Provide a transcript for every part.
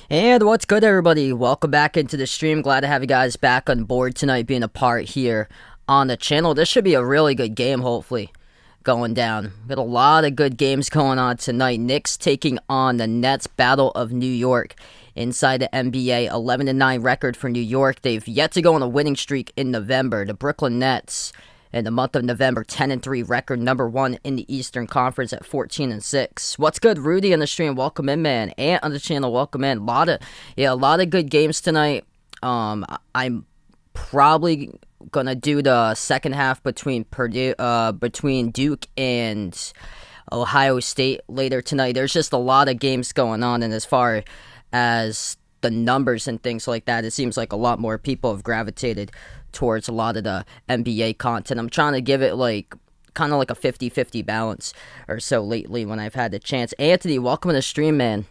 And what's good, everybody? Welcome back into the stream. Glad to have you guys back on board tonight, being a part here on the channel. This should be a really good game, hopefully, going down. Got a lot of good games going on tonight. Knicks taking on the Nets, Battle of New York inside the NBA. 11-9 record for New York. They've yet to go on a winning streak in November. The Brooklyn Nets, in the month of November, 10-3 record, number one in the Eastern Conference at 14-6. What's good, Rudy on the stream? Welcome in, man. Ant on the channel, welcome in. A lot of good games tonight. I'm probably gonna do the second half between Duke and Ohio State later tonight. There's just a lot of games going on, and as far as the numbers and things like that, it seems like a lot more people have gravitated towards a lot of the NBA content. I'm trying to give it kind of like a 50-50 balance or so lately when I've had the chance. Anthony, welcome to the stream, man.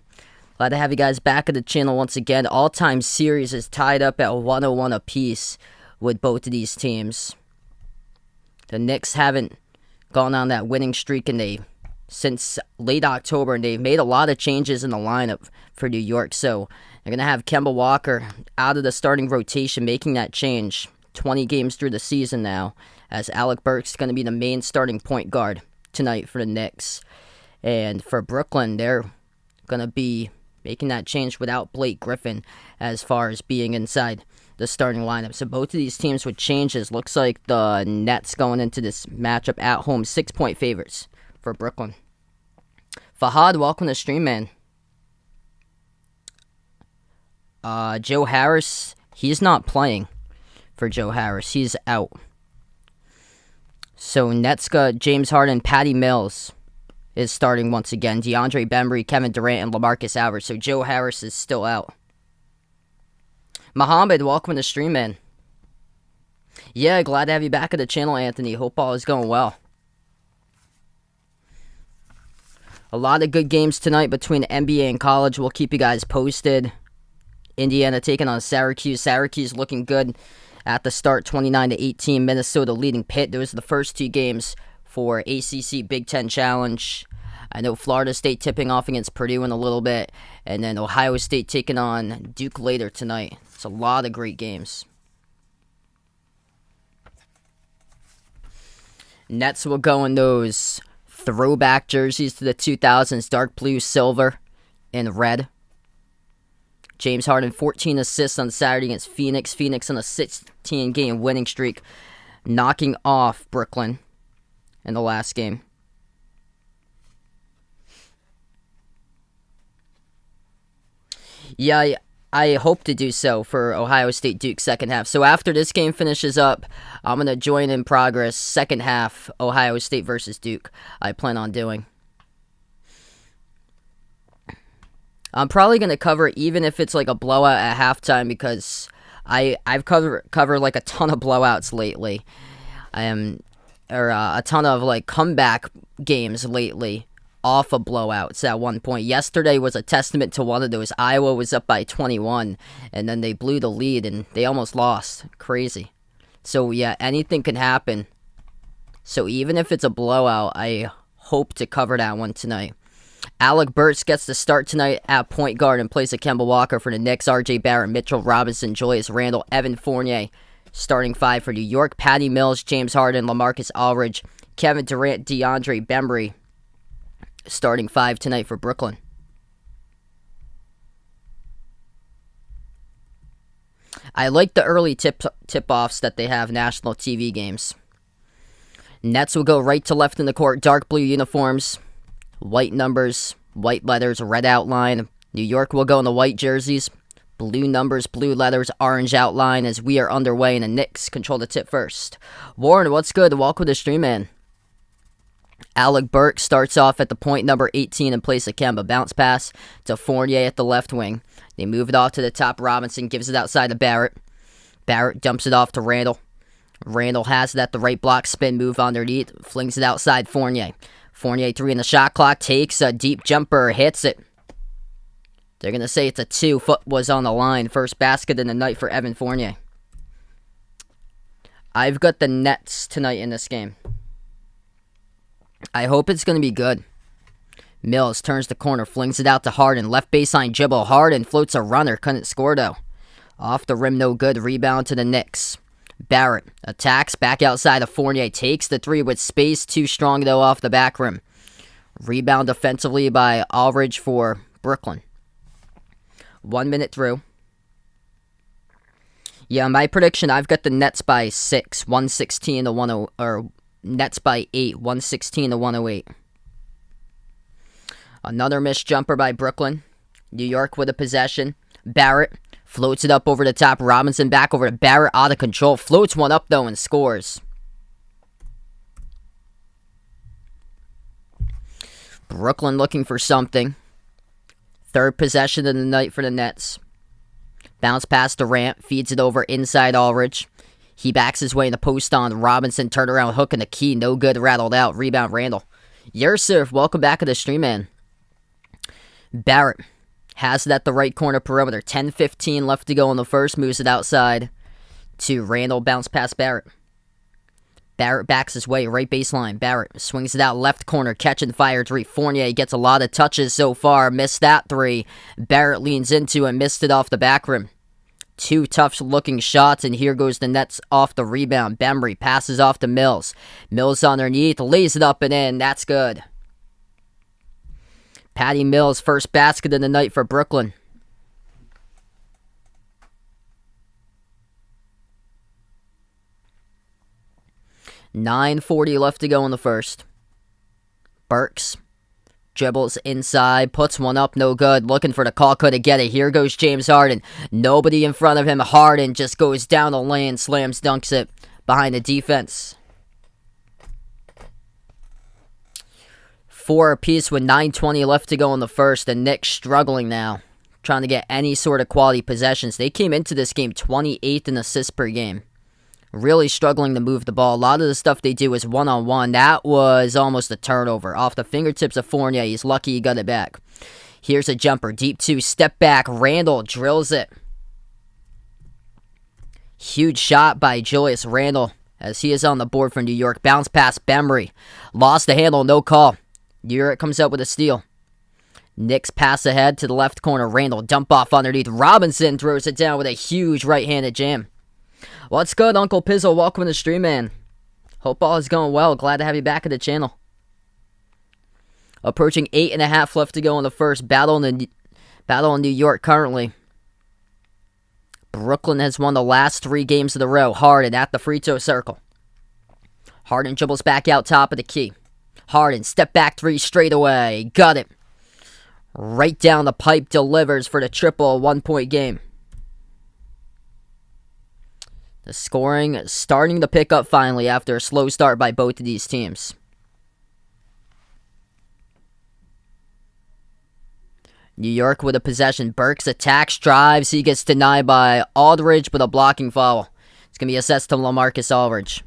Glad to have you guys back at the channel once again. All-time series is tied up at 101 apiece with both of these teams. The Knicks haven't gone on that winning streak since late October, and they've made a lot of changes in the lineup for New York. So they're going to have Kemba Walker out of the starting rotation, making that change 20 games through the season now, as Alec Burks going to be the main starting point guard tonight for the Knicks. And for Brooklyn, they're going to be making that change without Blake Griffin as far as being inside the starting lineup. So both of these teams with changes. Looks like the Nets going into this matchup at home, 6-point favorites for Brooklyn. Fahad, welcome to the stream, man. Joe Harris, he's not playing for Joe Harris. He's out. So Nets got James Harden, Patty Mills is starting once again. DeAndre Bembry, Kevin Durant, and LaMarcus Aldridge. So Joe Harris is still out. Muhammad, welcome to the stream, man. Yeah, glad to have you back at the channel, Anthony. Hope all is going well. A lot of good games tonight between NBA and college. We'll keep you guys posted. Indiana taking on Syracuse. Syracuse looking good at the start, 29-18. Minnesota leading Pitt. Those are the first two games for ACC Big Ten Challenge. I know Florida State tipping off against Purdue in a little bit. And then Ohio State taking on Duke later tonight. It's a lot of great games. Nets will go in those throwback jerseys to the 2000s. Dark blue, silver, and red. James Harden, 14 assists on Saturday against Phoenix. Phoenix on a 16-game winning streak, knocking off Brooklyn in the last game. Yeah, I hope to do so for Ohio State Duke second half. So after this game finishes up, I'm going to join in progress second half Ohio State versus Duke. I plan on doing. I'm probably going to cover it even if it's like a blowout at halftime, because I've covered like a ton of blowouts lately. A ton of like comeback games lately off of blowouts at one point. Yesterday was a testament to one of those. Iowa was up by 21, and then they blew the lead, and they almost lost. Crazy. So yeah, anything can happen. So even if it's a blowout, I hope to cover that one tonight. Alec Burks gets the start tonight at point guard in place of Kemba Walker for the Knicks. RJ Barrett, Mitchell Robinson, Julius Randle, Evan Fournier starting five for New York. Patty Mills, James Harden, LaMarcus Aldridge, Kevin Durant, DeAndre Bembry starting five tonight for Brooklyn. I like the early tip-offs that they have national TV games. Nets will go right to left in the court, dark blue uniforms. White numbers, white letters, red outline. New York will go in the white jerseys. Blue numbers, blue letters, orange outline as we are underway, and the Knicks control the tip first. Warren, what's good? Welcome to the stream, man. Alec Burks starts off at the point, number 18 in place of Kemba. Bounce pass to Fournier at the left wing. They move it off to the top. Robinson gives it outside to Barrett. Barrett dumps it off to Randle. Randle has it at the right block. Spin move underneath. Flings it outside Fournier. Fournier, 3 in the shot clock, takes a deep jumper, hits it. They're going to say it's a 2. Foot was on the line. First basket in the night for Evan Fournier. I've got the Nets tonight in this game. I hope it's going to be good. Mills turns the corner, flings it out to Harden. Left baseline dribble. Harden floats a runner. Couldn't score, though. Off the rim, no good. Rebound to the Knicks. Barrett attacks back outside of Fournier. Takes the three with space. Too strong, though, off the back rim. Rebound offensively by Aldridge for Brooklyn. 1 minute through. Yeah, my prediction, I've got the Nets by 6. 116 to 10, or Nets by 8. 116 to 108. Another missed jumper by Brooklyn. New York with a possession. Barrett floats it up over the top. Robinson back over to Barrett. Out of control. Floats one up, though, and scores. Brooklyn looking for something. Third possession of the night for the Nets. Bounce past Durant. Feeds it over inside Aldridge. He backs his way in the post on Robinson. Turnaround hook and the key. No good. Rattled out. Rebound Randall. Yursurf, welcome back to the stream, man. Barrett has it at the right corner perimeter. 10-15 left to go in the first. Moves it outside to Randall. Bounce past Barrett. Barrett backs his way. Right baseline. Barrett swings it out left corner. Catch and fire three. Fournier gets a lot of touches so far. Missed that three. Barrett leans into and missed it off the back rim. Two tough looking shots, and here goes the Nets off the rebound. Bembry passes off to Mills. Mills underneath. Lays it up and in. That's good. Patty Mills, first basket of the night for Brooklyn. $9:40 left to go in the first. Burks dribbles inside, puts one up, no good. Looking for the call, couldn't get it. Here goes James Harden. Nobody in front of him. Harden just goes down the lane, slams, dunks it behind the defense. 4 apiece with 9:20 left to go in the first. The Knicks struggling now, trying to get any sort of quality possessions. They came into this game 28th in assists per game. Really struggling to move the ball. A lot of the stuff they do is one-on-one. That was almost a turnover. Off the fingertips of Fournier. He's lucky he got it back. Here's a jumper. Deep two. Step back. Randall drills it. Huge shot by Julius Randle as he is on the board for New York. Bounce pass Bembry. Lost the handle. No call. New York comes up with a steal. Knicks pass ahead to the left corner. Randall dump off underneath. Robinson throws it down with a huge right-handed jam. What's good, Uncle Pizzle? Welcome to the stream, man. Hope all is going well. Glad to have you back at the channel. Approaching 8.5 left to go in the first. Battle in New York currently. Brooklyn has won the last 3 games of the row. Harden at the free throw circle. Harden dribbles back out top of the key. Harden, step back 3 straight away. Got it. Right down the pipe, delivers for the triple, 1-point game. The scoring is starting to pick up finally after a slow start by both of these teams. New York with a possession. Burks attacks, drives. He gets denied by Aldridge with a blocking foul. It's going to be assessed to LaMarcus Aldridge.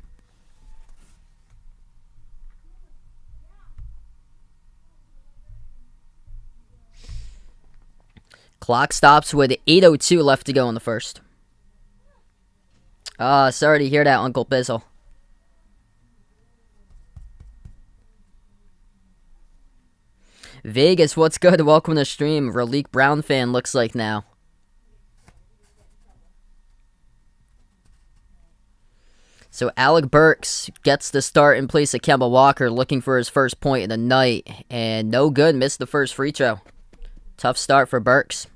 Clock stops with 8:02 left to go in the first. Sorry to hear that, Uncle Bizzle. Vegas, what's good? Welcome to the stream. Raleek Brown fan looks like now. So Alec Burks gets the start in place of Kemba Walker, looking for his first point of the night. And no good, missed the first free throw. Tough start for Burks.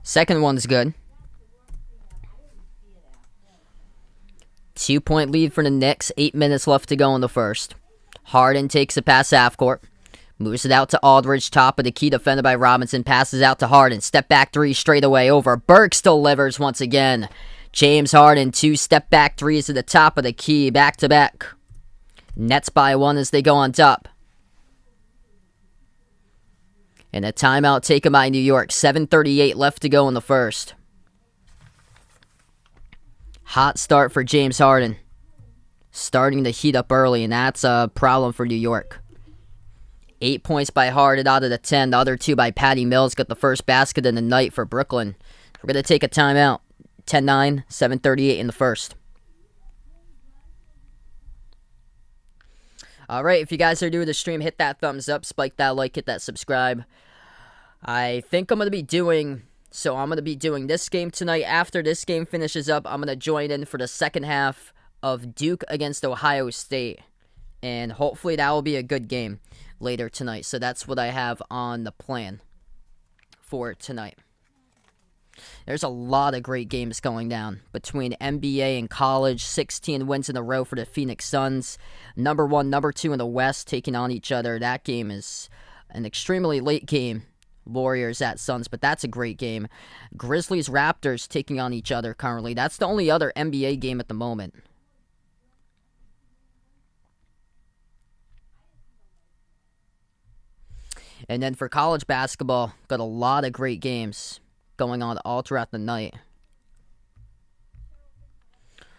Second one's good. 2-point lead for the Knicks. 8 minutes left to go in the first. Harden takes it past half court. Moves it out to Aldridge. Top of the key, defended by Robinson. Passes out to Harden. Step back 3 straight away over. Burks delivers once again. James Harden, 2 step back 3s at the top of the key. Back to back. Nets by 1 as they go on top. And a timeout taken by New York. 7:38 left to go in the first. Hot start for James Harden. Starting to heat up early, and that's a problem for New York. 8 points by Harden out of the 10. The other 2 by Patty Mills. Got the first basket of the night for Brooklyn. We're going to take a timeout. 10-9, 7:38 in the first. Alright, if you guys are new to the stream, hit that thumbs up, spike that like, hit that subscribe. I think I'm going to be doing this game tonight. After this game finishes up, I'm going to join in for the second half of Duke against Ohio State. And hopefully that will be a good game later tonight. So that's what I have on the plan for tonight. There's a lot of great games going down between NBA and college. 16 wins in a row for the Phoenix Suns. Number 1, number 2 in the West taking on each other. That game is an extremely late game. Warriors at Suns, but that's a great game. Grizzlies Raptors taking on each other currently. That's the only other NBA game at the moment. And then for college basketball, got a lot of great games going on all throughout the night.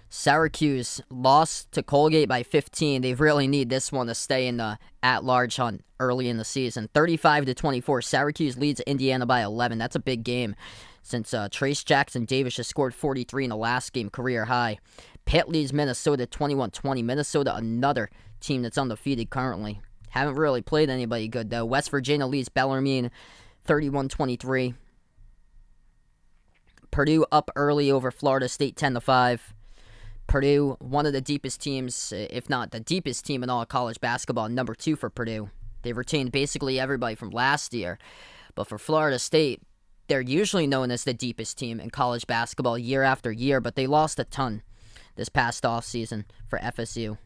Syracuse lost to Colgate by 15. They really need this one to stay in the at-large hunt early in the season. 35-24. Syracuse leads Indiana by 11. That's a big game since Trace Jackson Davis just scored 43 in the last game, career high. Pitt leads Minnesota 21-20. Minnesota, another team that's undefeated currently. Haven't really played anybody good, though. West Virginia leads Bellarmine 31-23. Purdue up early over Florida State 10-5. Purdue, one of the deepest teams, if not the deepest team in all of college basketball, number 2 for Purdue. They retained basically everybody from last year. But for Florida State, they're usually known as the deepest team in college basketball year after year, but they lost a ton this past offseason for FSU.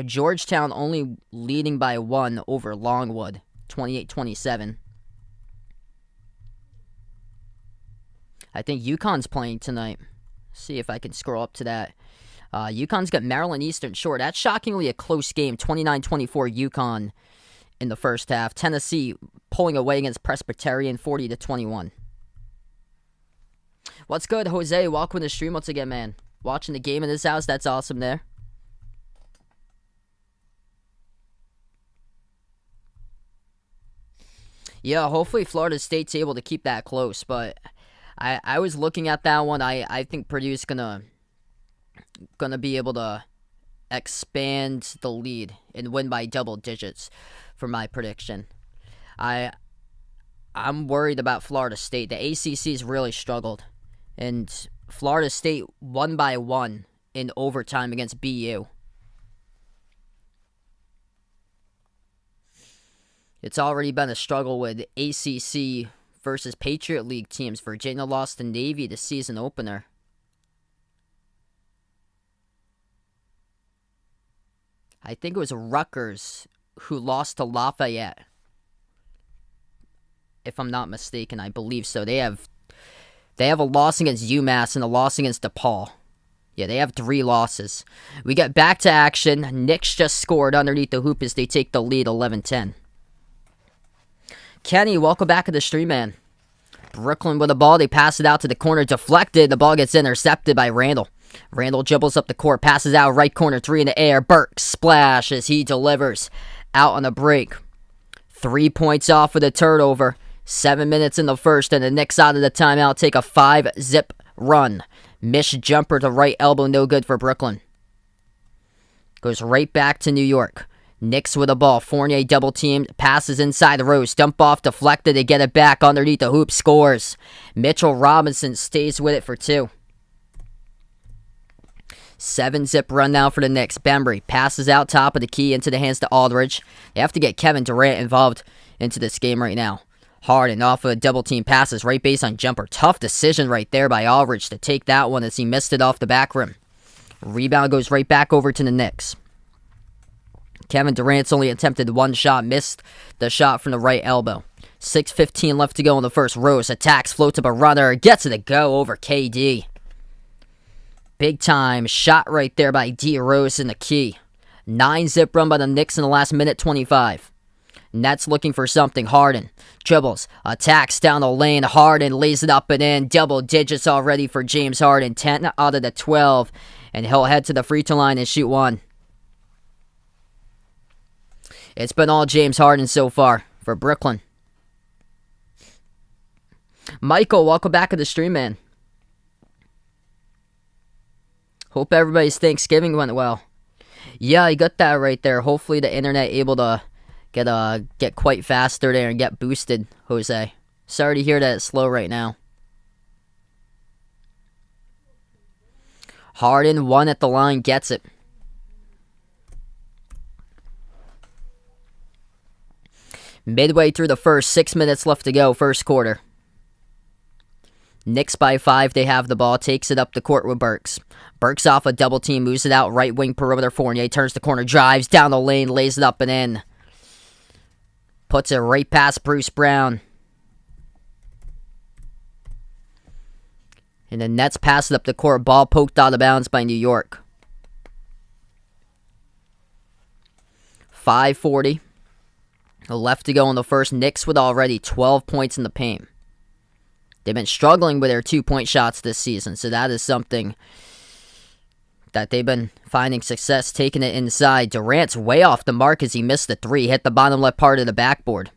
Georgetown only leading by 1 over Longwood, 28-27. I think UConn's playing tonight. See if I can scroll up to that. UConn's got Maryland Eastern Shore. That's shockingly a close game, 29-24 UConn in the first half. Tennessee pulling away against Presbyterian, 40-21. What's good, Jose? Welcome to the stream once again, man. Watching the game in this house, that's awesome there. Yeah, hopefully Florida State's able to keep that close, but I was looking at that one. I think Purdue's gonna be able to expand the lead and win by double digits for my prediction. I'm worried about Florida State. The ACC's really struggled, and Florida State won by 1 in overtime against BU. It's already been a struggle with ACC versus Patriot League teams. Virginia lost to Navy the season opener. I think it was Rutgers who lost to Lafayette. If I'm not mistaken, I believe so. They have a loss against UMass and a loss against DePaul. Yeah, they have 3 losses. We get back to action. Knicks just scored underneath the hoop as they take the lead 11-10. Kenny, welcome back to the stream, man. Brooklyn with the ball. They pass it out to the corner. Deflected. The ball gets intercepted by Randall. Randall dribbles up the court. Passes out right corner. 3 in the air. Burke splash as he delivers out on the break. 3 points off with a turnover. 7 minutes in the first. And the Knicks out of the timeout take a 5-zip run. Missed jumper to right elbow. No good for Brooklyn. Goes right back to New York. Knicks with the ball. Fournier double teamed. Passes inside the Rose. Dump off deflected. They get it back underneath the hoop. Scores. Mitchell Robinson stays with it for 2. 7-zip run now for the Knicks. Bembry passes out top of the key into the hands to Aldridge. They have to get Kevin Durant involved into this game right now. Harden off of a double team passes. Right base on jumper. Tough decision right there by Aldridge to take that one as he missed it off the back rim. Rebound goes right back over to the Knicks. Kevin Durant's only attempted 1 shot, missed the shot from the right elbow. 6:15 left to go in the first. Rose attacks, floats up a runner, gets it to go over KD. Big time shot right there by D. Rose in the key. 9-zip run by the Knicks in the last minute 25. Nets looking for something. Harden dribbles, attacks down the lane. Harden lays it up and in. Double digits already for James Harden. 10 out of the 12. And he'll head to the free throw line and shoot one. It's been all James Harden so far for Brooklyn. Michael, welcome back to the stream, man. Hope everybody's Thanksgiving went well. Yeah, you got that right there. Hopefully the internet able to get quite faster there and get boosted, Jose. Sorry to hear that it's slow right now. Harden, one at the line, gets it. Midway through the first, 6 minutes left to go, first quarter. Knicks by 5, they have the ball, takes it up the court with Burks. Burks off a double team, moves it out, right wing perimeter. Fournier turns the corner, drives down the lane, lays it up and in. Puts it right past Bruce Brown. And the Nets pass it up the court, ball poked out of bounds by New York. 5:40 left to go in the first. Knicks with already 12 points in the paint. They've been struggling with their 2-point shots this season, so that is something that they've been finding success taking it inside. Durant's way off the mark as he missed the 3, hit the bottom left part of the backboard.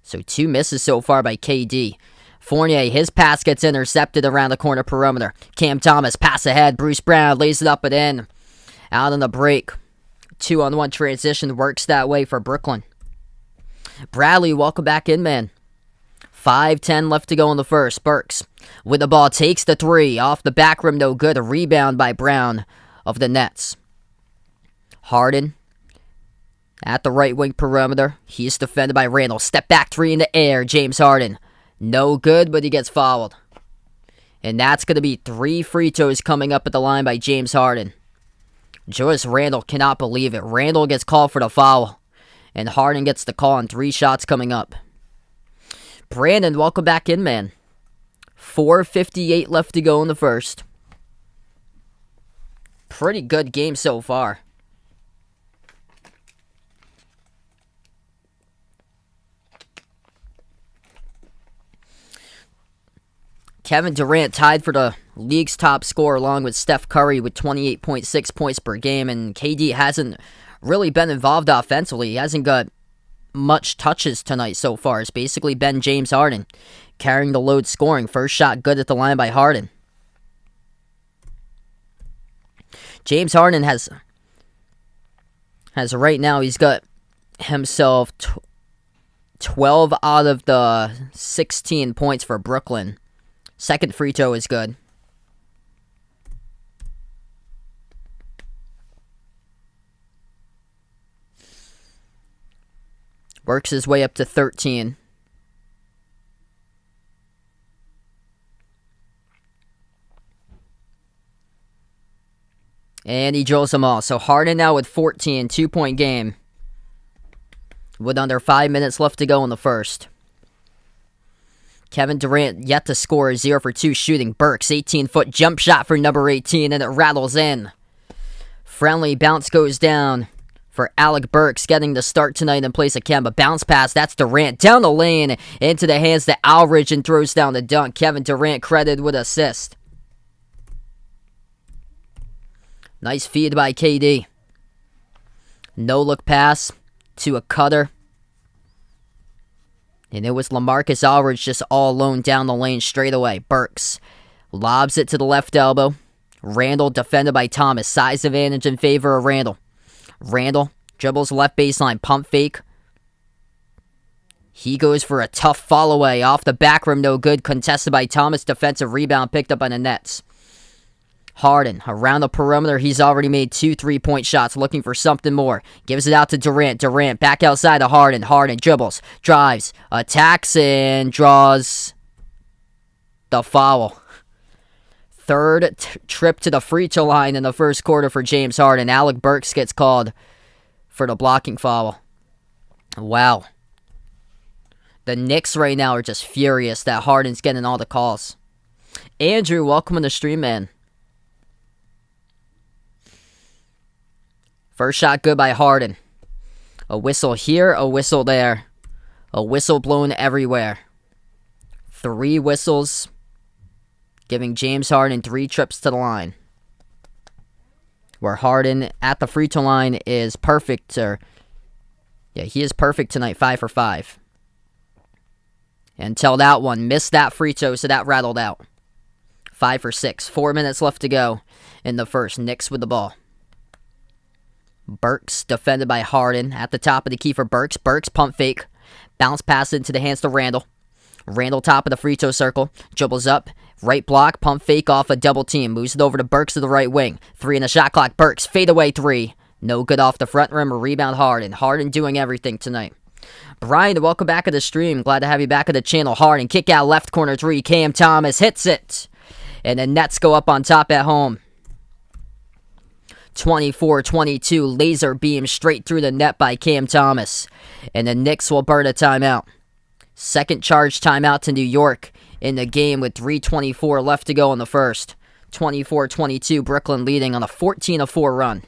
So 2 misses so far by KD. Fournier, his pass gets intercepted around the corner perimeter. Cam Thomas, pass ahead. Bruce Brown lays it up and in. Out on the break. 2-on-1 transition works that way for Brooklyn. Bradley, welcome back in, man. 5:10 left to go in the first. Burks with the ball, takes the 3. Off the back rim, no good. A rebound by Brown of the Nets. Harden at the right wing perimeter. He's defended by Randall. Step back 3 in the air. James Harden. No good, but he gets fouled. And that's going to be 3 free throws coming up at the line by James Harden. Julius Randle cannot believe it. Randle gets called for the foul. And Harden gets the call on 3 shots coming up. Brandon, welcome back in, man. 4:58 left to go in the first. Pretty good game so far. Kevin Durant tied for the league's top scorer along with Steph Curry with 28.6 points per game, and KD hasn't really been involved offensively. He hasn't got much touches tonight so far. It's basically been James Harden carrying the load scoring. First shot good at the line by Harden. James Harden has right now, he's got himself 12 out of the 16 points for Brooklyn. Second free throw is good. Works his way up to 13. And he drills them all. So Harden now with 14, 2-point game. With under 5 minutes left to go in the first. Kevin Durant yet to score, 0 for 2 shooting. Burks, 18-foot jump shot for number 18, and it rattles in. Friendly bounce goes down for Alec Burks, getting the start tonight in place of Kemba. Bounce pass, that's Durant. Down the lane, into the hands to Aldridge, and throws down the dunk. Kevin Durant credited with assist. Nice feed by KD. No-look pass to a cutter. And it was LaMarcus Aldridge just all alone down the lane straight away. Burks lobs it to the left elbow. Randall defended by Thomas. Size advantage in favor of Randall. Randall dribbles left baseline. Pump fake. He goes for a tough follow away. Off the back rim, no good. Contested by Thomas. Defensive rebound picked up by the Nets. Harden, around the perimeter, he's already made 2 3-point shots, looking for something more. Gives it out to Durant. Durant back outside to Harden. Harden dribbles, drives, attacks, and draws the foul. Third trip to the free throw line in the first quarter for James Harden. Alec Burks gets called for the blocking foul. Wow. The Knicks right now are just furious that Harden's getting all the calls. Andrew, welcome to the stream, man. First shot good by Harden. A whistle here, a whistle there. A whistle blown everywhere. 3 whistles, giving James Harden 3 trips to the line. where Harden at the free throw line is perfect. He is perfect tonight, 5 for 5. Until that one, missed that free throw, so that rattled out. 5 for 6. 4 minutes left to go in the first. Knicks with the ball. Burks defended by Harden at the top of the key for Burks. Burks pump fake. Bounce pass into the hands to Randall. Randall top of the free throw circle. Dribbles up. Right block. Pump fake off a double team. Moves it over to Burks to the right wing. 3 in the shot clock. Burks fade away 3. No good off the front rim. A rebound Harden. Harden doing everything tonight. Brian, welcome back to the stream. Glad to have you back at the channel. Harden kick out left corner 3. Cam Thomas hits it. And the Nets go up on top at home. 24-22, laser beam straight through the net by Cam Thomas. And the Knicks will burn a timeout. Second charge timeout to New York in the game with 3:24 left to go in the first. 24-22, Brooklyn leading on a 14-4 run.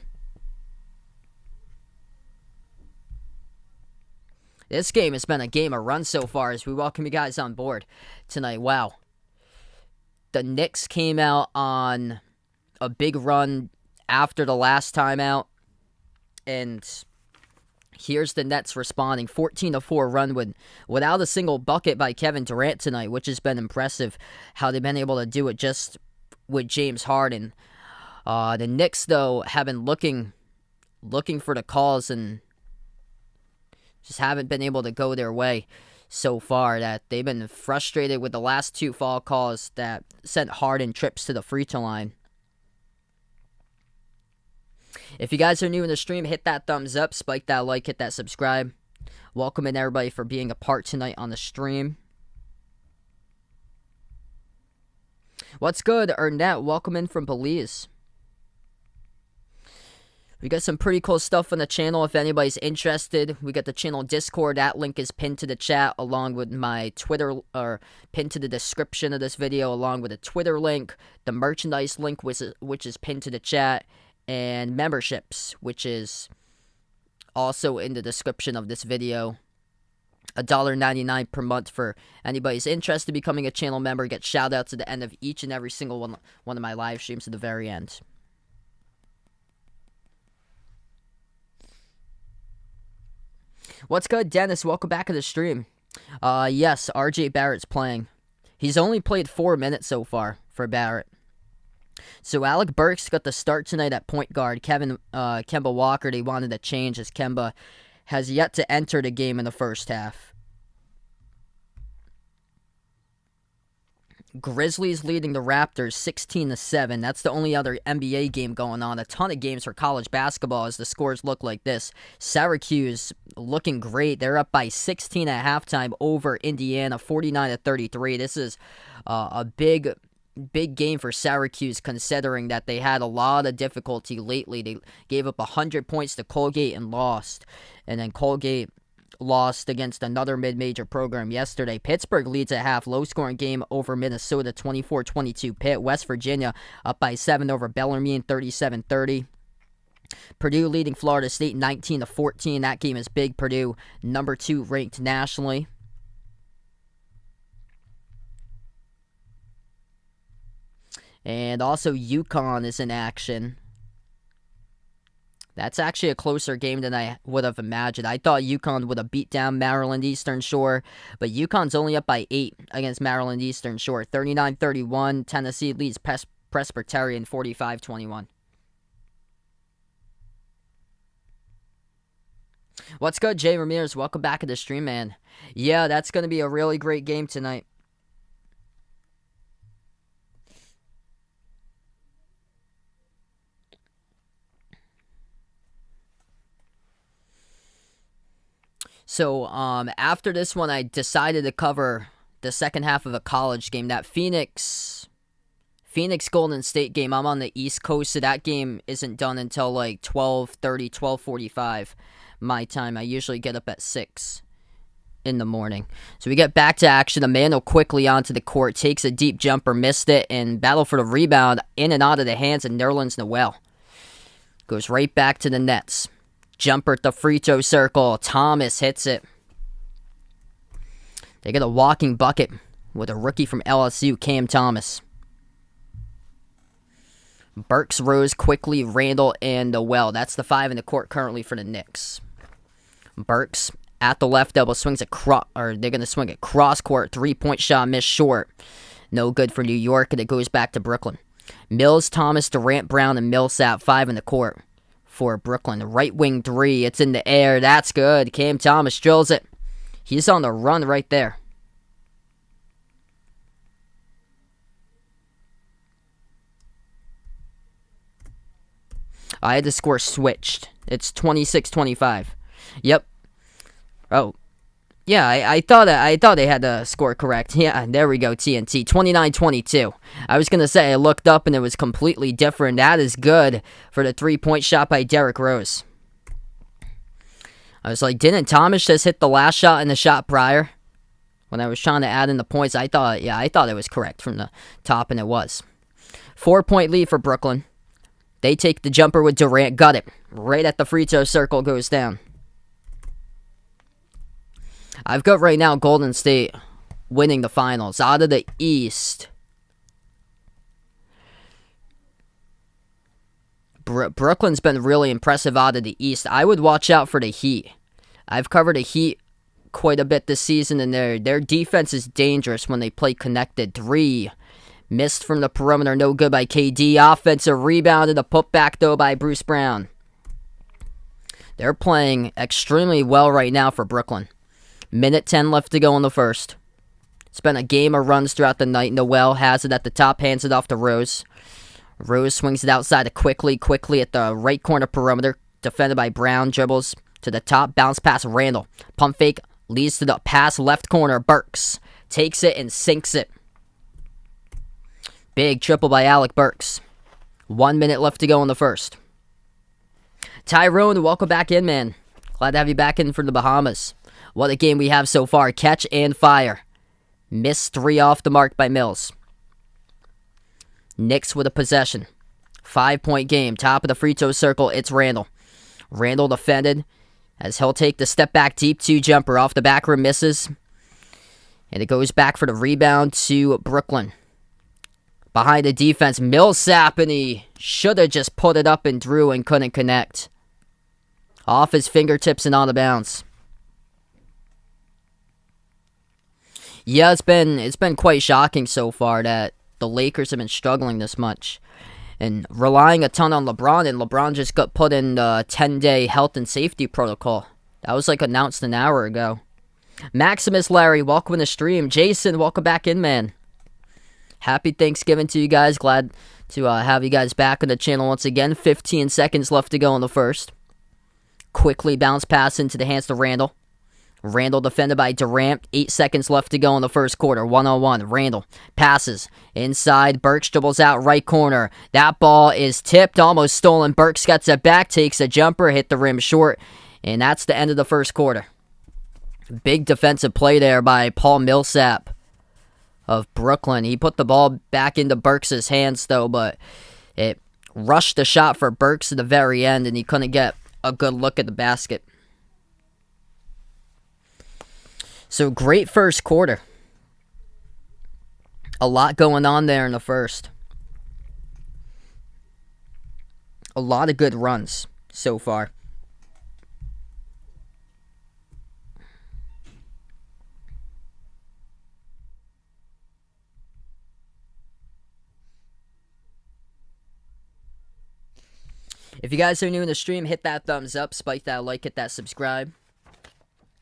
This game has been a game of runs so far as we welcome you guys on board tonight. Wow. The Knicks came out on a big run after the last timeout, and here's the Nets responding. 14-4 run without a single bucket by Kevin Durant tonight, which has been impressive how they've been able to do it just with James Harden. The Knicks, though, have been looking for the calls and just haven't been able to go their way so far. That they've been frustrated with the last 2 foul calls that sent Harden trips to the free throw line. If you guys are new in the stream, hit that thumbs up, spike that like, hit that subscribe. Welcome in everybody for being a part tonight on the stream. What's good, Ernest? Welcome in from Belize. We got some pretty cool stuff on the channel if anybody's interested. We got the channel Discord. That link is pinned to the chat along with my Twitter, or pinned to the description of this video along with a Twitter link. The merchandise link, which is pinned to the chat. And memberships, which is also in the description of this video. $1.99 per month for anybody's interested in becoming a channel member. Get shout outs at the end of each and every single one of my live streams at the very end. What's good, Dennis? Welcome back to the stream. Yes, RJ Barrett's playing. He's only played 4 minutes so far for Barrett. So Alec Burks got the start tonight at point guard. Kemba Walker, they wanted to change as Kemba has yet to enter the game in the first half. Grizzlies leading the Raptors 16-7. That's the only other NBA game going on. A ton of games for college basketball as the scores look like this. Syracuse looking great. They're up by 16 at halftime over Indiana, 49-33. This is a big game for Syracuse, considering that they had a lot of difficulty lately. They gave up 100 points to Colgate and lost. And then Colgate lost against another mid-major program yesterday. Pittsburgh leads at half. Low-scoring game over Minnesota, 24-22. Pitt, West Virginia, up by 7 over Bellarmine, 37-30. Purdue leading Florida State 19-14. That game is big. Purdue, number 2 ranked nationally. And also UConn is in action. That's actually a closer game than I would have imagined. I thought UConn would have beat down Maryland Eastern Shore, but UConn's only up by 8 against Maryland Eastern Shore. 39-31. Tennessee leads Presbyterian 45-21. What's good, Jay Ramirez? Welcome back to the stream, man. Yeah, that's going to be a really great game tonight. So, after this one, I decided to cover the second half of a college game. That Phoenix Golden State game, I'm on the East Coast, so that game isn't done until like 12:30, 12:45 my time. I usually get up at 6 in the morning. So we get back to action. Amano quickly onto the court, takes a deep jumper, missed it, and battle for the rebound in and out of the hands of Nerlens Noel. Goes right back to the Nets. Jumper at the free throw circle. Thomas hits it. They get a walking bucket with a rookie from LSU, Cam Thomas. Burks, Rose, Quickly, Randall, and Noel. That's the 5 in the court currently for the Knicks. Burks at the left elbow swings they're going to swing it cross court. 3-point shot missed short. No good for New York, and it goes back to Brooklyn. Mills, Thomas, Durant, Brown, and Millsap, 5 in the court for Brooklyn. Right wing 3, it's in the air. That's good. Cam Thomas drills it. He's on the run right there. I had the score switched. It's 26-25. Yep. Oh. Yeah, I thought they had the score correct. Yeah, there we go, TNT. 29-22. I was going to say, I looked up and it was completely different. That is good for the 3-point shot by Derrick Rose. I was like, didn't Thomas just hit the last shot and the shot prior? When I was trying to add in the points, I thought it was correct from the top, and it was. 4-point lead for Brooklyn. They take the jumper with Durant. Got it. Right at the free throw circle, goes down. I've got right now Golden State winning the finals. Out of the East, Brooklyn's been really impressive out of the East. I would watch out for the Heat. I've covered the Heat quite a bit this season, and their defense is dangerous when they play connected. 3 missed from the perimeter, no good by KD. Offensive rebound and a putback, though, by Bruce Brown. They're playing extremely well right now for Brooklyn. Minute 10 left to go in the first. It's been a game of runs throughout the night. Noel has it at the top, hands it off to Rose. Rose swings it outside to Quickly at the right corner perimeter. Defended by Brown, dribbles to the top, bounce pass Randall. Pump fake leads to the pass left corner. Burks takes it and sinks it. Big triple by Alec Burks. 1 minute left to go in the first. Tyrone, welcome back in, man. Glad to have you back in for the Bahamas. What a game we have so far. Catch and fire. Missed 3 off the mark by Mills. Knicks with a possession. 5-point game. Top of the free throw circle, it's Randall. Randall defended as he'll take the step back deep 2 jumper off the back rim, misses. And it goes back for the rebound to Brooklyn. Behind the defense, Millsap, and he should have just put it up and drew and couldn't connect. Off his fingertips and out of bounds. Yeah, it's been quite shocking so far that the Lakers have been struggling this much. And relying a ton on LeBron, and LeBron just got put in the 10-day health and safety protocol. That was announced an hour ago. Maximus Larry, welcome to the stream. Jason, welcome back in, man. Happy Thanksgiving to you guys. Glad to have you guys back on the channel once again. 15 seconds left to go in the first. Quickly bounce pass into the hands to Randall. Randall defended by Durant. 8 seconds left to go in the first quarter. 1-on-1. Randall passes inside. Burks dribbles out right corner. That ball is tipped, almost stolen. Burks gets it back, takes a jumper, hit the rim short, and that's the end of the first quarter. Big defensive play there by Paul Millsap of Brooklyn. He put the ball back into Burks' hands, though, but it rushed the shot for Burks at the very end, and he couldn't get a good look at the basket. So, great first quarter. A lot going on there in the first. A lot of good runs so far. If you guys are new in the stream, hit that thumbs up, spike that like, hit that subscribe.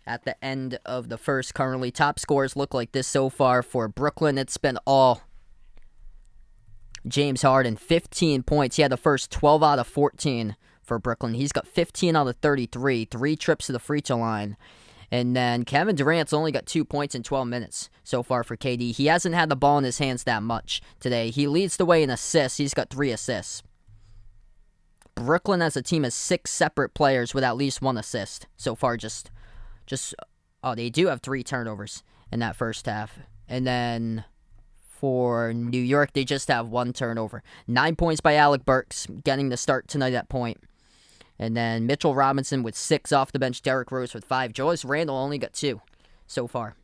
At the end of the first, currently top scores look like this so far for Brooklyn. It's been all James Harden, 15 points. He had the first 12 out of 14 for Brooklyn. He's got 15 out of 33, 3 trips to the free throw line. And then Kevin Durant's only got 2 points in 12 minutes so far for KD. He hasn't had the ball in his hands that much today. He leads the way in assists. He's got 3 assists. Brooklyn as a team has 6 separate players with at least 1 assist so far. They do have 3 turnovers in that first half. And then for New York, they just have 1 turnover. 9 points by Alec Burks, getting the start tonight at point. And then Mitchell Robinson with 6 off the bench. Derrick Rose with 5. Julius Randle only got 2 so far.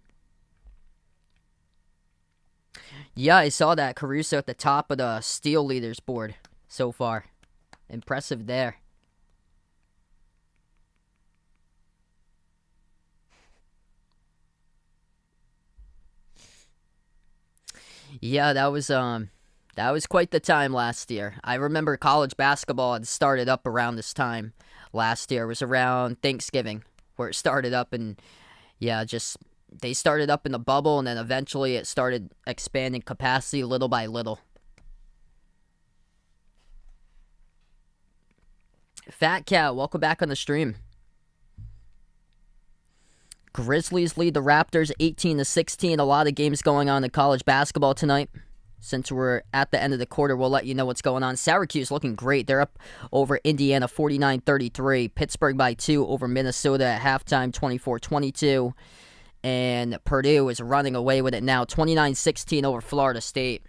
Yeah, I saw that. Caruso at the top of the steal leaders board. so far. Impressive there. Yeah, that was quite the time last year. I remember college basketball had started up around this time last year. It was around Thanksgiving where it started up, and yeah, just they started up in the bubble, and then eventually it started expanding capacity little by little. Fat Cat, welcome back on the stream. Grizzlies lead the Raptors 18-16. A lot of games going on in college basketball tonight. Since we're at the end of the quarter, we'll let you know what's going on. Syracuse looking great. They're up over Indiana 49-33. Pittsburgh by 2 over Minnesota at halftime 24-22. And Purdue is running away with it now 29-16 over Florida State.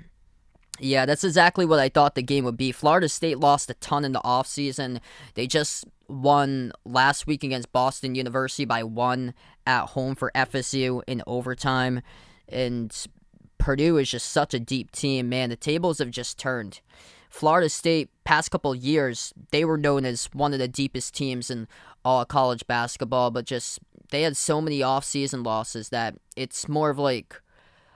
Yeah, that's exactly what I thought the game would be. Florida State lost a ton in the offseason. They just won last week against Boston University by 1 at home for FSU in overtime. And Purdue is just such a deep team, man. The tables have just turned. Florida State, past couple years, they were known as one of the deepest teams in all of college basketball, but just they had so many offseason losses that it's more of like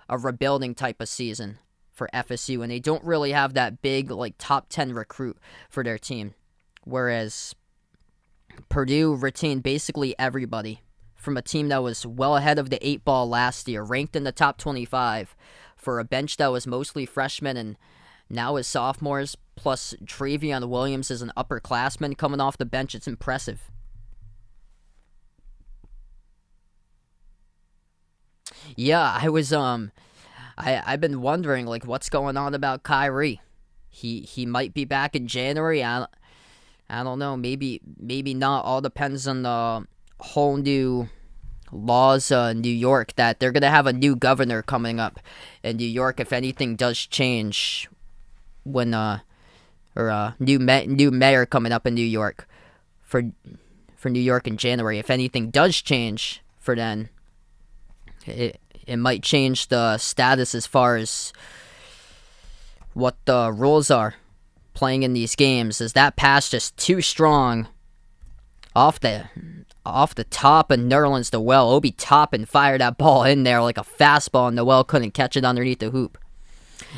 a rebuilding type of season for FSU, and they don't really have that big like top 10 recruit for their team. Whereas Purdue retained basically everybody from a team that was well ahead of the 8 ball last year, ranked in the top 25 for a bench that was mostly freshmen and now is sophomores, plus Travion Williams is an upperclassman coming off the bench. It's impressive. Yeah, I've been wondering like what's going on about Kyrie. He might be back in January. I don't know. Maybe not. All depends on the whole new laws in New York that they're gonna have a new governor coming up in New York. If anything does change when new mayor coming up in New York for New York in January. If anything does change for then, it might change the status as far as what the rules are playing in these games. Is that pass just too strong off the top of Nerlens Noel? Obi Toppin fired that ball in there like a fastball, and Noel couldn't catch it underneath the hoop.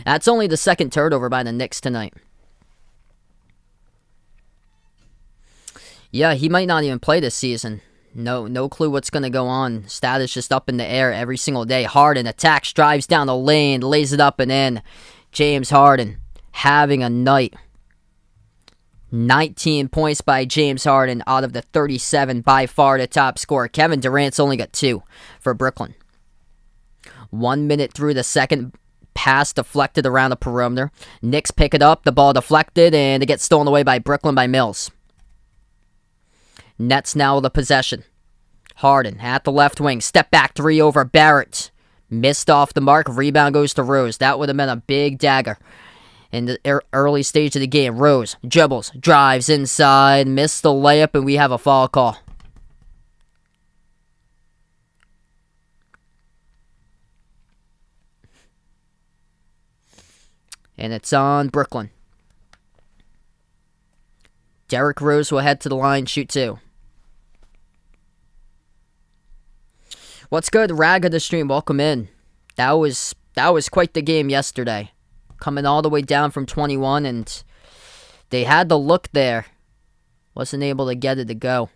That's only the second turnover by the Knicks tonight. Yeah, he might not even play this season. No clue what's going to go on. Status just up in the air every single day. Harden attacks, drives down the lane, lays it up and in. James Harden having a night. 19 points by James Harden out of the 37, by far the top scorer. Kevin Durant's only got 2 for Brooklyn. 1 minute through the second, pass deflected around the perimeter. Knicks pick it up, the ball deflected, and it gets stolen away by Brooklyn by Mills. Nets now with the possession. Harden at the left wing. Step back 3 over Barrett. Missed off the mark. Rebound goes to Rose. That would have been a big dagger in the early stage of the game. Rose dribbles, drives inside, missed the layup, and we have a foul call. And it's on Brooklyn. Derrick Rose will head to the line, shoot 2. What's good, Rag of the stream? Welcome in. That was quite the game yesterday. Coming all the way down from 21, and they had the look there. Wasn't able to get it to go.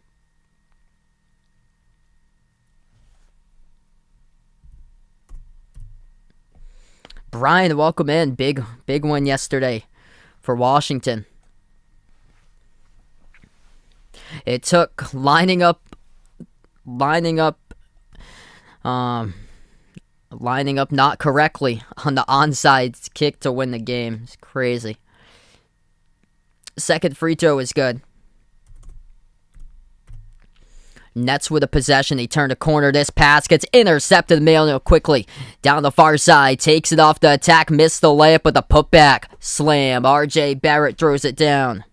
Brian, welcome in. Big win yesterday for Washington. It took lining up not correctly on the onside kick to win the game. It's crazy. Second free throw is good. Nets with a possession. They turn the corner. This pass gets intercepted. Mail quickly down the far side. Takes it off the attack. Missed the layup with a putback. Slam. RJ Barrett throws it down.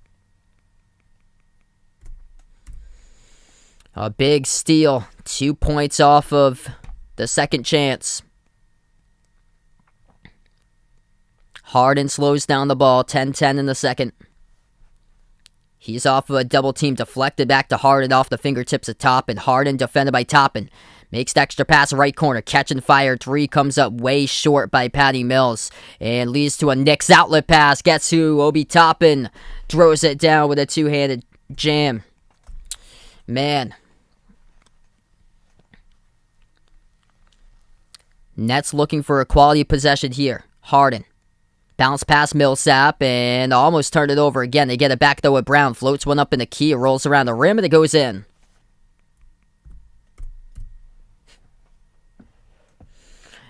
A big steal. 2 points off of the second chance. Harden slows down the ball. 10-10 in the second. He's off of a double team, deflected back to Harden off the fingertips of Toppin. Harden defended by Toppin. Makes the extra pass right corner. Catch and fire. Three comes up way short by Patty Mills. And leads to a Knicks outlet pass. Gets to Obi Toppin. Throws it down with a two-handed jam. Man. Nets looking for a quality possession here. Harden. Bounce past Millsap and almost turned it over again. They get it back though with Brown. Floats one up in the key. Rolls around the rim and it goes in.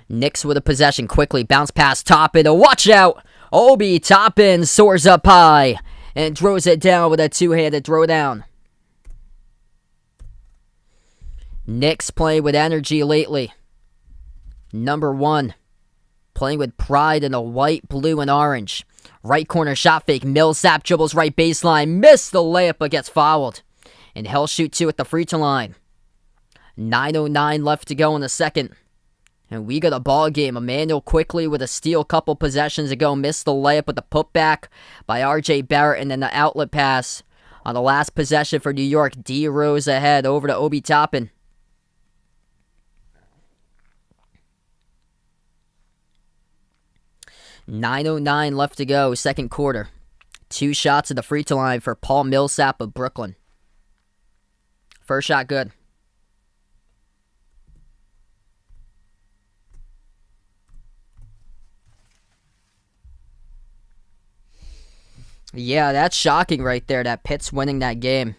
Knicks with a possession quickly. Bounce past Toppin. Oh, watch out! Obi Toppin soars up high and throws it down with a two-handed throwdown. Knicks playing with energy lately. Number 1. Playing with pride in the white, blue, and orange. Right corner shot fake. Millsap dribbles right baseline. Missed the layup but gets fouled. And he'll shoot 2 at the free throw line. 9:09 left to go in the second. And we got a ball game. Emmanuel quickly with a steal, couple possessions ago. Missed the layup with the putback by R.J. Barrett. And then the outlet pass on the last possession for New York. D Rose ahead over to Obi Toppin. 9:09 left to go, second quarter. 2 shots at the free throw line for Paul Millsap of Brooklyn. First shot good. Yeah, that's shocking right there, that Pitt's winning that game.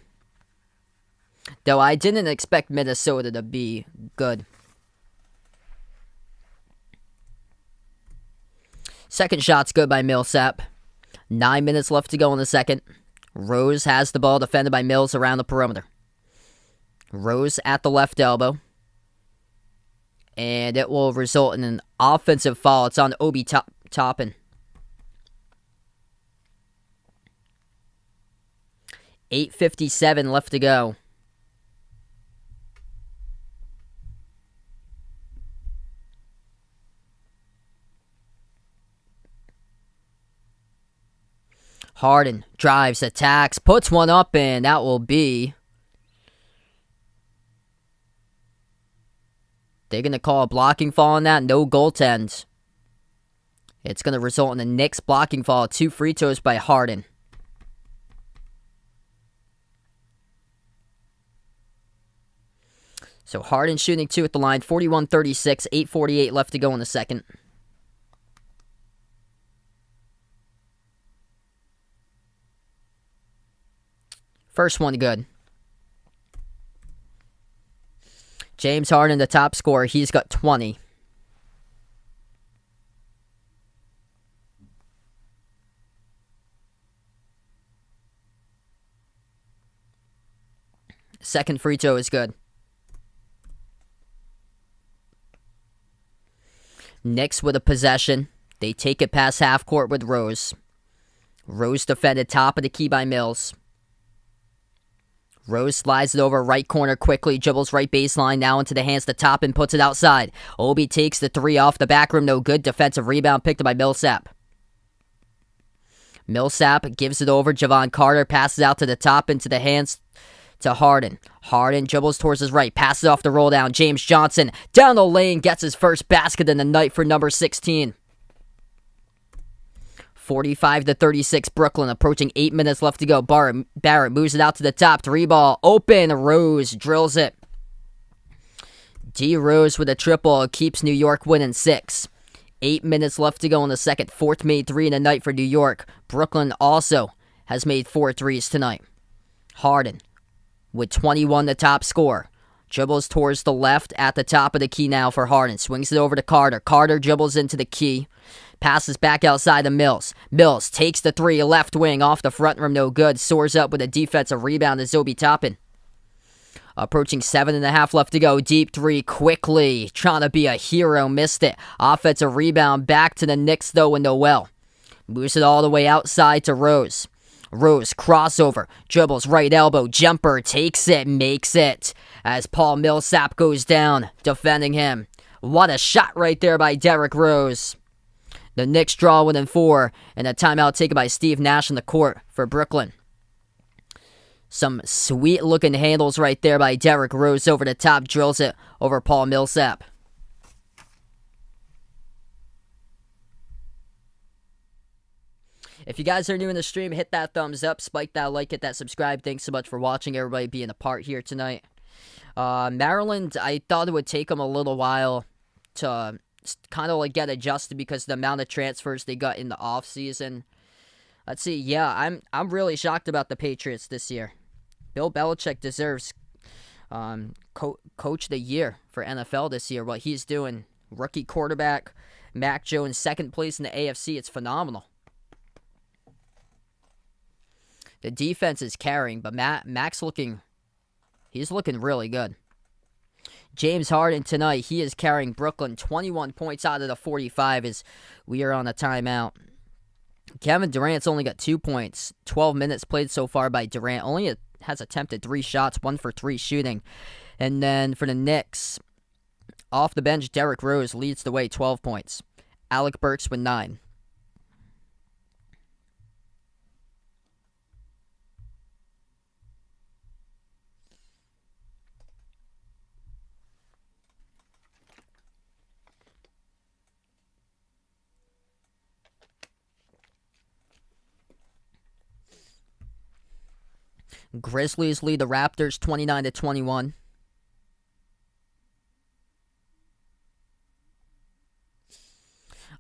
Though I didn't expect Minnesota to be good. Second shot's good by Millsap. 9 minutes left to go in the second. Rose has the ball defended by Mills around the perimeter. Rose at the left elbow. And it will result in an offensive foul. It's on Obi Toppin. 8:57 left to go. Harden drives, attacks, puts one up, and that will be... They're going to call a blocking foul on that. No goaltend. It's going to result in the Knicks blocking foul. 2 free throws by Harden. So Harden shooting 2 at the line. 41-36. 8:48 left to go in the second. First one good. James Harden, the top scorer. He's got 20. Second free throw is good. Knicks with a possession. They take it past half court with Rose. Rose defended top of the key by Mills. Rose slides it over right corner quickly, dribbles right baseline, now into the hands to Top and puts it outside. Obi takes the 3 off the back rim, no good. Defensive rebound picked up by Millsap. Millsap gives it over. Javon Carter passes out to the top into the hands to Harden. Harden dribbles towards his right, passes off the roll down. James Johnson down the lane, gets his first basket in the night for number 16. 45-36 Brooklyn, approaching 8 minutes left to go. Barrett moves it out to the top. 3 ball open. Rose drills it. D Rose with a triple keeps New York winning 6. 8 minutes left to go in the second. 4th made 3 in the night for New York. Brooklyn also has made 4 threes tonight. Harden with 21, the top scorer. Dribbles towards the left at the top of the key now for Harden. Swings it over to Carter. Carter dribbles into the key. Passes back outside to Mills. Mills takes the 3, left wing, off the front rim, no good. Soars up with a defensive rebound to Obi Toppin. Approaching 7.5 left to go. Deep 3 quickly. Trying to be a hero, missed it. Offensive rebound back to the Knicks though with Noel. Moves it all the way outside to Rose. Rose crossover. Dribbles right elbow. Jumper. Takes it. Makes it. As Paul Millsap goes down. Defending him. What a shot right there by Derrick Rose. The Knicks draw within 4, and a timeout taken by Steve Nash on the court for Brooklyn. Some sweet looking handles right there by Derrick Rose over the top, drills it over Paul Millsap. If you guys are new in the stream, hit that thumbs up, spike that like, hit that subscribe. Thanks so much for watching, everybody being a part here tonight. Maryland, I thought it would take them a little while to kind of like get adjusted because of the amount of transfers they got in the offseason. Let's see. Yeah, I'm really shocked about the Patriots this year. Bill Belichick deserves coach of the year for NFL this year. What he's doing, rookie quarterback, Mac Jones, second place in the AFC. It's phenomenal. The defense is carrying, but Mac's he's looking really good. James Harden tonight, he is carrying Brooklyn 21 points out of the 45 as we are on a timeout. Kevin Durant's only got 2 points. 12 minutes played so far by Durant. Only has attempted 3 shots, 1 for 3 shooting. And then for the Knicks, off the bench, Derrick Rose leads the way, 12 points. Alec Burks with 9. Grizzlies lead the Raptors 29-21.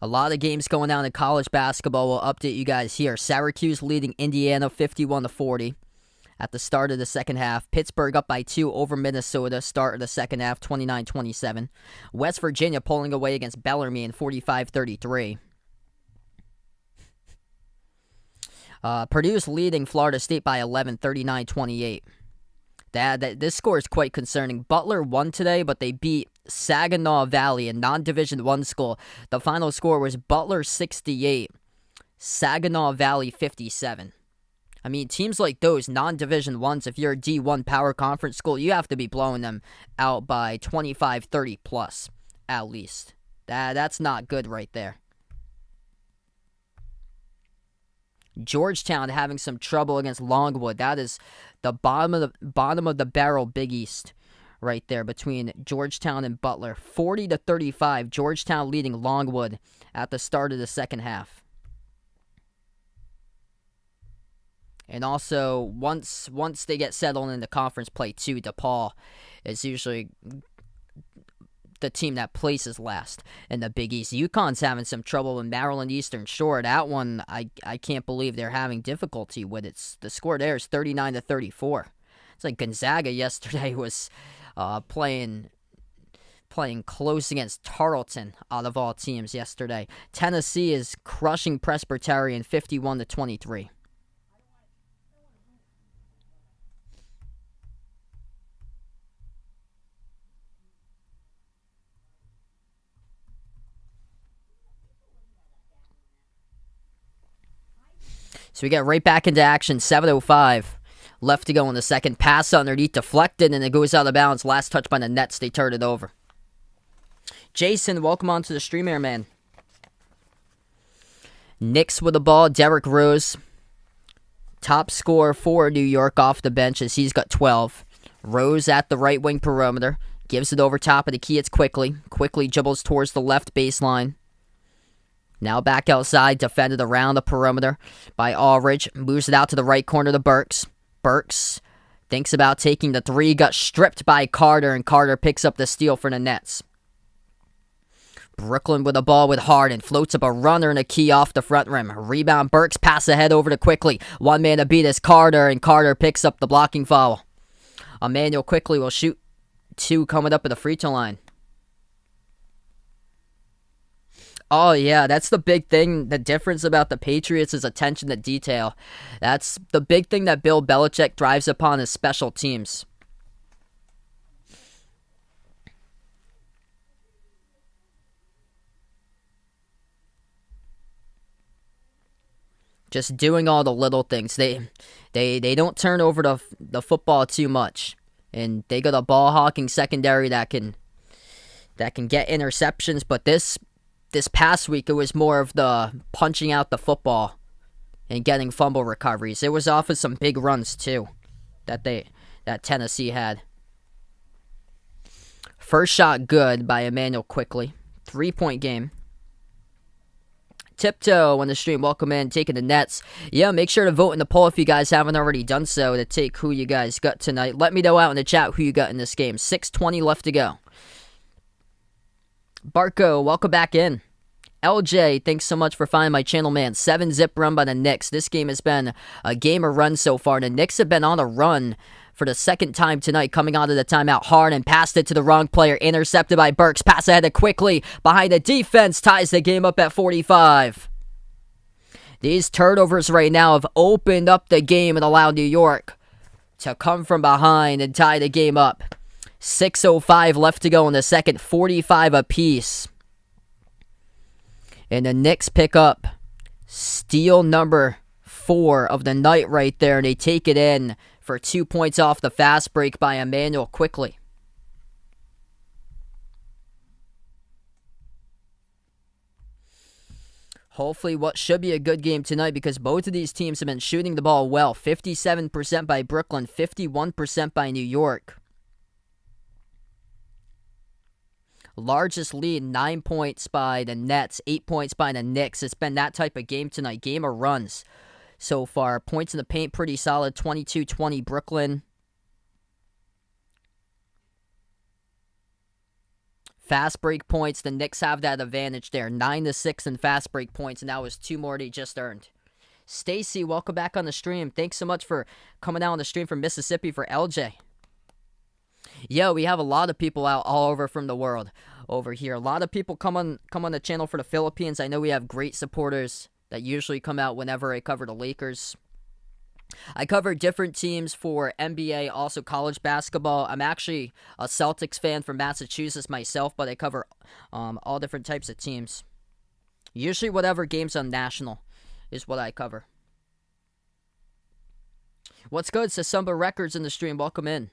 A lot of games going on in college basketball. We'll update you guys here. Syracuse leading Indiana 51-40 at the start of the second half. Pittsburgh up by 2 over Minnesota. Start of the second half, 29-27. West Virginia pulling away against Bellarmine in 45-33. Purdue's leading Florida State by 11, 39-28. This score is quite concerning. Butler won today, but they beat Saginaw Valley, a non-Division I school. The final score was Butler 68, Saginaw Valley 57. I mean, teams like those, non-Division I's, if you're a D1 power conference school, you have to be blowing them out by 25, 30 plus, at least. That's not good right there. Georgetown having some trouble against Longwood. That is the bottom of the barrel Big East right there between Georgetown and Butler. 40-35, Georgetown leading Longwood at the start of the second half. And also, once they get settled in the conference play too, DePaul is usually the team that places last in the Big East. UConn's having some trouble with Maryland Eastern Shore. That one, I can't believe they're having difficulty with it. The score there is 39-34. It's like Gonzaga yesterday was playing close against Tarleton out of all teams yesterday. Tennessee is crushing Presbyterian 51-23. So we get right back into action, 7:05 left to go in the second. Pass underneath, deflected, and it goes out of bounds. Last touch by the Nets, they turn it over. Jason, welcome on to the stream here, man. Knicks with the ball, Derrick Rose. Top scorer for New York off the bench as he's got 12. Rose at the right wing perimeter. Gives it over top of the key, it's quickly. Quickly dribbles towards the left baseline. Now back outside, defended around the perimeter by Aldridge. Moves it out to the right corner to Burks. Burks thinks about taking the three. Got stripped by Carter, and Carter picks up the steal for the Nets. Brooklyn with the ball with Harden. Floats up a runner and a key off the front rim. Rebound Burks. Pass ahead over to Quickly. One man to beat is Carter, and Carter picks up the blocking foul. Emmanuel Quickly will shoot 2 coming up at the free throw line. Oh, yeah, that's the big thing. The difference about the Patriots is attention to detail. That's the big thing that Bill Belichick drives upon his special teams. Just doing all the little things. They don't turn over the football too much. And they got a ball-hawking secondary that can get interceptions, but this past week, it was more of the punching out the football and getting fumble recoveries. It was off of some big runs, too. that Tennessee had. First shot good by Emmanuel quickly. 3-point game. Tiptoe on the stream. Welcome in. Taking the Nets. Yeah, make sure to vote in the poll if you guys haven't already done so to take who you guys got tonight. Let me know out in the chat who you got in this game. 6:20 left to go. Barco, welcome back in. LJ, thanks so much for finding my channel, man. 7-zip run by the Knicks. This game has been a game of run so far. The Knicks have been on a run for the second time tonight, coming out of the timeout hard and passed it to the wrong player. Intercepted by Burks. Pass ahead to quickly behind the defense. Ties the game up at 45. These turnovers right now have opened up the game and allowed New York to come from behind and tie the game up. 6:05 left to go in the second. 45 apiece. And the Knicks pick up steal number 4 of the night right there. And they take it in for 2 points off the fast break by Emmanuel quickly. Hopefully what should be a good game tonight because both of these teams have been shooting the ball well. 57% by Brooklyn, 51% by New York. Largest lead, 9 points by the Nets, 8 points by the Knicks. It's been that type of game tonight. Game of runs so far. Points in the paint, pretty solid. 22-20 Brooklyn. Fast break points, the Knicks have that advantage there. 9-6 in fast break points, and that was 2 more they just earned. Stacy, welcome back on the stream. Thanks so much for coming out on the stream from Mississippi for LJ. Yeah, we have a lot of people out all over from the world over here. A lot of people come on the channel for the Philippines. I know we have great supporters that usually come out whenever I cover the Lakers. I cover different teams for NBA, also college basketball. I'm actually a Celtics fan from Massachusetts myself, but I cover all different types of teams. Usually whatever games on national is what I cover. What's good? Sasumba Records in the stream. Welcome in.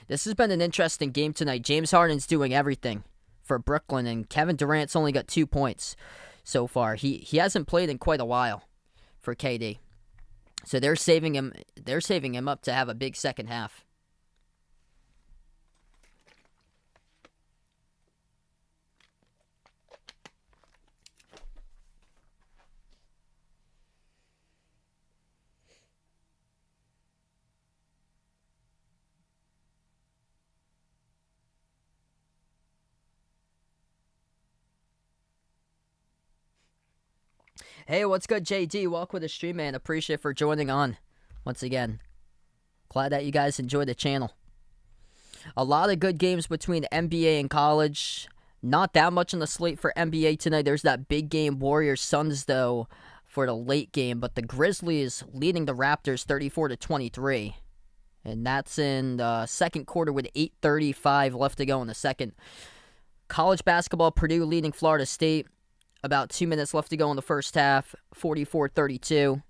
This has been an interesting game tonight. James Harden's doing everything for Brooklyn, and Kevin Durant's only got 2 points so far. He hasn't played in quite a while for KD. So they're saving him up to have a big second half. Hey, what's good, JD? Welcome to the stream, man. Appreciate for joining on once again. Glad that you guys enjoy the channel. A lot of good games between NBA and college. Not that much on the slate for NBA tonight. There's that big game, Warriors-Suns, though, for the late game. But the Grizzlies leading the Raptors 34-23. And that's in the second quarter with 8:35 left to go in the second. College basketball, Purdue leading Florida State. About 2 minutes left to go in the first half, 44-32.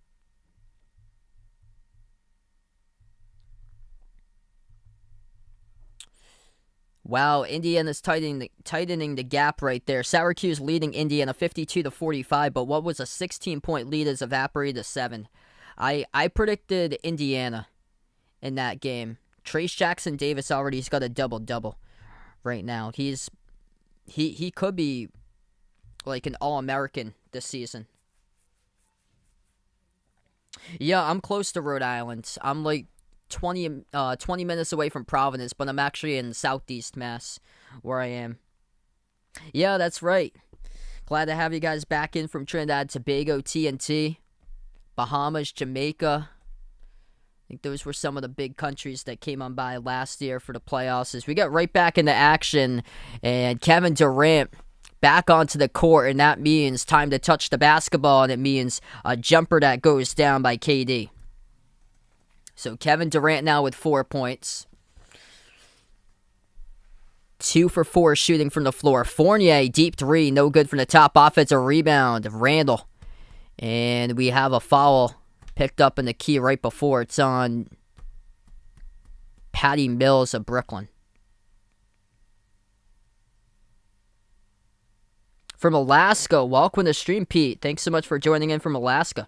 Wow, Indiana's tightening the gap right there. Syracuse leading Indiana 52-45, but what was a 16-point lead has evaporated to 7. I predicted Indiana in that game. Trace Jackson Davis already's got a double-double right now. He could be like an All-American this season. Yeah, I'm close to Rhode Island. I'm like 20 minutes away from Providence, but I'm actually in Southeast Mass where I am. Yeah, that's right. Glad to have you guys back in from Trinidad, Tobago, TNT, Bahamas, Jamaica. I think those were some of the big countries that came on by last year for the playoffs. As we get right back into action, and Kevin Durant back onto the court, and that means time to touch the basketball, and it means a jumper that goes down by KD. So Kevin Durant now with 4 points. 2 for 4 shooting from the floor. Fournier, deep three, no good from the top. Offensive rebound, Randall. And we have a foul picked up in the key right before. It's on Patty Mills of Brooklyn. from Alaska. Welcome to the stream, Pete. Thanks so much for joining in from Alaska.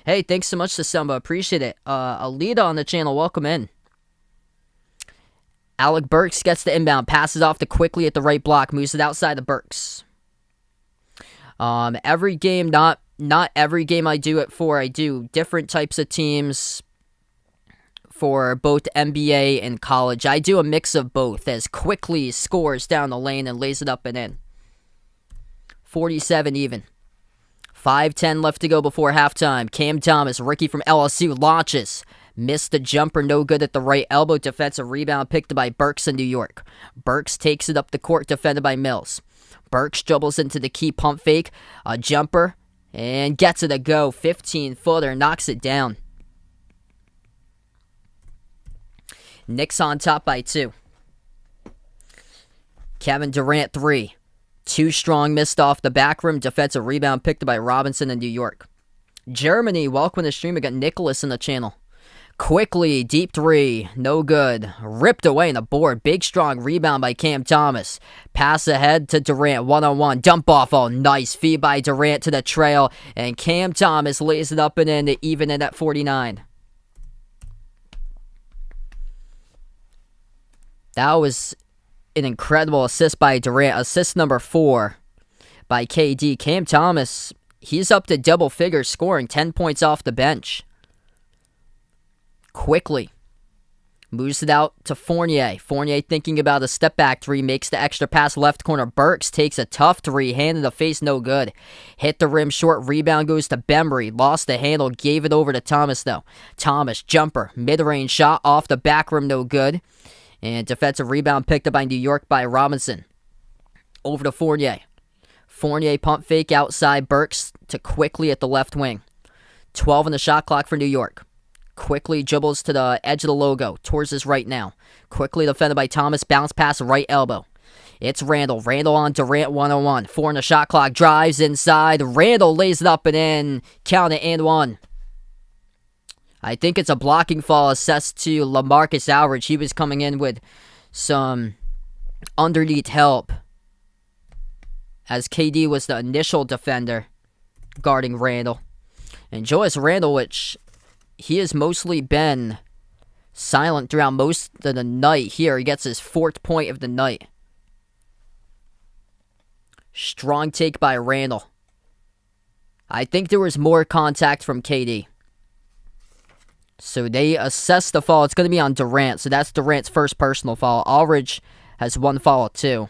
Hey, thanks so much to Samba. Appreciate it. Alita on the channel. Welcome in. Alec Burks gets the inbound. Passes off to Quickly at the right block. Moves it outside the Burks. Every game, not every game I do it for. I do different types of teams for both NBA and college. I do a mix of both as Quickly scores down the lane and lays it up and in. 47 even. 5:10 left to go before halftime. Cam Thomas, rookie from LSU, launches. Missed the jumper, no good at the right elbow. Defensive rebound picked by Burks in New York. Burks takes it up the court, defended by Mills. Burks dribbles into the key pump fake. A jumper, and gets it a go. 15-footer, knocks it down. Knicks on top by 2. Kevin Durant 3. Too strong, missed off the back rim. Defensive rebound picked by Robinson in New York. Germany, welcome to the stream. We got Nicholas in the channel. Quickly, deep 3, no good. Ripped away in the board. Big, strong rebound by Cam Thomas. Pass ahead to Durant, one-on-one. Dump off, oh, nice feed by Durant to the trail. And Cam Thomas lays it up and in to even it at 49. That was an incredible assist by Durant. Assist number 4 by KD. Cam Thomas, he's up to double figures scoring. 10 points off the bench. Quickly. Moves it out to Fournier. Fournier thinking about a step back 3. Makes the extra pass left corner. Burks takes a tough 3. Hand in the face, no good. Hit the rim short. Rebound goes to Bembry. Lost the handle. Gave it over to Thomas though. Thomas, jumper. Mid-range shot off the back rim, no good. And defensive rebound picked up by New York by Robinson. Over to Fournier. Fournier pump fake outside Burks to Quickly at the left wing. 12 on the shot clock for New York. Quickly dribbles to the edge of the logo. Towards his right now. Quickly defended by Thomas. Bounce pass right elbow. It's Randall. Randall on Durant 1-on-1. 4 on the shot clock. Drives inside. Randall lays it up and in. Count it and 1. I think it's a blocking foul assessed to LaMarcus Aldridge. He was coming in with some underneath help, as KD was the initial defender guarding Randall. And Julius Randle, which he has mostly been silent throughout most of the night here. He gets his 4th point of the night. Strong take by Randall. I think there was more contact from KD. So they assess the foul. It's going to be on Durant. So that's Durant's first personal foul. Aldridge has 1 foul too.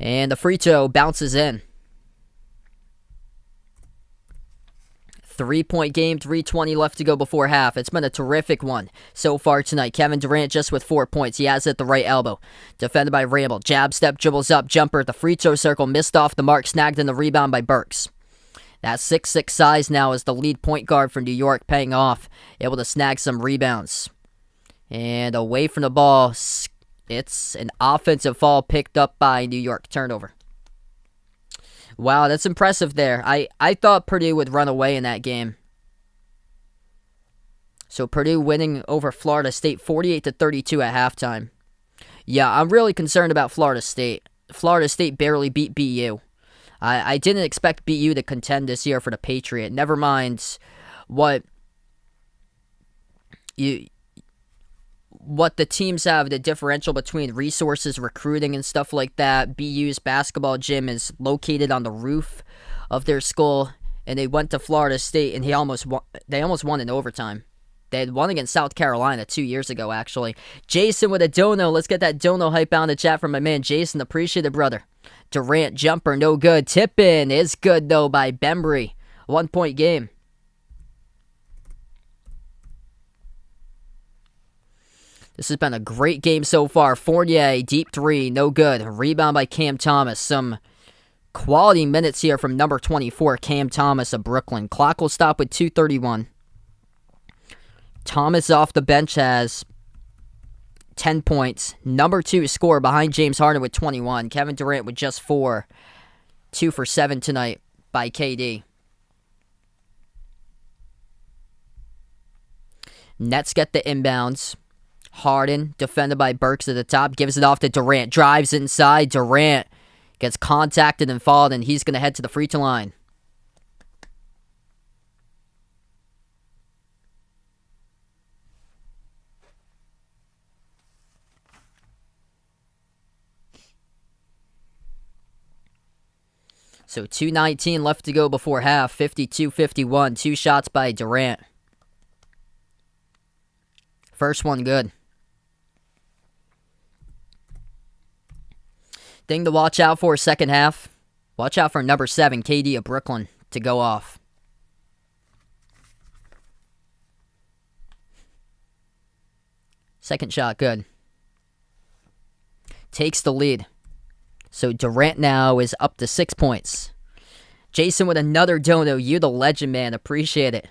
And the free throw bounces in. 3-point game, 3:20 left to go before half. It's been a terrific one so far tonight. Kevin Durant just with 4 points. He has it at the right elbow. Defended by Randall. Jab step, dribbles up, jumper at the free throw circle. Missed off the mark, snagged in the rebound by Burks. That 6'6" size now is the lead point guard for New York, paying off. Able to snag some rebounds. And away from the ball, it's an offensive foul picked up by New York. Turnover. Wow, that's impressive there. I thought Purdue would run away in that game. So Purdue winning over Florida State 48-32 at halftime. Yeah, I'm really concerned about Florida State. Florida State barely beat BU. I didn't expect BU to contend this year for the Patriot. Never mind what the teams have, the differential between resources, recruiting, and stuff like that. BU's basketball gym is located on the roof of their school, and they went to Florida State, and they almost won in overtime. They had won against South Carolina 2 years ago, actually. Jason with a dono. Let's get that dono hype out in the chat from my man Jason. Appreciate it, brother. Durant jumper, no good. Tip in is good, though, by Bembry. 1-point game. This has been a great game so far. Fournier, deep 3, no good. Rebound by Cam Thomas. Some quality minutes here from number 24, Cam Thomas of Brooklyn. Clock will stop with 2:31. Thomas off the bench has 10 points. Number 2 scorer behind James Harden with 21. Kevin Durant with just 4. 2 for 7 tonight by KD. Nets get the inbounds. Harden, defended by Burks at the top, gives it off to Durant. Drives inside. Durant gets contacted and fouled, and he's going to head to the free throw line. So 2:19 left to go before half. 52-51. 2 shots by Durant. First one good. Thing to watch out for second half. Watch out for number 7, KD of Brooklyn, to go off. Second shot good. Takes the lead. So Durant now is up to 6 points. Jason with another dono. You the legend, man. Appreciate it.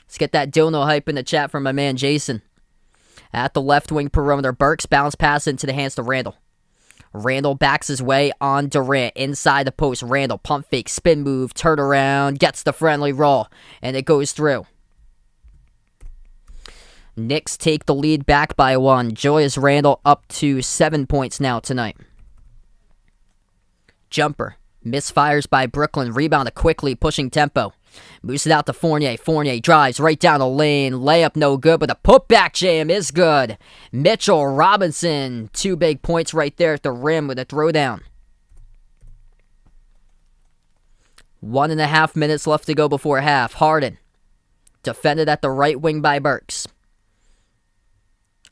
Let's get that dono hype in the chat from my man Jason. At the left wing perimeter, Burks bounce pass into the hands to Randall. Randall backs his way on Durant. Inside the post, Randall pump fake, spin move, turn around, gets the friendly roll, and it goes through. Knicks take the lead back by 1. Julius Randle up to 7 points now tonight. Jumper. Misfires by Brooklyn. Rebounded quickly, pushing tempo. Moves it out to Fournier. Fournier drives right down the lane. Layup no good, but the putback jam is good. Mitchell Robinson. 2 big points right there at the rim with a throwdown. 1.5 minutes left to go before half. Harden. Defended at the right wing by Burks.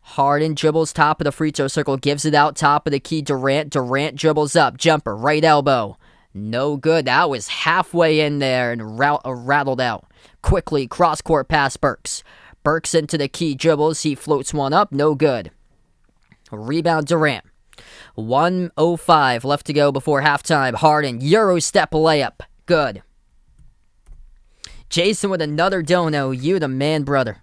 Harden dribbles top of the free throw circle. Gives it out top of the key. Durant. Durant dribbles up. Jumper. Right elbow. No good. That was halfway in there and rattled out. Quickly, cross-court pass Burks. Burks into the key dribbles. He floats one up. No good. Rebound Durant. 1:05 left to go before halftime. Harden, Euro step layup. Good. Jason with another dono. You the man, brother.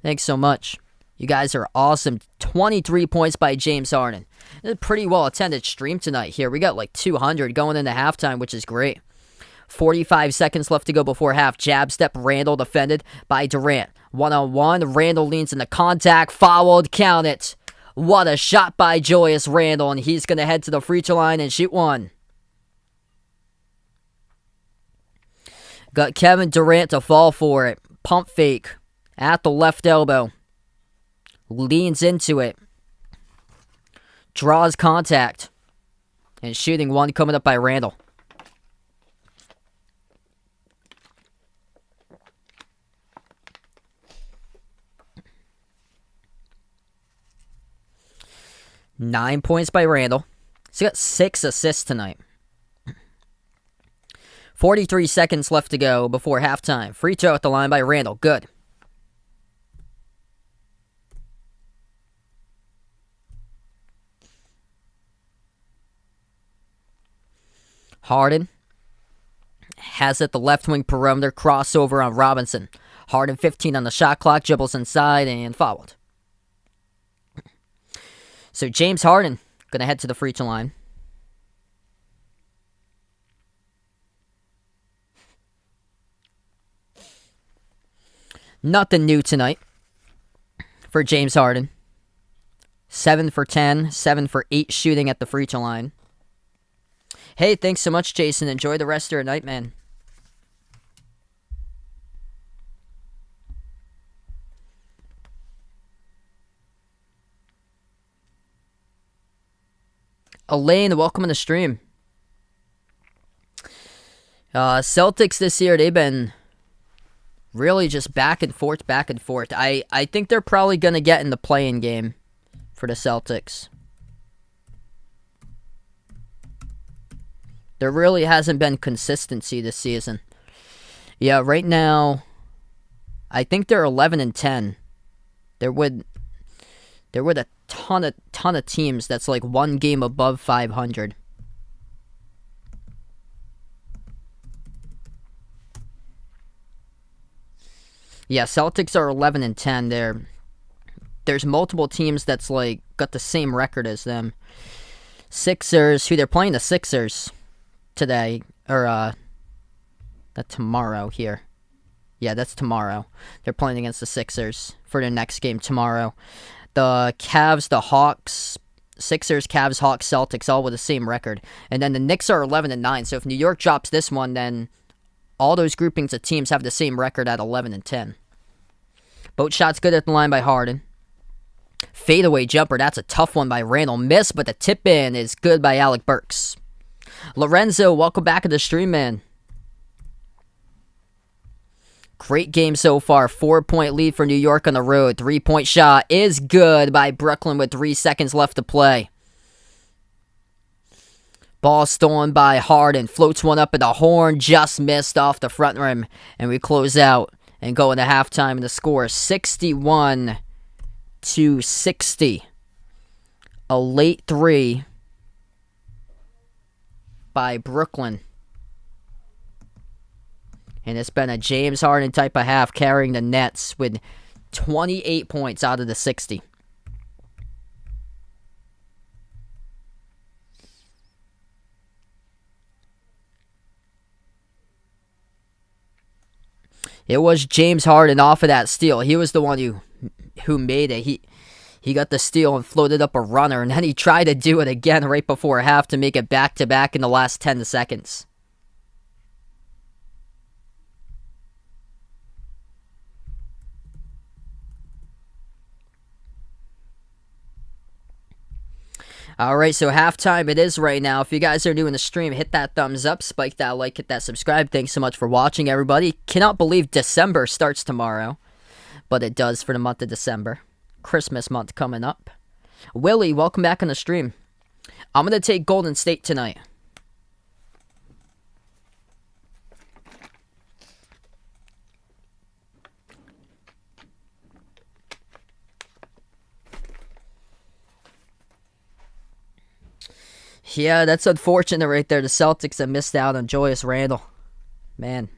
Thanks so much. You guys are awesome. 23 points by James Harden. It's a pretty well-attended stream tonight here. We got like 200 going into halftime, which is great. 45 seconds left to go before half. Jab step, Randall defended by Durant. 1-on-1, Randall leans into contact, fouled, count it. What a shot by Julius Randle, and he's going to head to the free throw line and shoot one. Got Kevin Durant to fall for it. Pump fake at the left elbow. Leans into it. Draws contact. And shooting one coming up by Randall. Nine points by Randall. He's got 6 assists tonight. 43 seconds left to go before halftime. Free throw at the line by Randall. Good. Harden has it the left wing perimeter. Crossover on Robinson. Harden 15 on the shot clock. Dribbles inside and fouled. So James Harden going to head to the free throw line. Nothing new tonight for James Harden. 7 for 10, 7 for 8 shooting at the free throw line. Hey, thanks so much, Jason. Enjoy the rest of your night, man. Elaine, welcome to the stream. Celtics this year, they've been really just back and forth, back and forth. I think they're probably going to get in the play-in game for the Celtics. There really hasn't been consistency this season. Yeah, right now, I think they're 11-10. They're with a ton of teams that's like one game above 500. Yeah, Celtics are 11-10. There's multiple teams that's like got the same record as them. Sixers, who they're playing the Sixers today, or tomorrow here. Yeah, that's tomorrow. They're playing against the Sixers for their next game tomorrow. The Cavs, the Hawks, Sixers, Cavs, Hawks, Celtics, all with the same record. And then the Knicks are 11-9. So if New York drops this one, then all those groupings of teams have the same record at 11-10. Both shots good at the line by Harden. Fadeaway jumper, that's a tough one by Randall. Miss, but the tip in is good by Alec Burks. Lorenzo, welcome back to the stream, man. Great game so far. 4-point lead for New York on the road. 3-point shot is good by Brooklyn with 3 seconds left to play. Ball stolen by Harden. Floats one up at the horn. Just missed off the front rim. And we close out and go into halftime. And the score 61-60. A late three by Brooklyn. And it's been a James Harden type of half, carrying the Nets with 28 points out of the 60. It was James Harden off of that steal. He was the one who made it. He got the steal and floated up a runner, and then he tried to do it again right before half to make it back-to-back in the last 10 seconds. Alright, so halftime it is right now. If you guys are new in the stream, hit that thumbs up, spike that like, hit that subscribe. Thanks so much for watching, everybody. Cannot believe December starts tomorrow, but it does for the month of December. Christmas month coming up. Willie, welcome back on the stream. I'm going to take Golden State tonight. Yeah, that's unfortunate right there. The Celtics have missed out on Julius Randle. Man.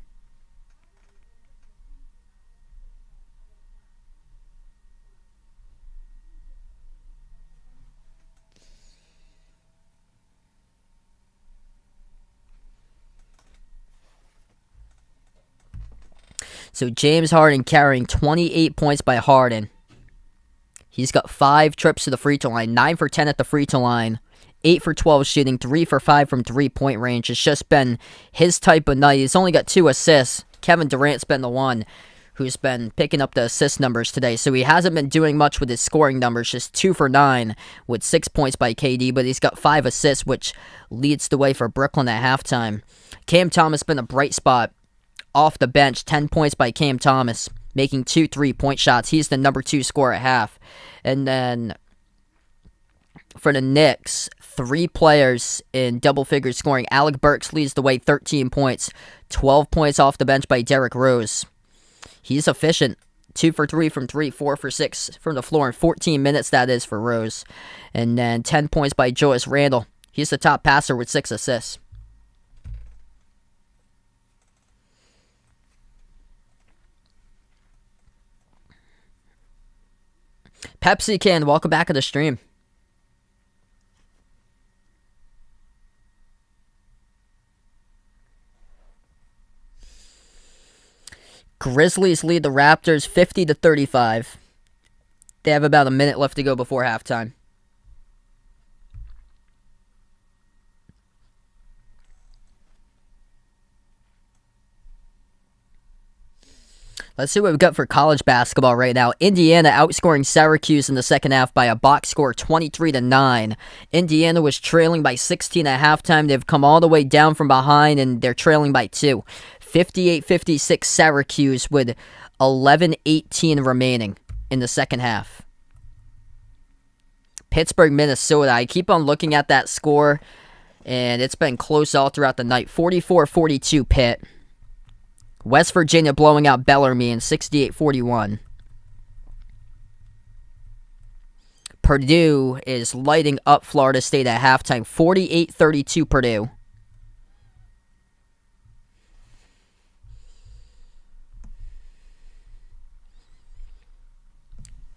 So James Harden carrying 28 points by Harden. He's got 5 trips to the free throw line, 9 for 10 at the free throw line. 8 for 12 shooting, 3 for 5 from three-point range. It's just been his type of night. He's only got 2 assists. Kevin Durant's been the one who's been picking up the assist numbers today. So he hasn't been doing much with his scoring numbers. Just 2 for 9 with 6 points by KD. But he's got 5 assists, which leads the way for Brooklyn at halftime. Cam Thomas been a bright spot off the bench. 10 points by Cam Thomas, making 2 3-point shots. He's the number 2 scorer at half. And then for the Knicks, 3 players in double figures scoring. Alec Burks leads the way, 13 points. 12 points off the bench by Derrick Rose. He's efficient. 2 for 3 from 3, 4 for 6 from the floor in 14 minutes, that is, for Rose. And then 10 points by Julius Randle. He's the top passer with 6 assists. Pepsi Can, welcome back to the stream. Grizzlies lead the Raptors 50-35. They have about a minute left to go before halftime. Let's see what we've got for college basketball right now. Indiana outscoring Syracuse in the second half by a box score 23-9. Indiana was trailing by 16 at halftime. They've come all the way down from behind, and they're trailing by 2. 58-56 Syracuse with 11:18 remaining in the second half. Pittsburgh, Minnesota. I keep on looking at that score, and it's been close all throughout the night. 44-42 Pitt. West Virginia blowing out Bellarmine 68-41. Purdue is lighting up Florida State at halftime. 48-32 Purdue.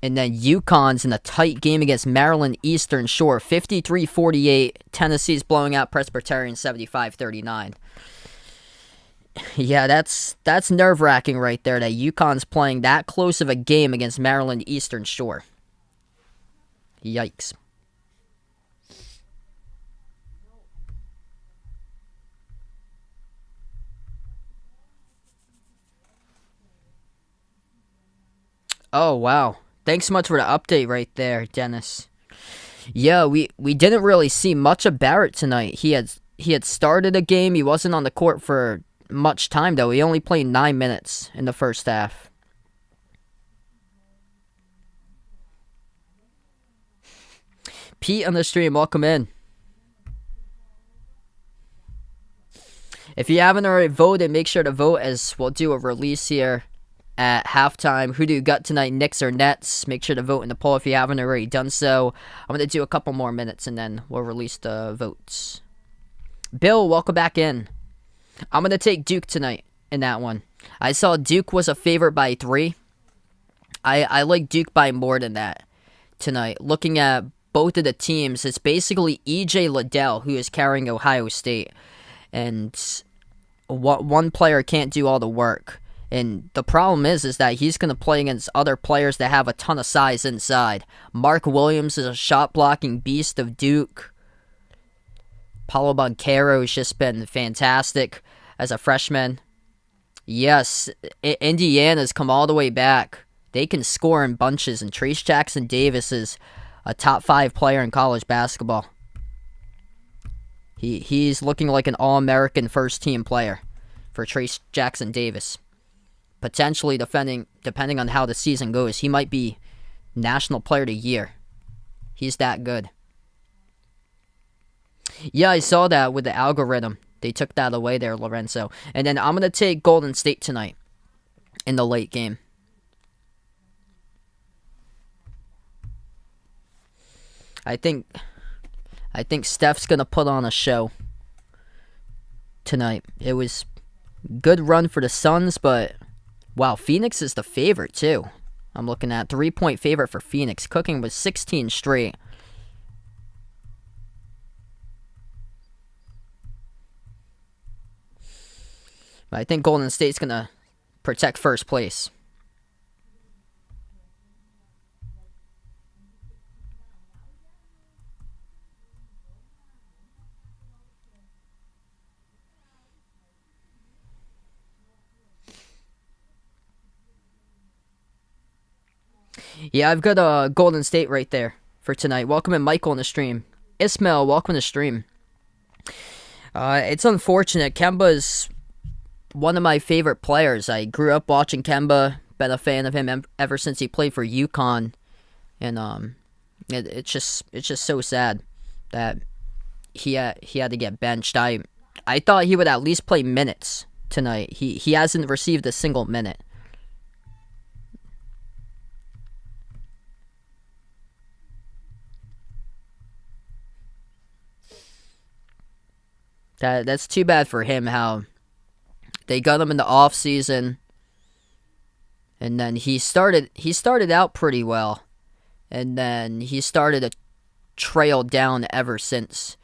And then UConn's in a tight game against Maryland Eastern Shore. 53-48. Tennessee's blowing out Presbyterian 75-39. Yeah, that's nerve-wracking right there that UConn's playing that close of a game against Maryland Eastern Shore. Yikes. Oh, wow. Thanks so much for the update right there, Dennis. Yeah, we didn't really see much of Barrett tonight. He had started a game. He wasn't on the court for much time though. He only played 9 minutes in the first half. Pete on the stream, welcome in. If you haven't already voted, make sure to vote as we'll do a release here at halftime. Who do you got tonight, Knicks or Nets? Make sure to vote in the poll if you haven't already done so. I'm going to do a couple more minutes and then we'll release the votes. Bill, welcome back in. I'm going to take Duke tonight in that one. I saw Duke was a favorite by 3. I like Duke by more than that tonight. Looking at both of the teams, it's basically E.J. Liddell who is carrying Ohio State. And one player can't do all the work. And the problem is that he's going to play against other players that have a ton of size inside. Mark Williams is a shot-blocking beast of Duke. Paulo Banchero has just been fantastic as a freshman. Yes, Indiana's come all the way back. They can score in bunches, and Trace Jackson Davis is a top 5 player in college basketball. He's looking like an All-American first-team player for Trace Jackson Davis. Potentially, depending on how the season goes, he might be National Player of the Year. He's that good. Yeah, I saw that with the algorithm. They took that away there, Lorenzo. And then I'm going to take Golden State tonight in the late game. I think Steph's going to put on a show tonight. It was good run for the Suns, but wow, Phoenix is the favorite too. I'm looking at 3-point favorite for Phoenix, cooking with 16 straight. But I think Golden State's going to protect first place. Yeah, I've got Golden State right there for tonight. Welcome in, Michael, in the stream. Ismail, welcome to the stream. It's unfortunate. Kemba's one of my favorite players. I grew up watching Kemba, been a fan of him ever since he played for UConn, and it's just so sad that he had to get benched. I thought he would at least play minutes tonight. He hasn't received a single minute. That's too bad for him, how they got him in the off season, and then he started out pretty well, and then he started to trail down ever since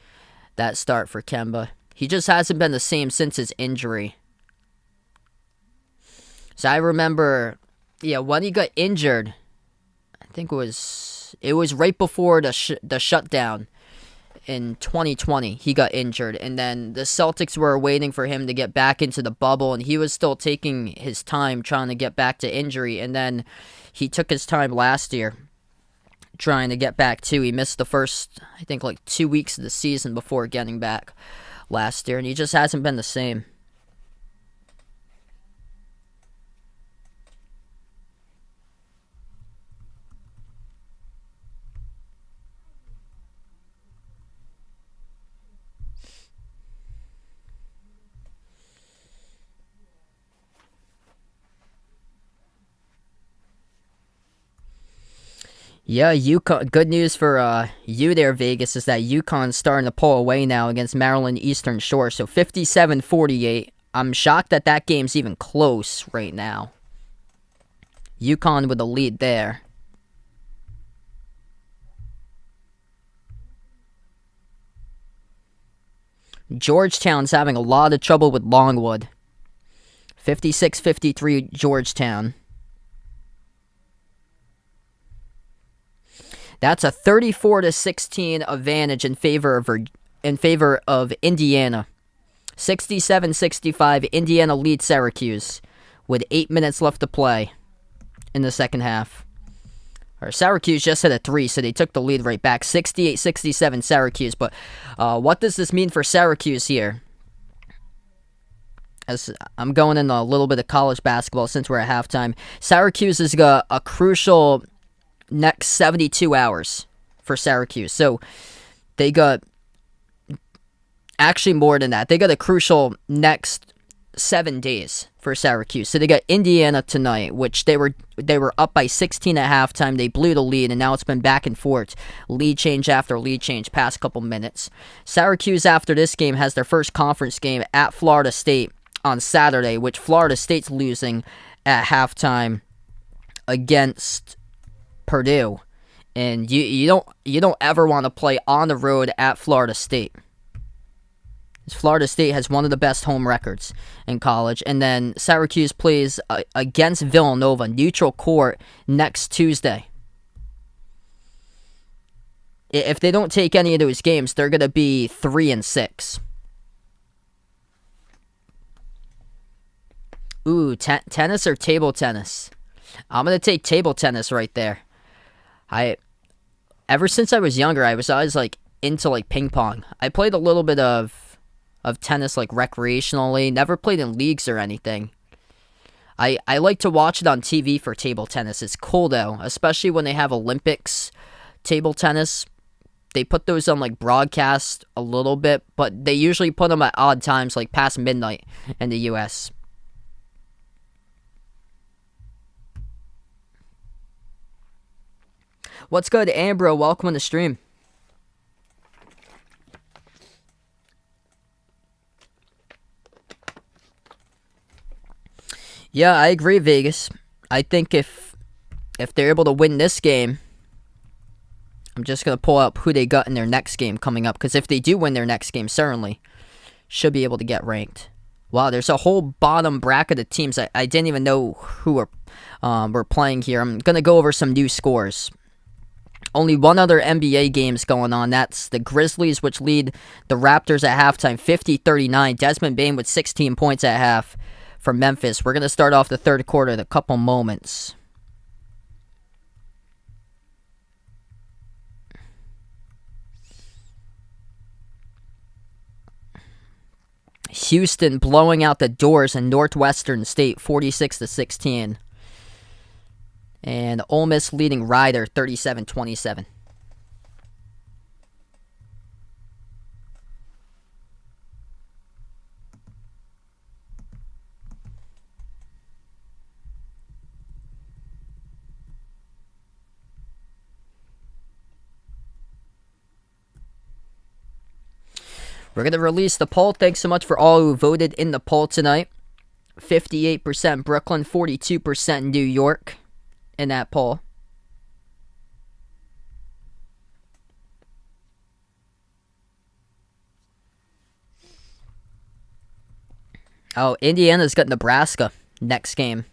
that start for Kemba. He just hasn't been the same since his injury. So I remember, when he got injured, I think it was right before the shutdown. In 2020, he got injured, and then the Celtics were waiting for him to get back into the bubble, and he was still taking his time trying to get back to injury, and then he took his time last year trying to get back too. He missed the first, I think, 2 weeks of the season before getting back last year, and he just hasn't been the same. Yeah, UConn. Good news for you there, Vegas, is that UConn's starting to pull away now against Maryland Eastern Shore. So 57-48. I'm shocked that game's even close right now. UConn with the lead there. Georgetown's having a lot of trouble with Longwood. 56-53 Georgetown. That's a 34-16 advantage in favor of Indiana. 67-65, Indiana leads Syracuse with 8 minutes left to play in the second half. Syracuse just hit a 3, so they took the lead right back. 68-67 Syracuse. But what does this mean for Syracuse here? As I'm going in a little bit of college basketball since we're at halftime. Syracuse has got a crucial next 72 hours for Syracuse. So they got actually more than that. They got a crucial next 7 days for Syracuse. So they got Indiana tonight, which they were up by 16 at halftime. They blew the lead, and now it's been back and forth. Lead change after lead change past couple minutes. Syracuse, after this game, has their first conference game at Florida State on Saturday, which Florida State's losing at halftime against Purdue. And you don't ever want to play on the road at Florida State. Florida State has one of the best home records in college. And then Syracuse plays against Villanova, neutral court, next Tuesday. If they don't take any of those games, they're going to be 3-6. Ooh, tennis or table tennis? I'm going to take table tennis right there. Ever since I was younger, I was always into ping pong. I played a little bit of tennis recreationally, never played in leagues or anything. I like to watch it on TV for table tennis. It's cool though, especially when they have Olympics table tennis. They put those on broadcast a little bit, but they usually put them at odd times, past midnight in the US. What's good, Ambro? Welcome on the stream. Yeah, I agree, Vegas. I think if they're able to win this game, I'm just going to pull up who they got in their next game coming up. Because if they do win their next game, certainly should be able to get ranked. Wow, there's a whole bottom bracket of teams. I didn't even know who were playing here. I'm going to go over some new scores. Only one other NBA game's going on. That's the Grizzlies, which lead the Raptors at halftime, 50-39. Desmond Bane with 16 points at half for Memphis. We're going to start off the third quarter in a couple moments. Houston blowing out the doors in Northwestern State, 46-16. And Ole Miss leading Rider, 37-27. We're going to release the poll. Thanks so much for all who voted in the poll tonight. 58% Brooklyn, 42% New York in that poll. Oh, Indiana's got Nebraska next game.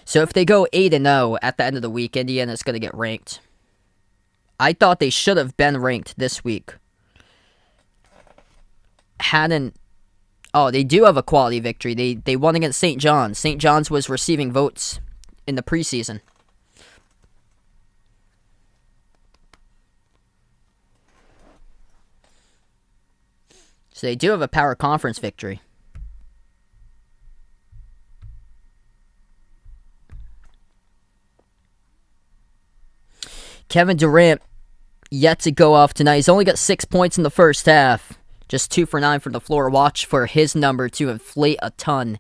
So if they go 8-0 at the end of the week, Indiana's going to get ranked. I thought they should have been ranked this week. They do have a quality victory. They won against St. John's. St. John's was receiving votes in the preseason. So they do have a power conference victory. Kevin Durant yet to go off tonight. He's only got 6 points in the first half. Just 2 for 9 from the floor. Watch for his number to inflate a ton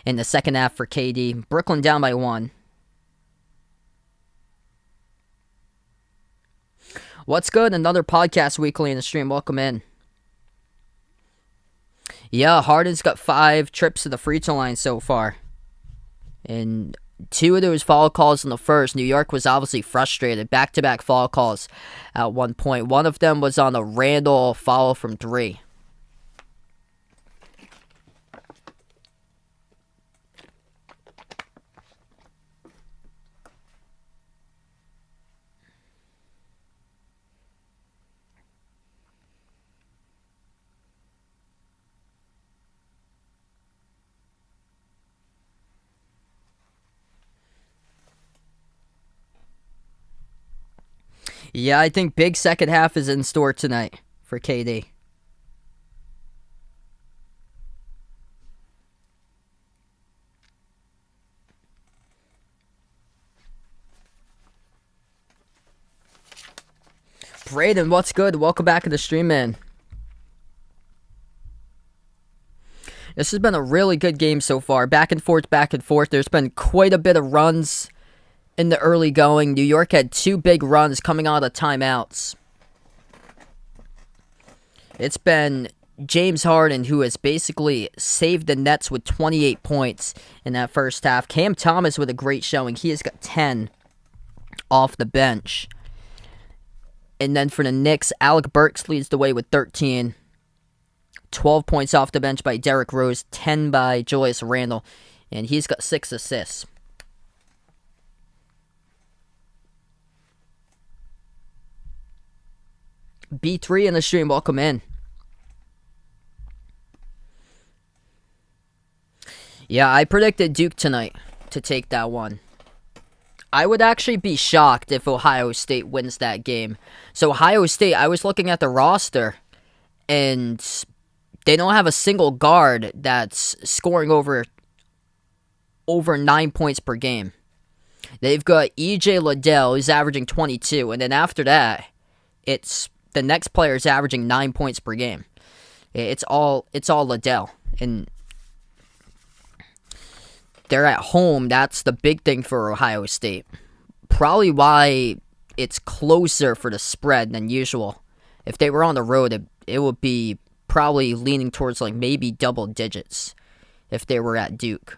in the second half for KD. Brooklyn down by 1. What's good? Another podcast weekly in the stream. Welcome in. Yeah, Harden's got 5 trips to the free throw line so far. And 2 of those foul calls in the first. New York was obviously frustrated. Back-to-back foul calls at one point. One of them was on a Randall foul from 3. Yeah, I think big second half is in store tonight for KD. Braden, what's good? Welcome back to the stream, man. This has been a really good game so far. Back and forth, back and forth. There's been quite a bit of runs in the early going. New York had 2 big runs coming out of timeouts. It's been James Harden who has basically saved the Nets with 28 points in that first half. Cam Thomas with a great showing. He has got 10 off the bench. And then for the Knicks, Alec Burks leads the way with 13. 12 points off the bench by Derrick Rose, 10 by Julius Randle, and he's got 6 assists. B3 in the stream, welcome in. Yeah, I predicted Duke tonight to take that one. I would actually be shocked if Ohio State wins that game. So Ohio State, I was looking at the roster, and they don't have a single guard that's scoring over 9 points per game. They've got E.J. Liddell, who's averaging 22, and then after that, it's the next player is averaging 9 points per game. It's all Liddell, and they're at home. That's the big thing for Ohio State. Probably why it's closer for the spread than usual. If they were on the road, it would be probably leaning towards like maybe double digits if they were at Duke.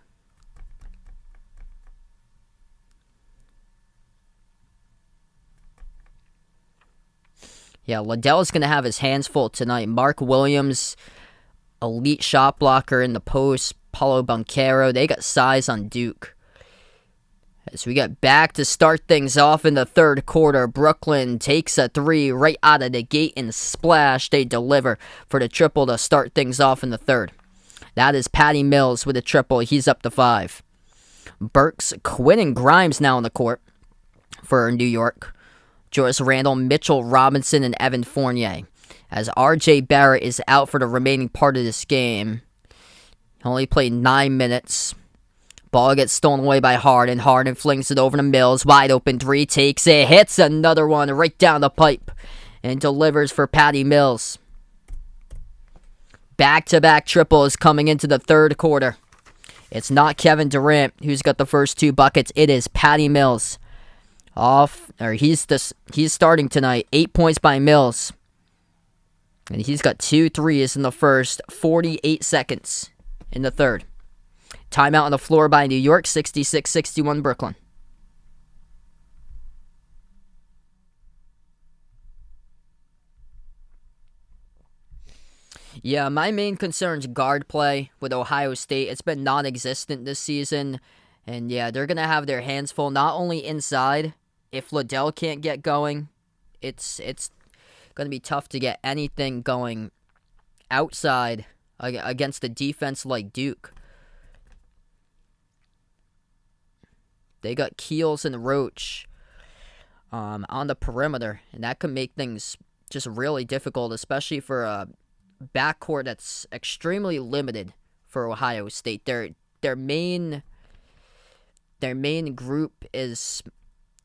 Yeah, Liddell's going to have his hands full tonight. Mark Williams, elite shot blocker in the post. Paulo Banchero, they got size on Duke. As we get back to start things off in the third quarter, Brooklyn takes a 3 right out of the gate and splash. They deliver for the triple to start things off in the third. That is Patty Mills with a triple. He's up to 5. Burks, Quinn, and Grimes now on the court for New York. Julius Randle, Mitchell Robinson, and Evan Fournier. As R.J. Barrett is out for the remaining part of this game. Only played 9 minutes. Ball gets stolen away by Harden. Harden flings it over to Mills. Wide open 3. Takes it. Hits another one right down the pipe. And delivers for Patty Mills. Back-to-back triples coming into the third quarter. It's not Kevin Durant who's got the first 2 buckets. It is Patty Mills. He's starting tonight. 8 points by Mills. And he's got 2 threes in the first 48 seconds. In the third. Timeout on the floor by New York, 66-61 Brooklyn. Yeah, my main concern is guard play with Ohio State. It's been non-existent this season. And yeah, they're going to have their hands full, not only inside. If Liddell can't get going, it's going to be tough to get anything going outside against a defense like Duke. They got Keels and Roach on the perimeter, and that could make things just really difficult, especially for a backcourt that's extremely limited for Ohio State. Their main group is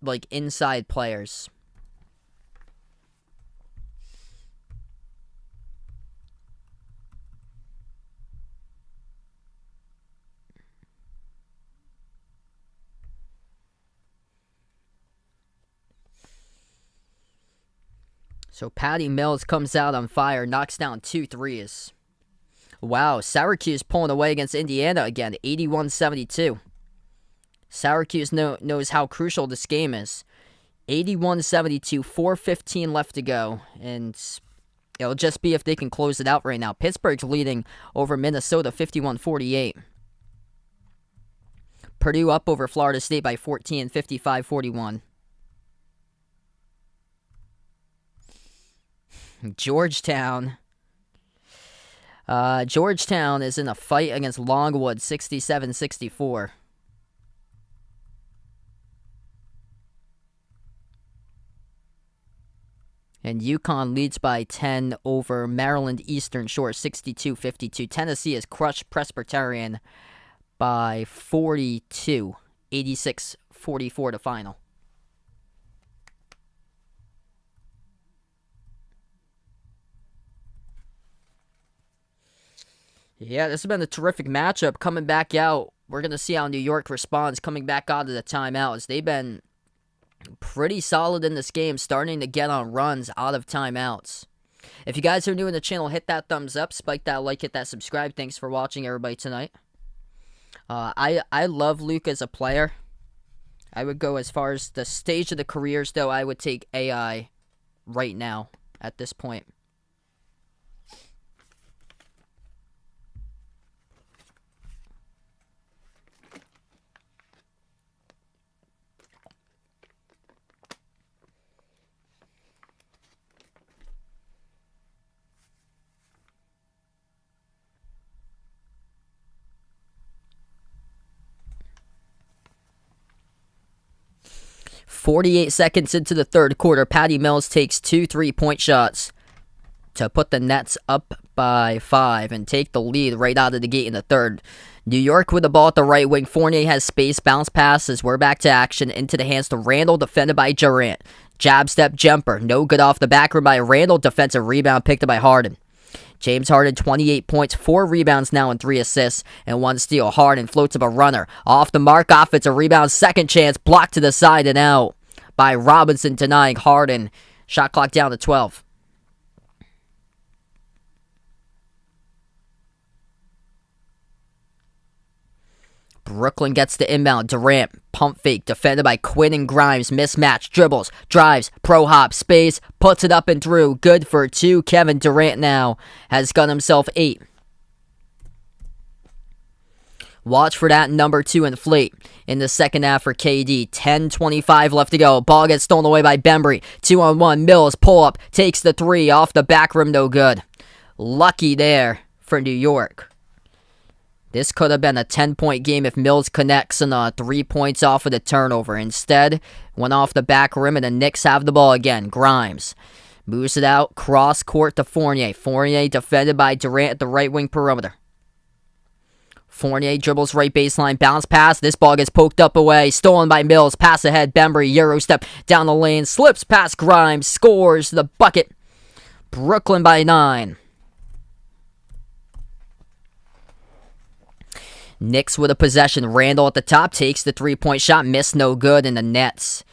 like inside players. So Patty Mills comes out on fire, knocks down 2 threes. Wow, Syracuse pulling away against Indiana again, 81-72. Syracuse knows how crucial this game is. 81-72, 4:15 left to go, and it'll just be if they can close it out right now. Pittsburgh's leading over Minnesota, 51-48. Purdue up over Florida State by 14, 55-41. Georgetown is in a fight against Longwood, 67-64. And UConn leads by 10 over Maryland Eastern Shore, 62-52. Tennessee has crushed Presbyterian by 42, 86-44 to final. Yeah, this has been a terrific matchup. Coming back out, we're going to see how New York responds coming back out of the timeouts. They've been pretty solid in this game, starting to get on runs out of timeouts. If you guys are new in the channel, hit that thumbs up, spike that like, hit that subscribe. Thanks for watching, everybody, tonight. I love Luke as a player. I would go as far as the stage of the careers, though. I would take AI right now at this point. 48 seconds into the third quarter, Patty Mills takes 2 3-point shots to put the Nets up by 5 and take the lead right out of the gate in the third. New York with the ball at the right wing. Fournier has space, bounce passes. We're back to action. Into the hands to Randall, defended by Durant. Jab step jumper, no good off the back rim by Randall. Defensive rebound picked up by Harden. James Harden, 28 points, 4 rebounds now and 3 assists, and 1 steal. Harden floats up a runner. Off the mark, offensive rebound, second chance, blocked to the side and out by Robinson, denying Harden. Shot clock down to 12. Brooklyn gets the inbound. Durant, pump fake, defended by Quinn and Grimes. Mismatch, dribbles, drives, pro hop, space, puts it up and through. Good for 2. Kevin Durant now has got himself 8. Watch for that number 2 inflate in the second half for KD. 10:25 left to go. Ball gets stolen away by Bembry. 2-on-1. Mills, pull up, takes the 3 off the back rim, no good. Lucky there for New York. This could have been a 10-point game if Mills connects on 3 points off of the turnover. Instead, went off the back rim, and the Knicks have the ball again. Grimes moves it out, cross court to Fournier. Fournier defended by Durant at the right wing perimeter. Fournier dribbles right baseline, bounce pass. This ball gets poked up away, stolen by Mills. Pass ahead, Bembry, Euro step down the lane, slips past Grimes, scores the bucket. Brooklyn by 9. Knicks with a possession. Randall at the top takes the 3-point shot. Miss, no good, and the Nets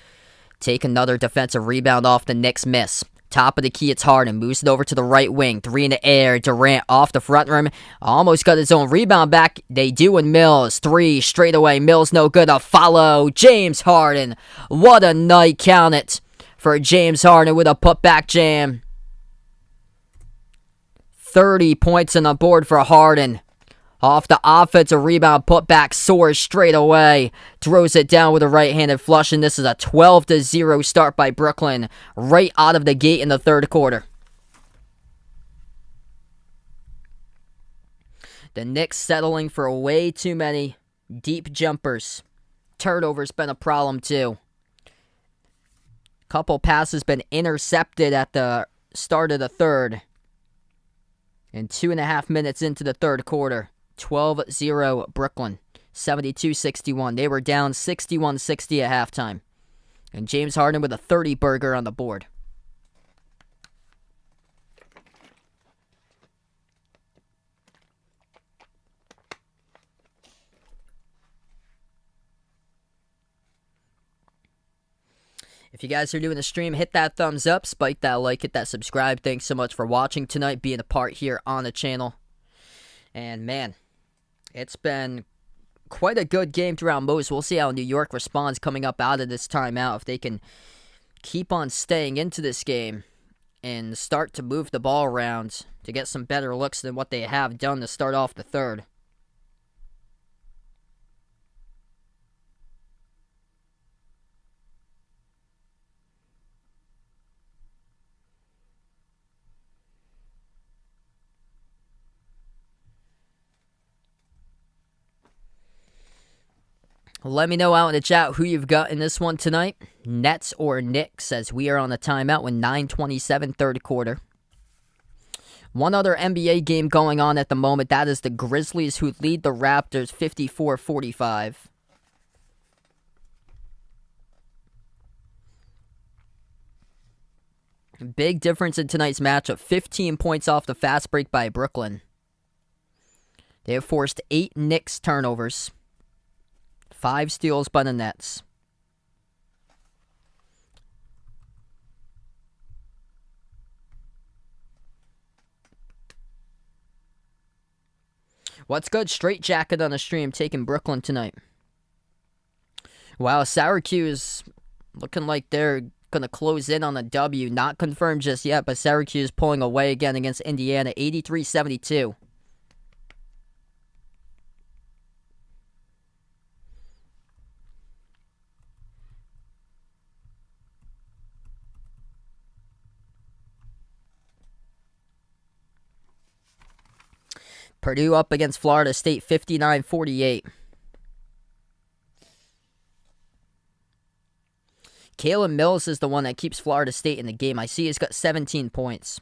take another defensive rebound off the Knicks miss. Top of the key, it's Harden. Moves it over to the right wing. 3 in the air. Durant off the front rim. Almost got his own rebound back. They do in Mills. 3 straight away. Mills no good. A follow. James Harden. What a night. Count it for James Harden with a putback jam. 30 points on the board for Harden. Off the offensive rebound, put back, soars straight away. Throws it down with a right-handed flush, and this is a 12-0 start by Brooklyn right out of the gate in the third quarter. The Knicks settling for way too many deep jumpers. Turnovers been a problem too. Couple passes been intercepted at the start of the third. And 2.5 minutes into the third quarter. 12-0 Brooklyn, 72-61. They were down 61-60 at halftime. And James Harden with a 30-burger on the board. If you guys are doing the stream, hit that thumbs up, spike that like, hit that subscribe. Thanks so much for watching tonight, being a part here on the channel. And man, it's been quite a good game throughout most. We'll see how New York responds coming up out of this timeout. If they can keep on staying into this game and start to move the ball around to get some better looks than what they have done to start off the third. Let me know out in the chat who you've got in this one tonight. Nets or Knicks, as we are on the timeout with 9:27 third quarter. One other NBA game going on at the moment. That is the Grizzlies, who lead the Raptors 54-45. Big difference in tonight's matchup. 15 points off the fast break by Brooklyn. They have forced 8 Knicks turnovers. 5 steals by the Nets. What's good? Straight Jacket on the stream, taking Brooklyn tonight. Wow, Syracuse looking like they're going to close in on a W. Not confirmed just yet, but Syracuse pulling away again against Indiana, 83-72. Purdue up against Florida State, 59-48. Kalen Mills is the one that keeps Florida State in the game. I see he's got 17 points.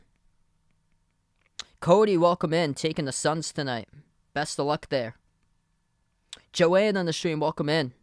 Cody, welcome in. Taking the Suns tonight. Best of luck there. Joanne on the stream, welcome in.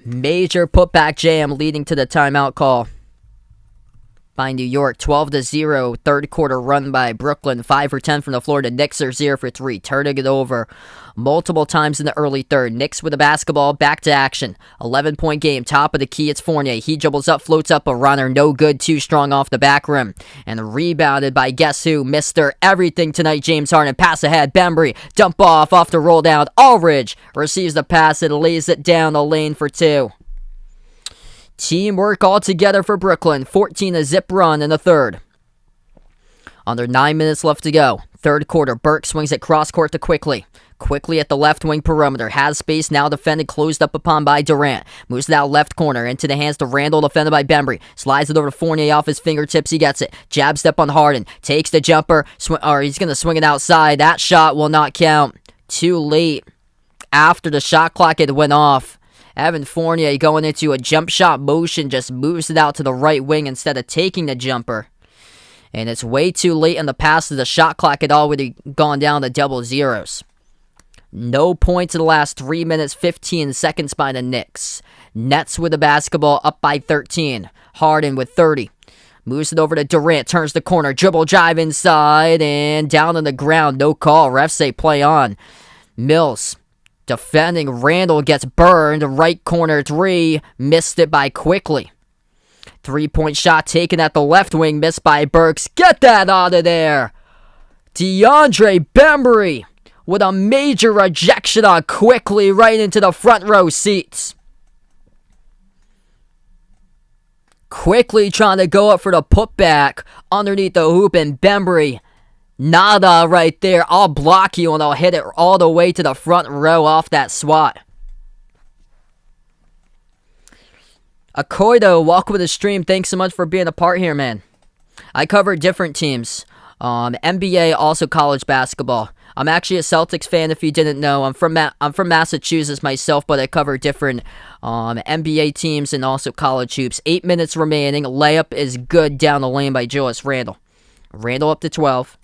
Major putback jam leading to the timeout call by New York. 12-0. Third quarter run by Brooklyn. 5 for 10 from the floor. The Knicks are 0 for 3. Turning it over multiple times in the early third. Knicks with the basketball. Back to action. 11-point game. Top of the key. It's Fournier. He dribbles up, floats up a runner. No good. Too strong off the back rim. And rebounded by guess who? Mr. Everything tonight, James Harden. Pass ahead. Bembry. Dump off the roll down. Aldridge receives the pass and lays it down the lane for 2. Teamwork all together for Brooklyn. 14-0 run in the third. Under 9 minutes left to go. Third quarter. Burke swings it cross court to Quickly. Quickly at the left wing perimeter. Has space, now defended, closed up upon by Durant. Moves it out left corner. Into the hands to Randall, defended by Bembry. Slides it over to Fournier off his fingertips. He gets it. Jab step on Harden. Takes the jumper. He's going to swing it outside. That shot will not count. Too late. After the shot clock had went off. Evan Fournier going into a jump shot motion, just moves it out to the right wing instead of taking the jumper. And it's way too late in the pass. The shot clock had already gone down to double zeros. No points in the last 3 minutes, 15 seconds by the Knicks. Nets with the basketball, up by 13. Harden with 30. Moves it over to Durant, turns the corner, dribble drive inside, and down on the ground. No call. Refs say play on. Mills. Defending Randall gets burned. Right corner 3. Missed it by Quickly. 3-point shot taken at the left wing. Missed by Burks. Get that out of there. DeAndre Bembry with a major rejection on Quickly right into the front row seats. Quickly trying to go up for the putback underneath the hoop, and Bembry, nada right there. I'll block you and I'll hit it all the way to the front row off that swat. Akoido, welcome to the stream. Thanks so much for being a part here, man. I cover different teams. NBA, also college basketball. I'm actually a Celtics fan, if you didn't know. I'm from Massachusetts myself, but I cover different NBA teams and also college hoops. 8 minutes remaining. Layup is good down the lane by Julius Randle. Randle up to 12.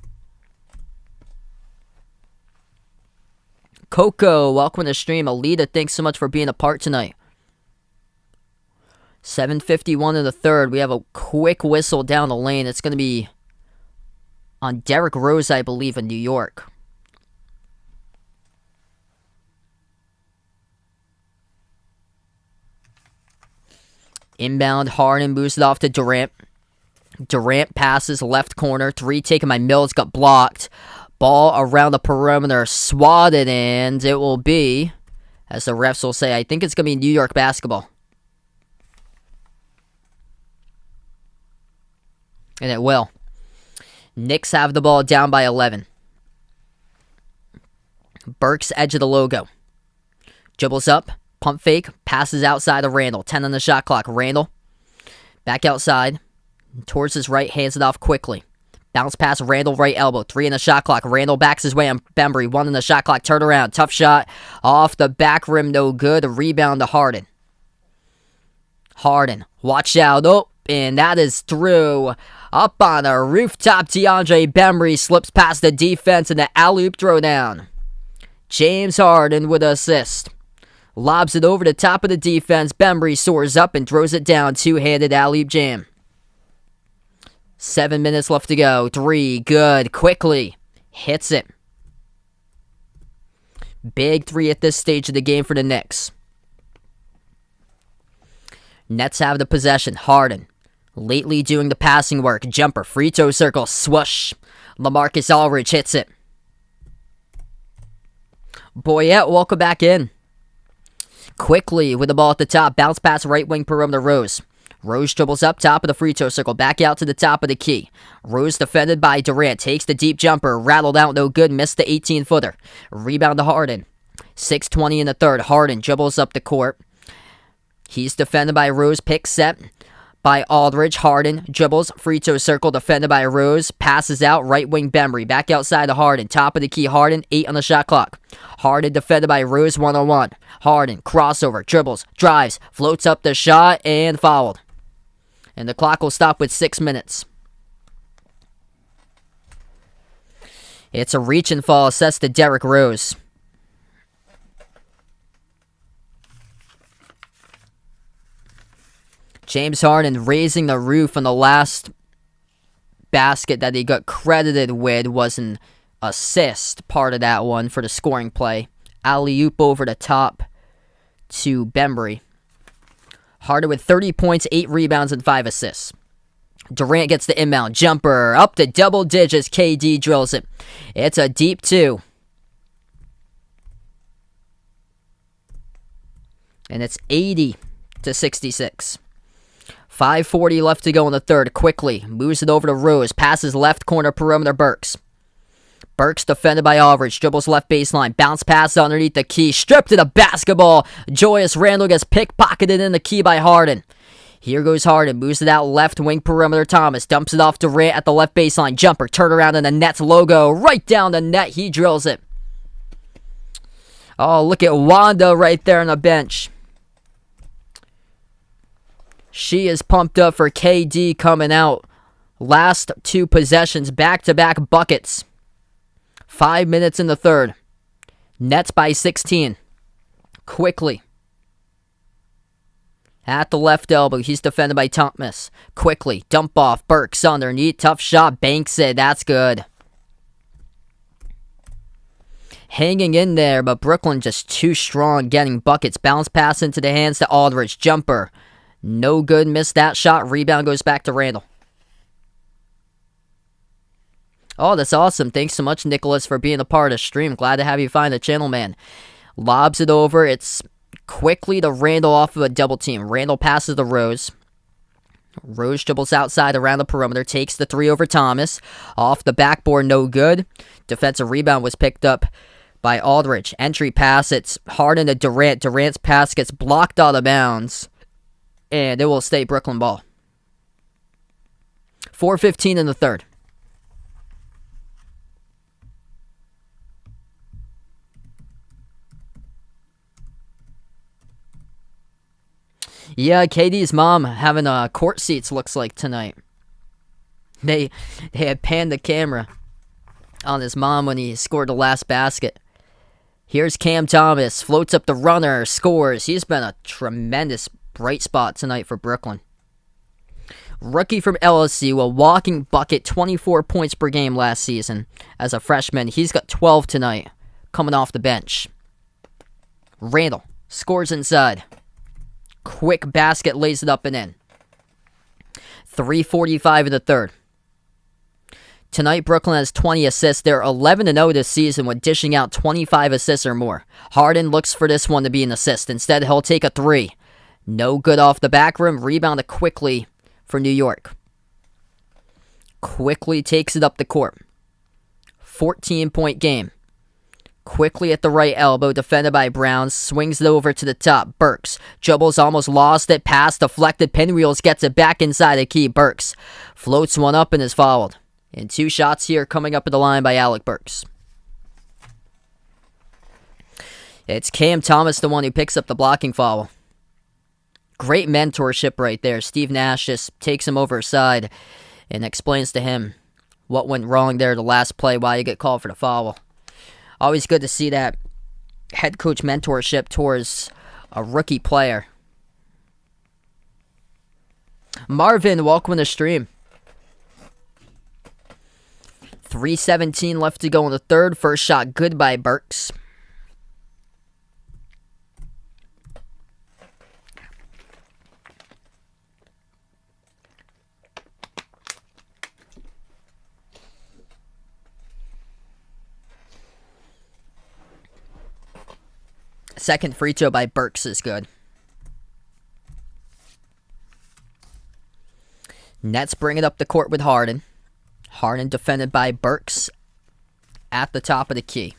Coco, welcome to the stream. Alita, thanks so much for being a part tonight. 7:51 in the third. We have a quick whistle down the lane. It's going to be on Derrick Rose, I believe, in New York. Inbound, Harden moves it off to Durant. Durant passes left corner. 3 taken by Mills, got blocked. Ball around the perimeter, swatted, and it will be, as the refs will say, I think it's going to be New York basketball. And it will. Knicks have the ball down by 11. Burks edge of the logo. Dribbles up, pump fake, passes outside of Randall. 10 on the shot clock. Randall back outside, towards his right, hands it off quickly. Bounce pass, Randall right elbow. 3 in the shot clock. Randall backs his way on Bembry. 1 in the shot clock. Turn around. Tough shot. Off the back rim. No good. A rebound to Harden. Harden. Watch out. Oh, and that is through. Up on a rooftop. DeAndre Bembry slips past the defense and the alley-oop throwdown. James Harden with an assist. Lobs it over the top of the defense. Bembry soars up and throws it down. Two-handed alley-oop jam. 7 minutes left to go. 3, good, quickly. Hits it. Big 3 at this stage of the game for the Knicks. Nets have the possession. Harden. Lately doing the passing work. Jumper, free throw circle, swoosh. LaMarcus Aldridge hits it. Boyette, welcome back in. Quickly with the ball at the top. Bounce pass right wing perimeter Rose. Rose dribbles up top of the free throw circle, back out to the top of the key. Rose defended by Durant, takes the deep jumper, rattled out, no good, missed the 18-footer. Rebound to Harden. 6:20 in the third. Harden dribbles up the court. He's defended by Rose, pick set by Aldridge. Harden dribbles, free throw circle, defended by Rose, passes out, right wing Bembry, back outside to Harden, top of the key, Harden, 8 on the shot clock. Harden defended by Rose, 1-on-1. Harden, crossover, dribbles, drives, floats up the shot, and fouled. And the clock will stop with 6 minutes. It's a reach and fall assessed to Derrick Rose. James Harden raising the roof on the last basket that he got credited with was an assist, part of that one for the scoring play. Alley-oop over the top to Bembry. Harden with 30 points, 8 rebounds, and 5 assists. Durant gets the inbound jumper up to double digits. KD drills it. It's a deep 2. And it's 80-66. 5:40 left to go in the third. Quickly moves it over to Rose. Passes left corner perimeter Burks. Burks defended by Aldridge. Dribbles left baseline. Bounce pass underneath the key. Stripped to the basketball. Julius Randle gets pickpocketed in the key by Harden. Here goes Harden. Moves it out left wing perimeter Thomas. Dumps it off Durant at the left baseline. Jumper. Turn around in the Nets logo. Right down the net. He drills it. Oh, look at Wanda right there on the bench. She is pumped up for KD coming out. Last 2 possessions. Back-to-back buckets. 5 minutes in the third. Nets by 16. Quickly. At the left elbow, he's defended by Thomas. Quickly. Dump off. Burks underneath. Tough shot. Banks it. That's good. Hanging in there, but Brooklyn just too strong getting buckets. Bounce pass into the hands to Aldridge. Jumper. No good. Missed that shot. Rebound goes back to Randall. Oh, that's awesome. Thanks so much, Nicholas, for being a part of the stream. Glad to have you find the channel, man. Lobs it over. It's quickly to Randall off of a double team. Randall passes to Rose. Rose dribbles outside around the perimeter. Takes the 3 over Thomas. Off the backboard, no good. Defensive rebound was picked up by Aldridge. Entry pass. It's Harden to Durant. Durant's pass gets blocked out of bounds. And it will stay Brooklyn ball. 4:15 in the third. Yeah, KD's mom having court seats looks like tonight. They had panned the camera on his mom when he scored the last basket. Here's Cam Thomas, floats up the runner, scores. He's been a tremendous bright spot tonight for Brooklyn. Rookie from LSU, a walking bucket, 24 points per game last season. As a freshman, he's got 12 tonight, coming off the bench. Randall scores inside. Quick basket, lays it up and in. 3:45 in the third. Tonight, Brooklyn has 20 assists. They're 11-0 this season when dishing out 25 assists or more. Harden looks for this one to be an assist. Instead, he'll take a 3. No good off the back rim. Rebounded quickly for New York. quickly takes it up the court. 14-point game. Quickly at the right elbow, defended by Brown, swings it over to the top. Burks dribbles, almost lost it, pass deflected, Pinwheels gets it back inside the key. Burks floats one up and is fouled. And 2 shots here coming up at the line by Alec Burks. It's Cam Thomas, the one who picks up the blocking foul. Great mentorship right there. Steve Nash just takes him over his side and explains to him what went wrong there the last play, why you get called for the foul. Always good to see that head coach mentorship towards a rookie player. Marvin, welcome to the stream. 3:17 left to go in the third. First shot good by Burks. Second free throw by Burks is good. Nets bring it up the court with Harden. Harden defended by Burks at the top of the key.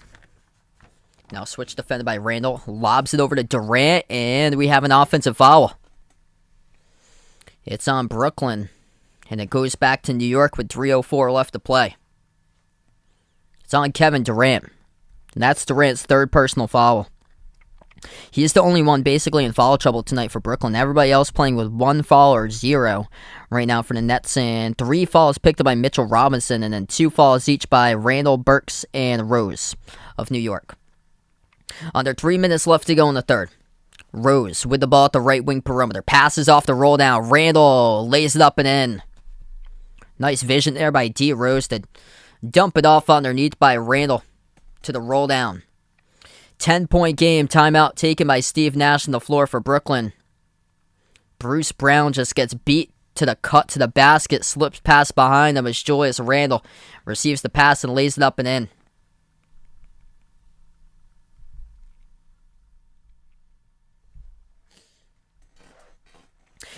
Now switch defended by Randall. Lobs it over to Durant, and we have an offensive foul. It's on Brooklyn, and it goes back to New York with 3:04 left to play. It's on Kevin Durant, and that's Durant's third personal foul. He's the only one basically in foul trouble tonight for Brooklyn. Everybody else playing with 1 foul or 0 right now for the Nets. And 3 fouls picked up by Mitchell Robinson. And then 2 fouls each by Randall, Burks, and Rose of New York. Under 3 minutes left to go in the third. Rose with the ball at the right wing perimeter. Passes off the roll down. Randall lays it up and in. Nice vision there by D. Rose to dump it off underneath by Randall to the roll down. 10-point game, timeout taken by Steve Nash on the floor for Brooklyn. Bruce Brown just gets beat to the cut to the basket, slips past behind him as Julius Randle receives the pass and lays it up and in.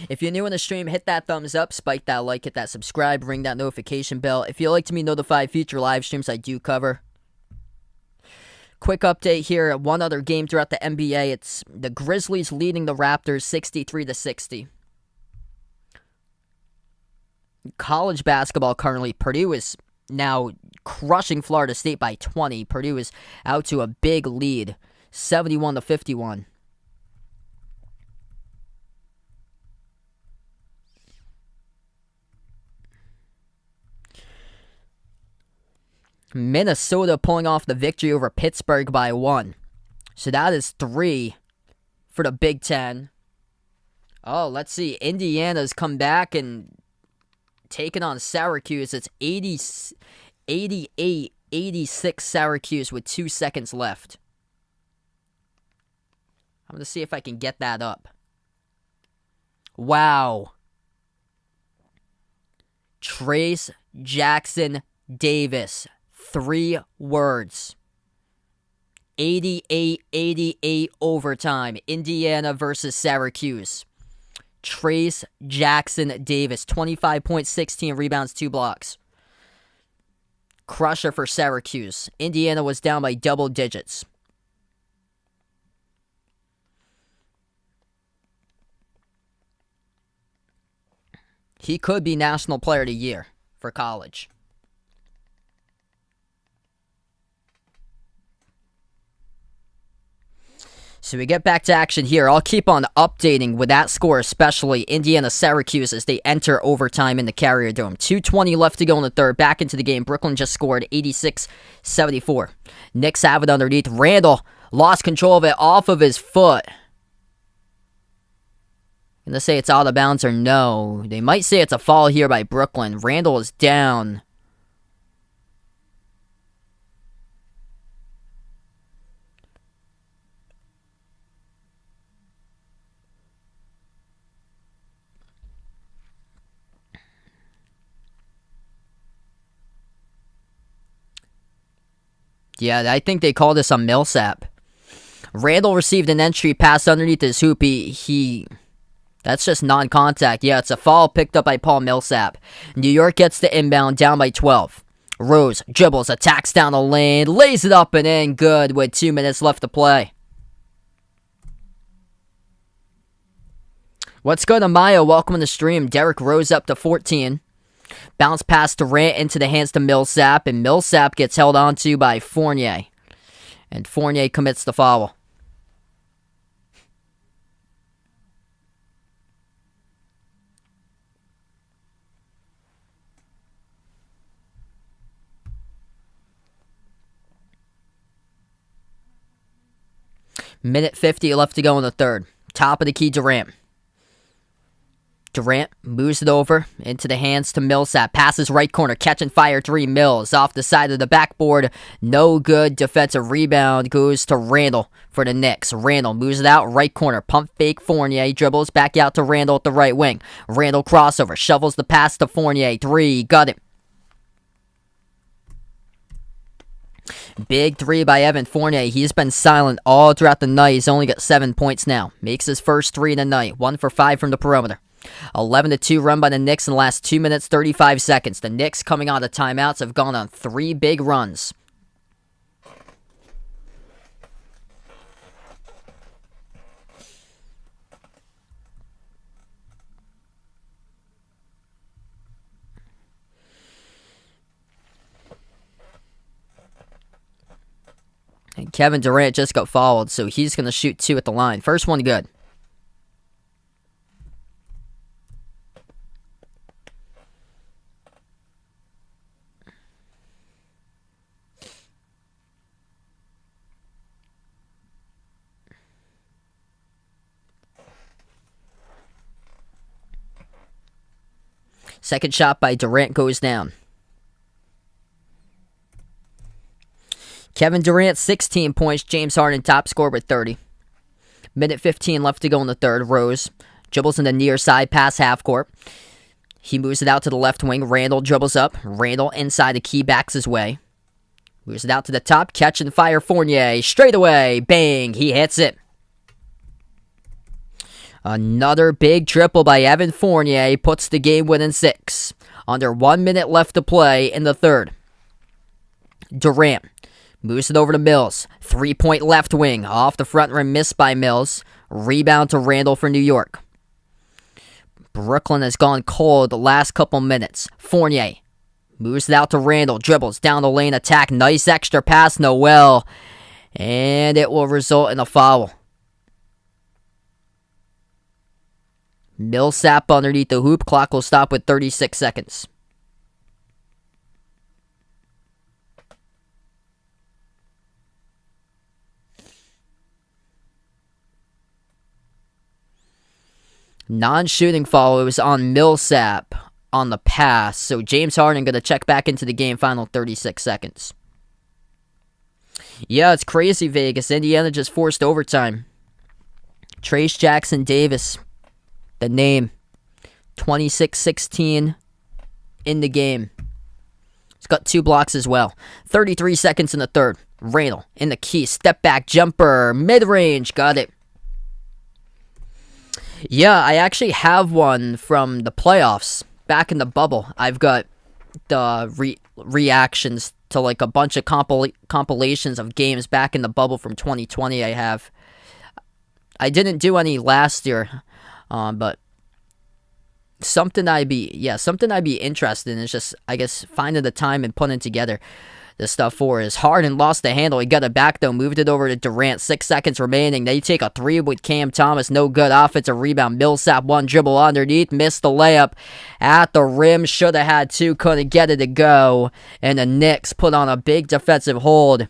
If you're new in the stream, hit that thumbs up, spike that like, hit that subscribe, ring that notification bell. If you'd like to be notified future live streams I do cover. Quick update here. One other game throughout the NBA. It's the Grizzlies leading the Raptors 63-60. College basketball currently. Purdue is now crushing Florida State by 20. Purdue is out to a big lead, 71-51. Minnesota pulling off the victory over Pittsburgh by 1. So that is 3 for the Big Ten. Oh, let's see. Indiana's come back and taken on Syracuse. It's 88-86 Syracuse with 2 seconds left. I'm going to see if I can get that up. Wow. Trace Jackson Davis. 3 words. 88-88 overtime. Indiana versus Syracuse. Trace Jackson Davis. 25 points, 16 rebounds, 2 blocks. Crusher for Syracuse. Indiana was down by double digits. He could be National Player of the Year for college. So we get back to action here. I'll keep on updating with that score, especially Indiana-Syracuse as they enter overtime in the Carrier Dome. 2:20 left to go in the third. Back into the game. Brooklyn just scored 86-74. Knicks have it underneath. Randall lost control of it off of his foot. Gonna say it's out of bounds or no. They might say it's a foul here by Brooklyn. Randall is down. Yeah, I think they call this a Millsap. Randall received an entry pass underneath his hoop. He That's just non-contact. Yeah, it's a foul picked up by Paul Millsap. New York gets the inbound, down by 12. Rose dribbles, attacks down the lane, lays it up and in, good with 2 minutes left to play. What's good, Amaya? Welcome to the stream. Derrick Rose up to 14. Bounce pass Durant into the hands to Millsap, and Millsap gets held onto by Fournier. And Fournier commits the foul. Minute 50 left to go in the third. Top of the key, Durant. Durant moves it over into the hands to Millsap. Passes right corner. Catch and fire 3. Mills off the side of the backboard. No good. Defensive rebound goes to Randall for the Knicks. Randall moves it out right corner. Pump fake Fournier. Dribbles back out to Randall at the right wing. Randall crossover. Shovels the pass to Fournier. 3. Got it. Big 3 by Evan Fournier. He's been silent all throughout the night. He's only got 7 points now. Makes his first 3 of the night. 1 for 5 from the perimeter. 11-2 run by the Knicks in the last 2 minutes, 35 seconds. The Knicks, coming out of timeouts, have gone on 3 big runs. And Kevin Durant just got fouled, so he's going to shoot 2 at the line. First one good. Second shot by Durant goes down. Kevin Durant, 16 points. James Harden, top scorer with 30. Minute 15 left to go in the third. Rose dribbles in the near side, pass half court. He moves it out to the left wing. Randall dribbles up. Randall inside the key, backs his way. Moves it out to the top. Catch and fire Fournier. Straight away. Bang. He hits it. Another big triple by Evan Fournier puts the game within 6. Under 1 minute left to play in the third. Durant moves it over to Mills. 3-point left wing. Off the front rim, missed by Mills. Rebound to Randall for New York. Brooklyn has gone cold the last couple minutes. Fournier moves it out to Randall. Dribbles down the lane, attack. Nice extra pass, Noel. And it will result in a foul. Millsap underneath the hoop. Clock will stop with 36 seconds. Non-shooting foul. It was on Millsap on the pass. So James Harden going to check back into the game. Final 36 seconds. Yeah, it's crazy, Vegas. Indiana just forced overtime. Trace Jackson Davis, the name, 26-16 in the game. He's got 2 blocks as well. 33 seconds in the third. Randall in the key. Step back jumper. Mid-range. Got it. Yeah, I actually have one from the playoffs back in the bubble. I've got the reactions to like a bunch of compilations of games back in the bubble from 2020. I didn't do any last year, but something I'd be interested in is just, I guess, finding the time and putting together this stuff for is. Harden lost the handle. He got it back, though. Moved it over to Durant. 6 seconds remaining. They take a 3 with Cam Thomas. No good. Offensive rebound. Millsap, 1 dribble underneath. Missed the layup at the rim. Should have had 2. Couldn't get it to go. And the Knicks put on a big defensive hold.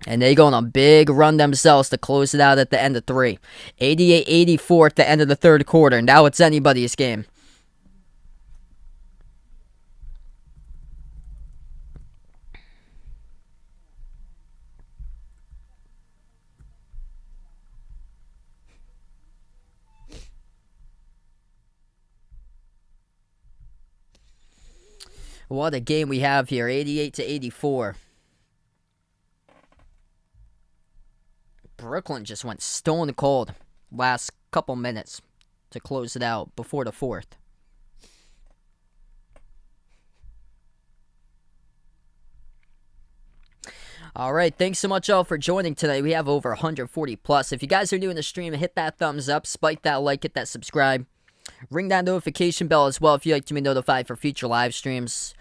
And they go on a big run themselves to close it out at the end of 3. 88-84 at the end of the third quarter. Now it's anybody's game. What a game we have here, 88-84. Brooklyn just went stone cold last couple minutes. to close it out before the fourth. All right, thanks so much all for joining tonight. We have over 140 plus. If you guys are new in the stream, hit that thumbs up, spike that like, hit that subscribe. Ring that notification bell as well if you'd like to be notified for future live streams.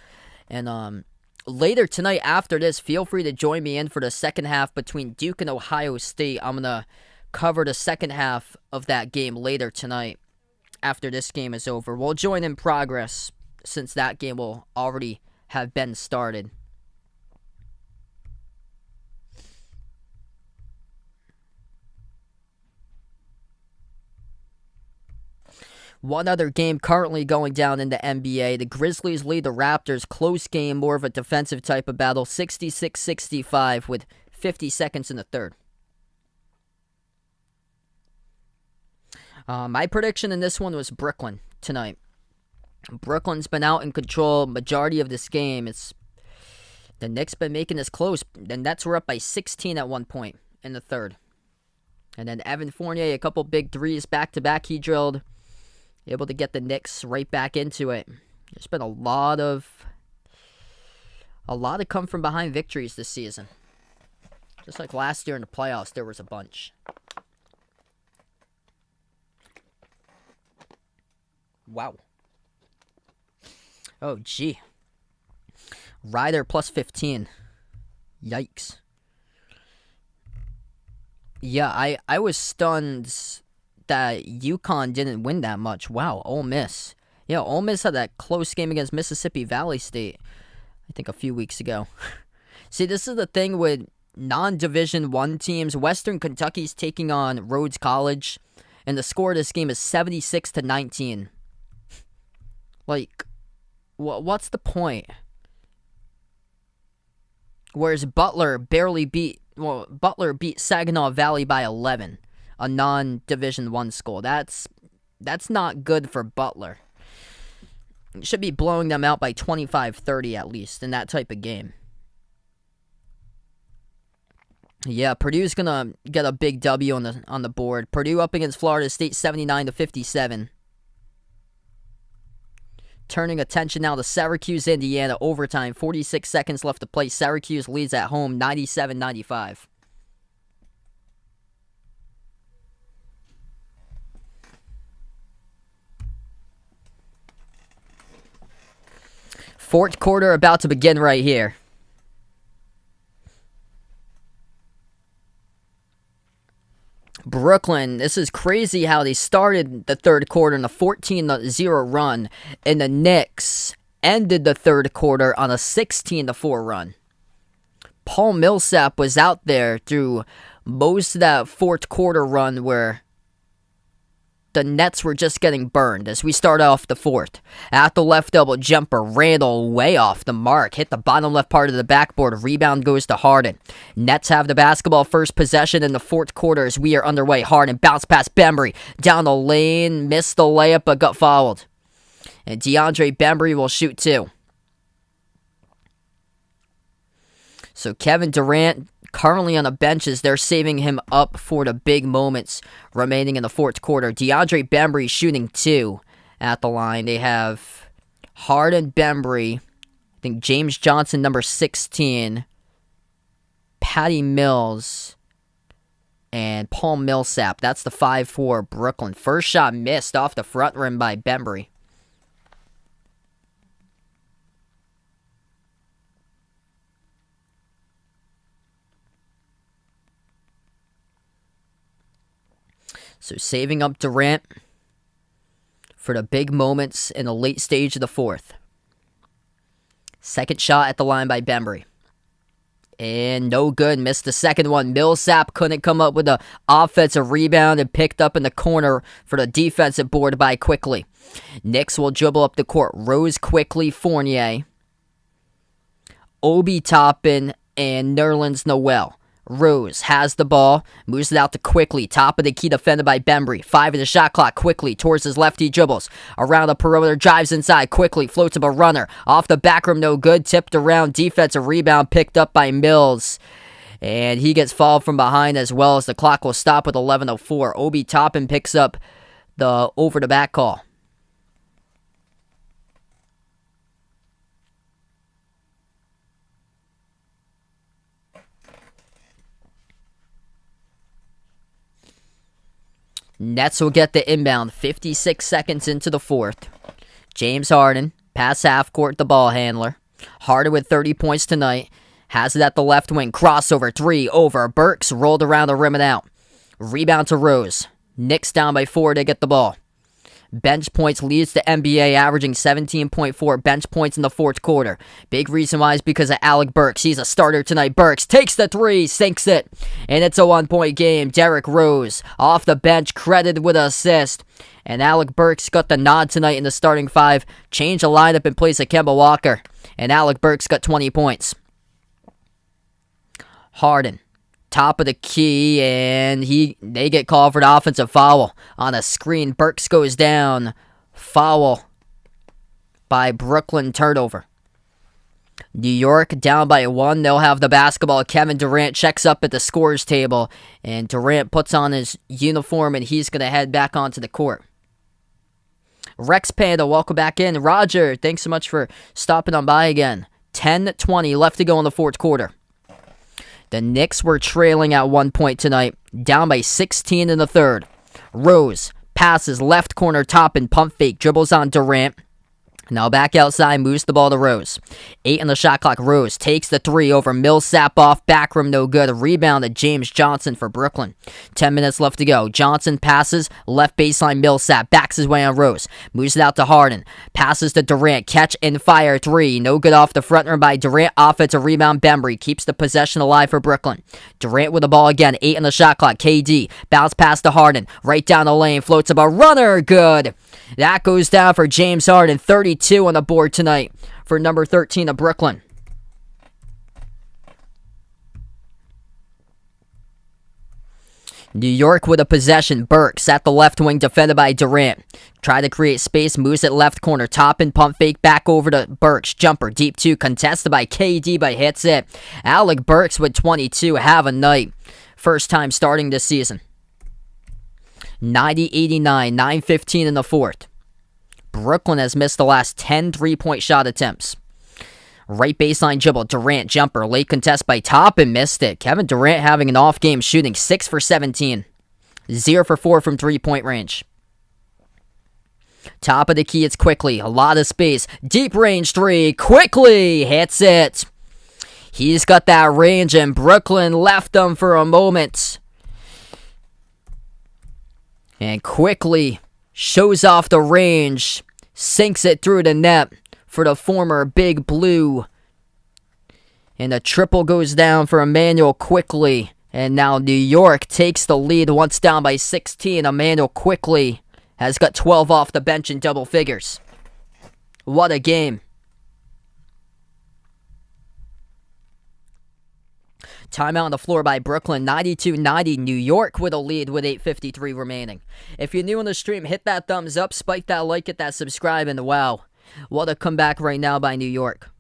And later tonight after this, feel free to join me in for the second half between Duke and Ohio State. I'm going to cover the second half of that game later tonight after this game is over. We'll join in progress since that game will already have been started. One other game currently going down in the NBA. The Grizzlies lead the Raptors. Close game, more of a defensive type of battle. 66-65 with 50 seconds in the third. My prediction in this one was Brooklyn tonight. Brooklyn's been out in control majority of this game. The Knicks been making this close. The Nets were up by 16 at one point in the third. And then Evan Fournier, a couple big threes back-to-back he drilled. Able to get the Knicks right back into it. There's been a lot of come-from-behind victories this season. Just like last year in the playoffs, there was a bunch. Wow. Oh, gee. Ryder plus 15. Yikes. Yeah, I was stunned that UConn didn't win that much. Wow, Ole Miss. Yeah, Ole Miss had that close game against Mississippi Valley State, I think a few weeks ago. See, this is the thing with non-Division I teams. Western Kentucky's taking on Rhodes College, and the score of this game is 76-19. Like, what's the point? Whereas Butler beat Saginaw Valley by 11. A non-Division I school. That's not good for Butler. Should be blowing them out by 25-30 at least in that type of game. Yeah, Purdue's gonna get a big W on the board. Purdue up against Florida State 79-57. Turning attention now to Syracuse, Indiana overtime. 46 seconds left to play. Syracuse leads at home 97-95. Fourth quarter about to begin right here. Brooklyn, this is crazy how they started the third quarter in a 14-0 run, and the Knicks ended the third quarter on a 16-4 run. Paul Millsap was out there through most of that fourth quarter run where the Nets were just getting burned as we start off the fourth. At the left elbow jumper, Randall way off the mark. Hit the bottom left part of the backboard. Rebound goes to Harden. Nets have the basketball first possession in the fourth quarter as we are underway. Harden bounce past Bembry. Down the lane. Missed the layup but got fouled. And DeAndre Bembry will shoot two. So Kevin Durant currently on the benches. They're saving him up for the big moments remaining in the fourth quarter. DeAndre Bembry shooting two at the line. They have Harden, Bembry, I think James Johnson, number 16, Patty Mills, and Paul Millsap. That's the 5-4 Brooklyn. First shot missed off the front rim by Bembry. So saving up Durant for the big moments in the late stage of the fourth. Second shot at the line by Bembry. And no good. Missed the second one. Millsap couldn't come up with the offensive rebound and picked up in the corner for the defensive board by Quickly. Knicks will dribble up the court. Rose, Quickly, Fournier, Obi Toppin, and Nerlens Noel. Rose has the ball, moves it out to Quickly. Top of the key defended by Bembry. 5 in the shot clock. Quickly towards his lefty dribbles. Around the perimeter, drives inside. Quickly floats up a runner. Off the back rim, no good. Tipped around. Defensive rebound picked up by Mills. And he gets fouled from behind as well as the clock will stop with 11:04. Obi Toppin picks up the over-the-back call. Nets will get the inbound 56 seconds into the fourth. James Harden, pass half court, the ball handler. Harden with 30 points tonight. Has it at the left wing. Crossover, 3 over. Burks rolled around the rim and out. Rebound to Rose. Knicks down by 4 to get the ball. Bench points leads the NBA, averaging 17.4 bench points in the fourth quarter. Big reason why is because of Alec Burks. He's a starter tonight. Burks takes the 3, sinks it. And it's a 1-point game. Derrick Rose off the bench, credited with an assist. And Alec Burks got the nod tonight in the starting 5. Changed the lineup in place of Kemba Walker. And Alec Burks got 20 points. Harden, top of the key, and they get called for the offensive foul on a screen. Burks goes down. Foul by Brooklyn, turnover. New York down by 1. They'll have the basketball. Kevin Durant checks up at the scorer's table, and Durant puts on his uniform, and he's going to head back onto the court. Rex Panda, welcome back in. Roger, thanks so much for stopping on by again. 10:20 left to go in the fourth quarter. The Knicks were trailing at 1 point tonight, down by 16 in the third. Rose passes left corner top and pump fake, dribbles on Durant. Now back outside, moves the ball to Rose. 8 on the shot clock. Rose takes the 3 over Millsap off, back rim no good. Rebound to James Johnson for Brooklyn. 10 minutes left to go. Johnson passes, left baseline Millsap, backs his way on Rose. Moves it out to Harden. Passes to Durant, catch and fire 3. No good off the front rim by Durant. Offensive rebound, Bembry keeps the possession alive for Brooklyn. Durant with the ball again, 8 on the shot clock. KD, bounce pass to Harden. Right down the lane, floats up a runner, good. That goes down for James Harden, 32 on the board tonight for number 13 of Brooklyn. New York with a possession. Burks at the left wing, defended by Durant. Try to create space, moves it left corner. Top and pump fake, back over to Burks. Jumper, deep 2, contested by KD, but hits it. Alec Burks with 22, have a night. First time starting this season. 90-89, 9:15 in the fourth. Brooklyn has missed the last 10 three-point shot attempts. Right baseline dribble, Durant jumper, late contest by Top and missed it. Kevin Durant having an off game, shooting 6 for 17. 0 for 4 from three-point range. Top of the key, it's Quickly, a lot of space. Deep range 3, Quickly hits it. He's got that range, and Brooklyn left him for a moment. And Quickly shows off the range, sinks it through the net for the former Big Blue. And the triple goes down for Emmanuel Quickly. And now New York takes the lead once down by 16. Emmanuel Quickly has got 12 off the bench in double figures. What a game. Timeout on the floor by Brooklyn, 92-90. New York with a lead with 8:53 remaining. If you're new on the stream, hit that thumbs up, spike that like, hit that subscribe, and wow, what a comeback right now by New York.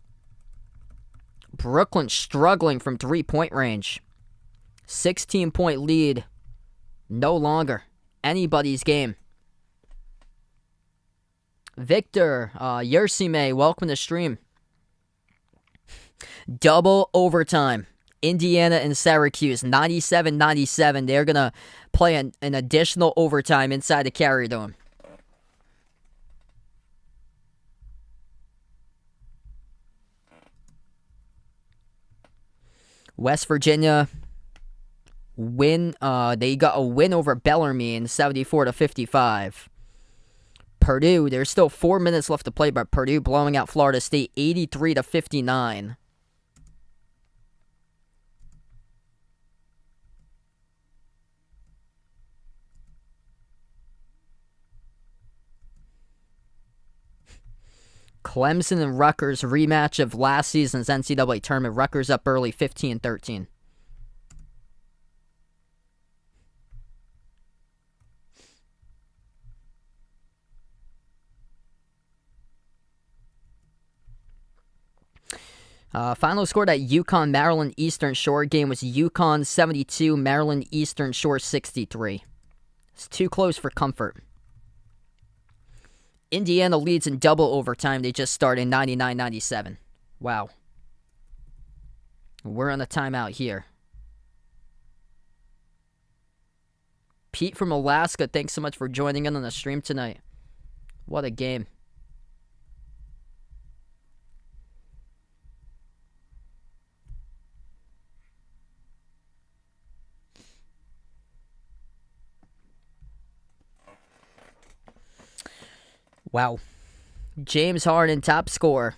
Brooklyn struggling from three-point range. 16-point lead, no longer anybody's game. Victor, Yersime, welcome to stream. Double overtime. Indiana and Syracuse, 97-97. They're going to play an additional overtime inside the Carrier Dome. West Virginia win. They got a win over Bellarmine, 74-55. Purdue, there's still 4 minutes left to play, but Purdue blowing out Florida State, 83-59. Clemson and Rutgers, rematch of last season's NCAA tournament. Rutgers up early, 15-13. Final score at UConn Maryland Eastern Shore game was UConn 72, Maryland Eastern Shore 63. It's too close for comfort. Indiana leads in double overtime. They just started 99-97. Wow. We're on a timeout here. Pete from Alaska, thanks so much for joining in on the stream tonight. What a game. Wow. James Harden, top scorer.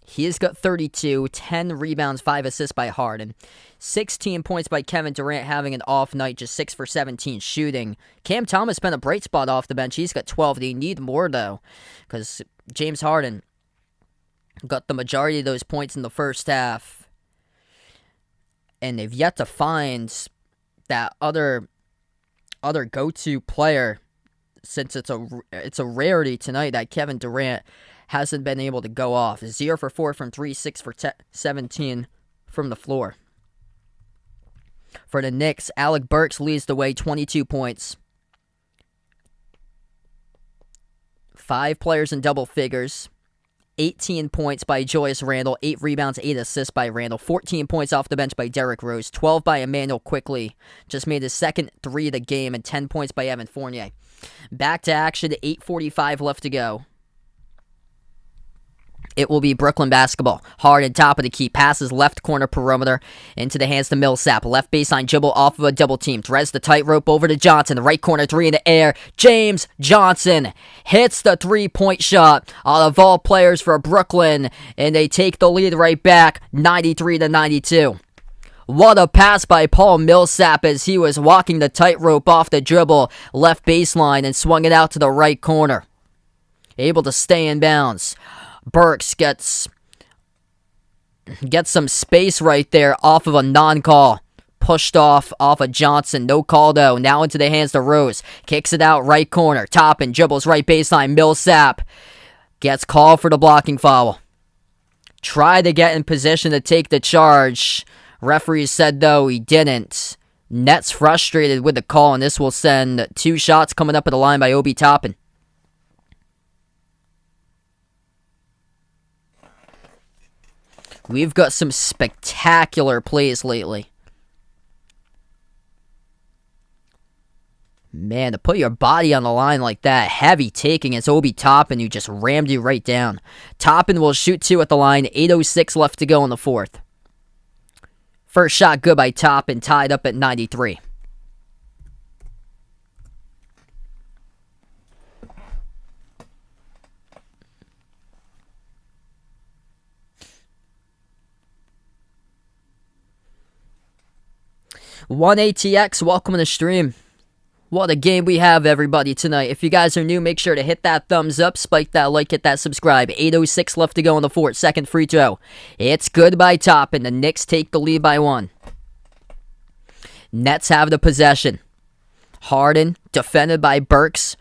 He's got 32, 10 rebounds, 5 assists by Harden. 16 points by Kevin Durant, having an off night, just 6 for 17 shooting. Cam Thomas been a bright spot off the bench. He's got 12. They need more, though, because James Harden got the majority of those points in the first half. And they've yet to find that other go-to player, since it's a rarity tonight that Kevin Durant hasn't been able to go off. 0 for 4 from 3, 6 for 17 from the floor. For the Knicks, Alec Burks leads the way, 22 points. 5 players in double figures. 18 points by Julius Randle, 8 rebounds, 8 assists by Randle, 14 points off the bench by Derrick Rose, 12 by Emmanuel Quickly, just made his second 3 of the game, and 10 points by Evan Fournier. Back to action, 8:45 left to go. It will be Brooklyn basketball. Harden, top of the key, passes left corner perimeter into the hands to Millsap. Left baseline dribble off of a double team. Threads the tightrope over to Johnson. The right corner 3 in the air. James Johnson hits the 3-point shot out of all players for Brooklyn, and they take the lead right back, 93-92. What a pass by Paul Millsap as he was walking the tightrope off the dribble, left baseline, and swung it out to the right corner. Able to stay in bounds. Burks gets some space right there off of a non-call. Pushed off of Johnson. No call, though. Now into the hands to Rose. Kicks it out right corner. Toppin dribbles right baseline. Millsap gets called for the blocking foul. Tried to get in position to take the charge. Referee said, though, he didn't. Nets frustrated with the call, and this will send 2 shots coming up at the line by Obi Toppin. We've got some spectacular plays lately. Man, to put your body on the line like that, heavy taking, it's Obi Toppin who just rammed you right down. Toppin will shoot 2 at the line, 8:06 left to go in the fourth. First shot good by Toppin, tied up at 93. One ATX, welcome to the stream. What a game we have, everybody, tonight. If you guys are new, make sure to hit that thumbs up, spike that like, hit that subscribe. 8:06 left to go in the fourth. Second free throw. It's good by Toppin. The Knicks take the lead by 1. Nets have the possession. Harden, defended by Burks,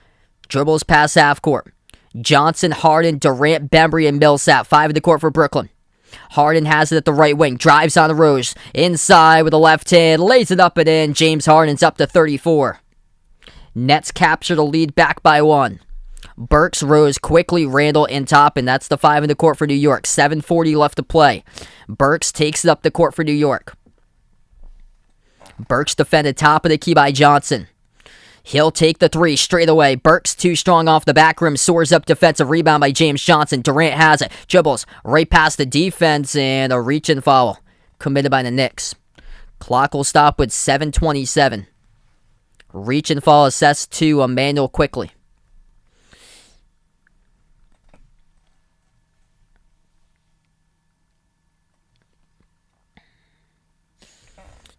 dribbles past half court. Johnson, Harden, Durant, Bembry, and Millsap. 5 in the court for Brooklyn. Harden has it at the right wing, drives on the Rose, inside with the left hand, lays it up and in. James Harden's up to 34. Nets capture the lead back by 1. Burks, Rose, Quickly, Randle, and Toppin. That's the 5 in the court for New York. 7:40 left to play. Burks takes it up the court for New York. Burks defended top of the key by Johnson. He'll take the 3 straight away. Burks too strong off the back rim. Soars up, defensive rebound by James Johnson. Durant has it. Dribbles right past the defense, and a reach and foul committed by the Knicks. Clock will stop with 7:27. Reach and foul assessed to Emmanuel Quickly.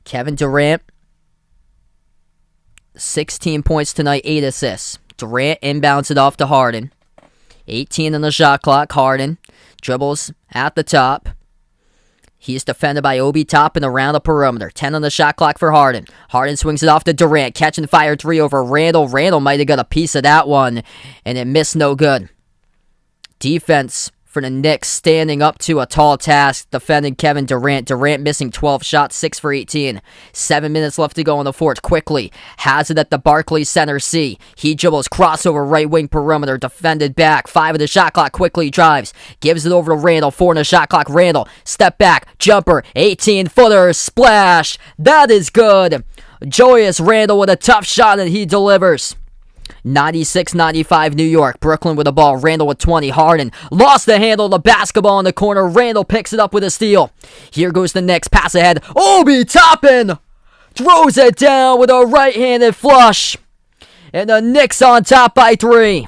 Kevin Durant, 16 points tonight, 8 assists. Durant inbounds it off to Harden. 18 on the shot clock. Harden dribbles at the top. He's defended by Obi Toppin around the perimeter. 10 on the shot clock for Harden. Harden swings it off to Durant. Catch and fire 3 over Randle. Randle might have got a piece of that one, and it missed no good. Defense for the Knicks, standing up to a tall task, defending Kevin Durant. Durant missing 12 shots, 6 for 18. 7 minutes left to go in the fourth. Quickly has it at the Barclays Center C. He dribbles crossover right wing perimeter, defended back. 5 of the shot clock. Quickly drives, gives it over to Randall. 4 in the shot clock. Randall, step back, jumper, 18-footer, splash. That is good. Julius Randle with a tough shot, and he delivers. 96-95 New York. Brooklyn with the ball. Randall with 20. Harden lost the handle of the basketball in the corner. Randall picks it up with a steal. Here goes the Knicks. Pass ahead. Obi Toppin throws it down with a right-handed flush. And the Knicks on top by 3.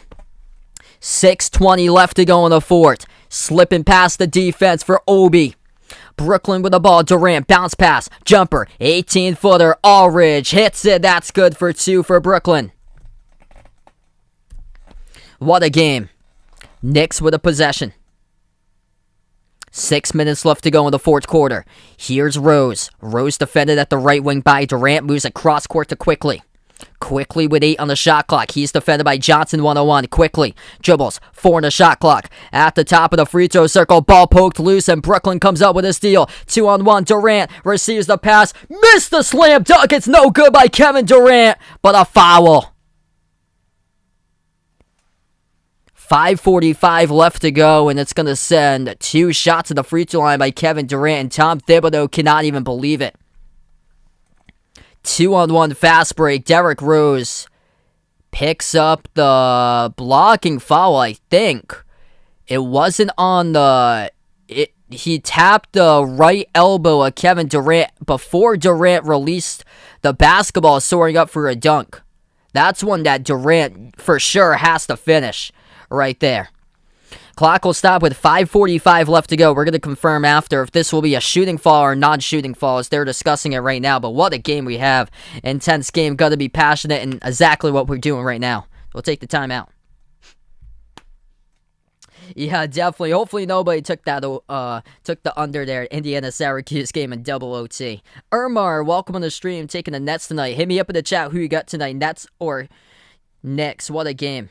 6:20 left to go in the fourth. Slipping past the defense for Obi. Brooklyn with the ball. Durant, bounce pass, jumper, 18-footer. Aldridge hits it. That's good for 2 for Brooklyn. What a game. Knicks with a possession. 6 minutes left to go in the fourth quarter. Here's Rose. Rose defended at the right wing by Durant. Moves across court to Quickly. Quickly with 8 on the shot clock. He's defended by Johnson 101. Quickly dribbles. 4 on the shot clock. At the top of the free throw circle. Ball poked loose and Brooklyn comes up with a steal. 2-on-1. Durant receives the pass. Missed the slam dunk. It's no good by Kevin Durant. But a foul. 5:45 left to go, and it's going to send 2 shots at the free throw line by Kevin Durant, and Tom Thibodeau cannot even believe it. 2-on-1 fast break. Derrick Rose picks up the blocking foul, I think. It wasn't on the... He tapped the right elbow of Kevin Durant before Durant released the basketball, soaring up for a dunk. That's one that Durant for sure has to finish. Right there. Clock will stop with 5:45 left to go. We're going to confirm after if this will be a shooting foul or non-shooting foul, as they're discussing it right now. But what a game we have. Intense game. Got to be passionate and exactly what we're doing right now. We'll take the timeout. Yeah, definitely. Hopefully nobody took the under there. Indiana-Syracuse game in double OT. Ermar, welcome on the stream. Taking the Nets tonight. Hit me up in the chat who you got tonight. Nets or Knicks. What a game.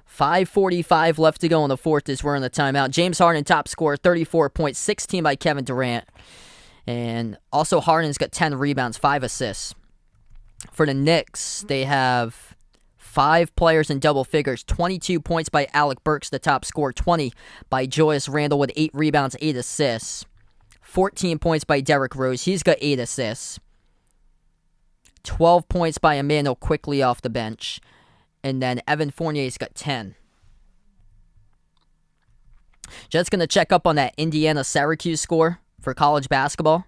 5:45 left to go in the fourth as we're in the timeout. James Harden, top scorer, 34 points, 16 by Kevin Durant. And also Harden's got 10 rebounds, 5 assists. For the Knicks, they have 5 players in double figures. 22 points by Alec Burks, the top scorer. 20 by Julius Randle with 8 rebounds, 8 assists. 14 points by Derrick Rose. He's got 8 assists. 12 points by Emmanuel Quickly off the bench. And then Evan Fournier's got 10. Just going to check up on that Indiana-Syracuse score for college basketball.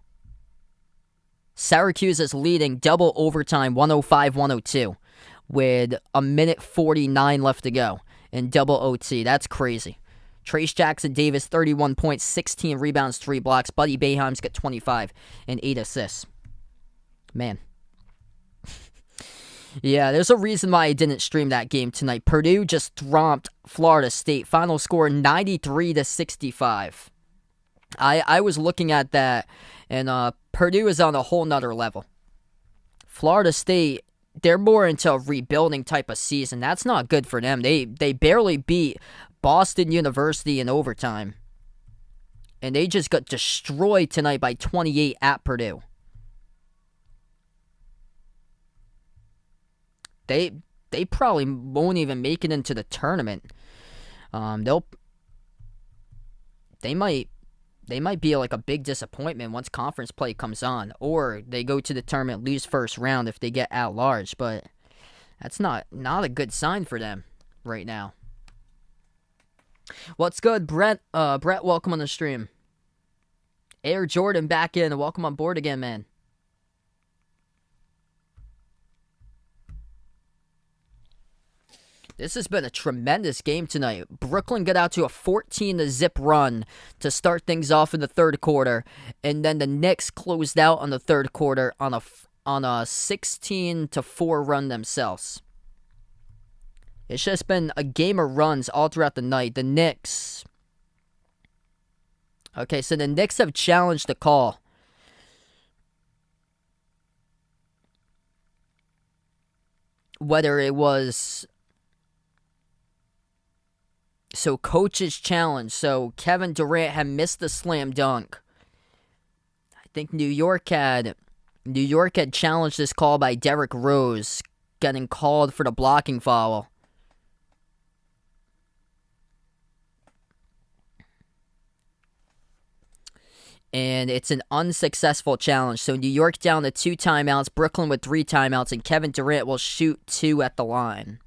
Syracuse is leading double overtime 105-102 with a minute 49 left to go in double OT. That's crazy. Trace Jackson Davis, 31 points, 16 rebounds, 3 blocks. Buddy Boeheim's got 25 and 8 assists. Man. Yeah, there's a reason why I didn't stream that game tonight. Purdue just stomped Florida State. Final score 93-65. I was looking at that, and Purdue is on a whole nother level. Florida State, they're more into a rebuilding type of season. That's not good for them. They barely beat Boston University in overtime. And they just got destroyed tonight by 28 at Purdue. They probably won't even make it into the tournament. They might be like a big disappointment once conference play comes on, or they go to the tournament, lose first round if they get at large. But that's not a good sign for them right now. What's good, Brett? Brett, welcome on the stream. Air Jordan back in. Welcome on board again, man. This has been a tremendous game tonight. Brooklyn got out to a 14-0 run to start things off in the third quarter, and then the Knicks closed out on the third quarter on a 16-4 run themselves. It's just been a game of runs all throughout the night. The Knicks... Okay, so the Knicks have challenged the call. Whether it was... So coach's challenge. So Kevin Durant had missed the slam dunk. I think New York had challenged this call by Derrick Rose, getting called for the blocking foul. And it's an unsuccessful challenge. So New York down to 2 timeouts, Brooklyn with 3 timeouts, and Kevin Durant will shoot 2 at the line.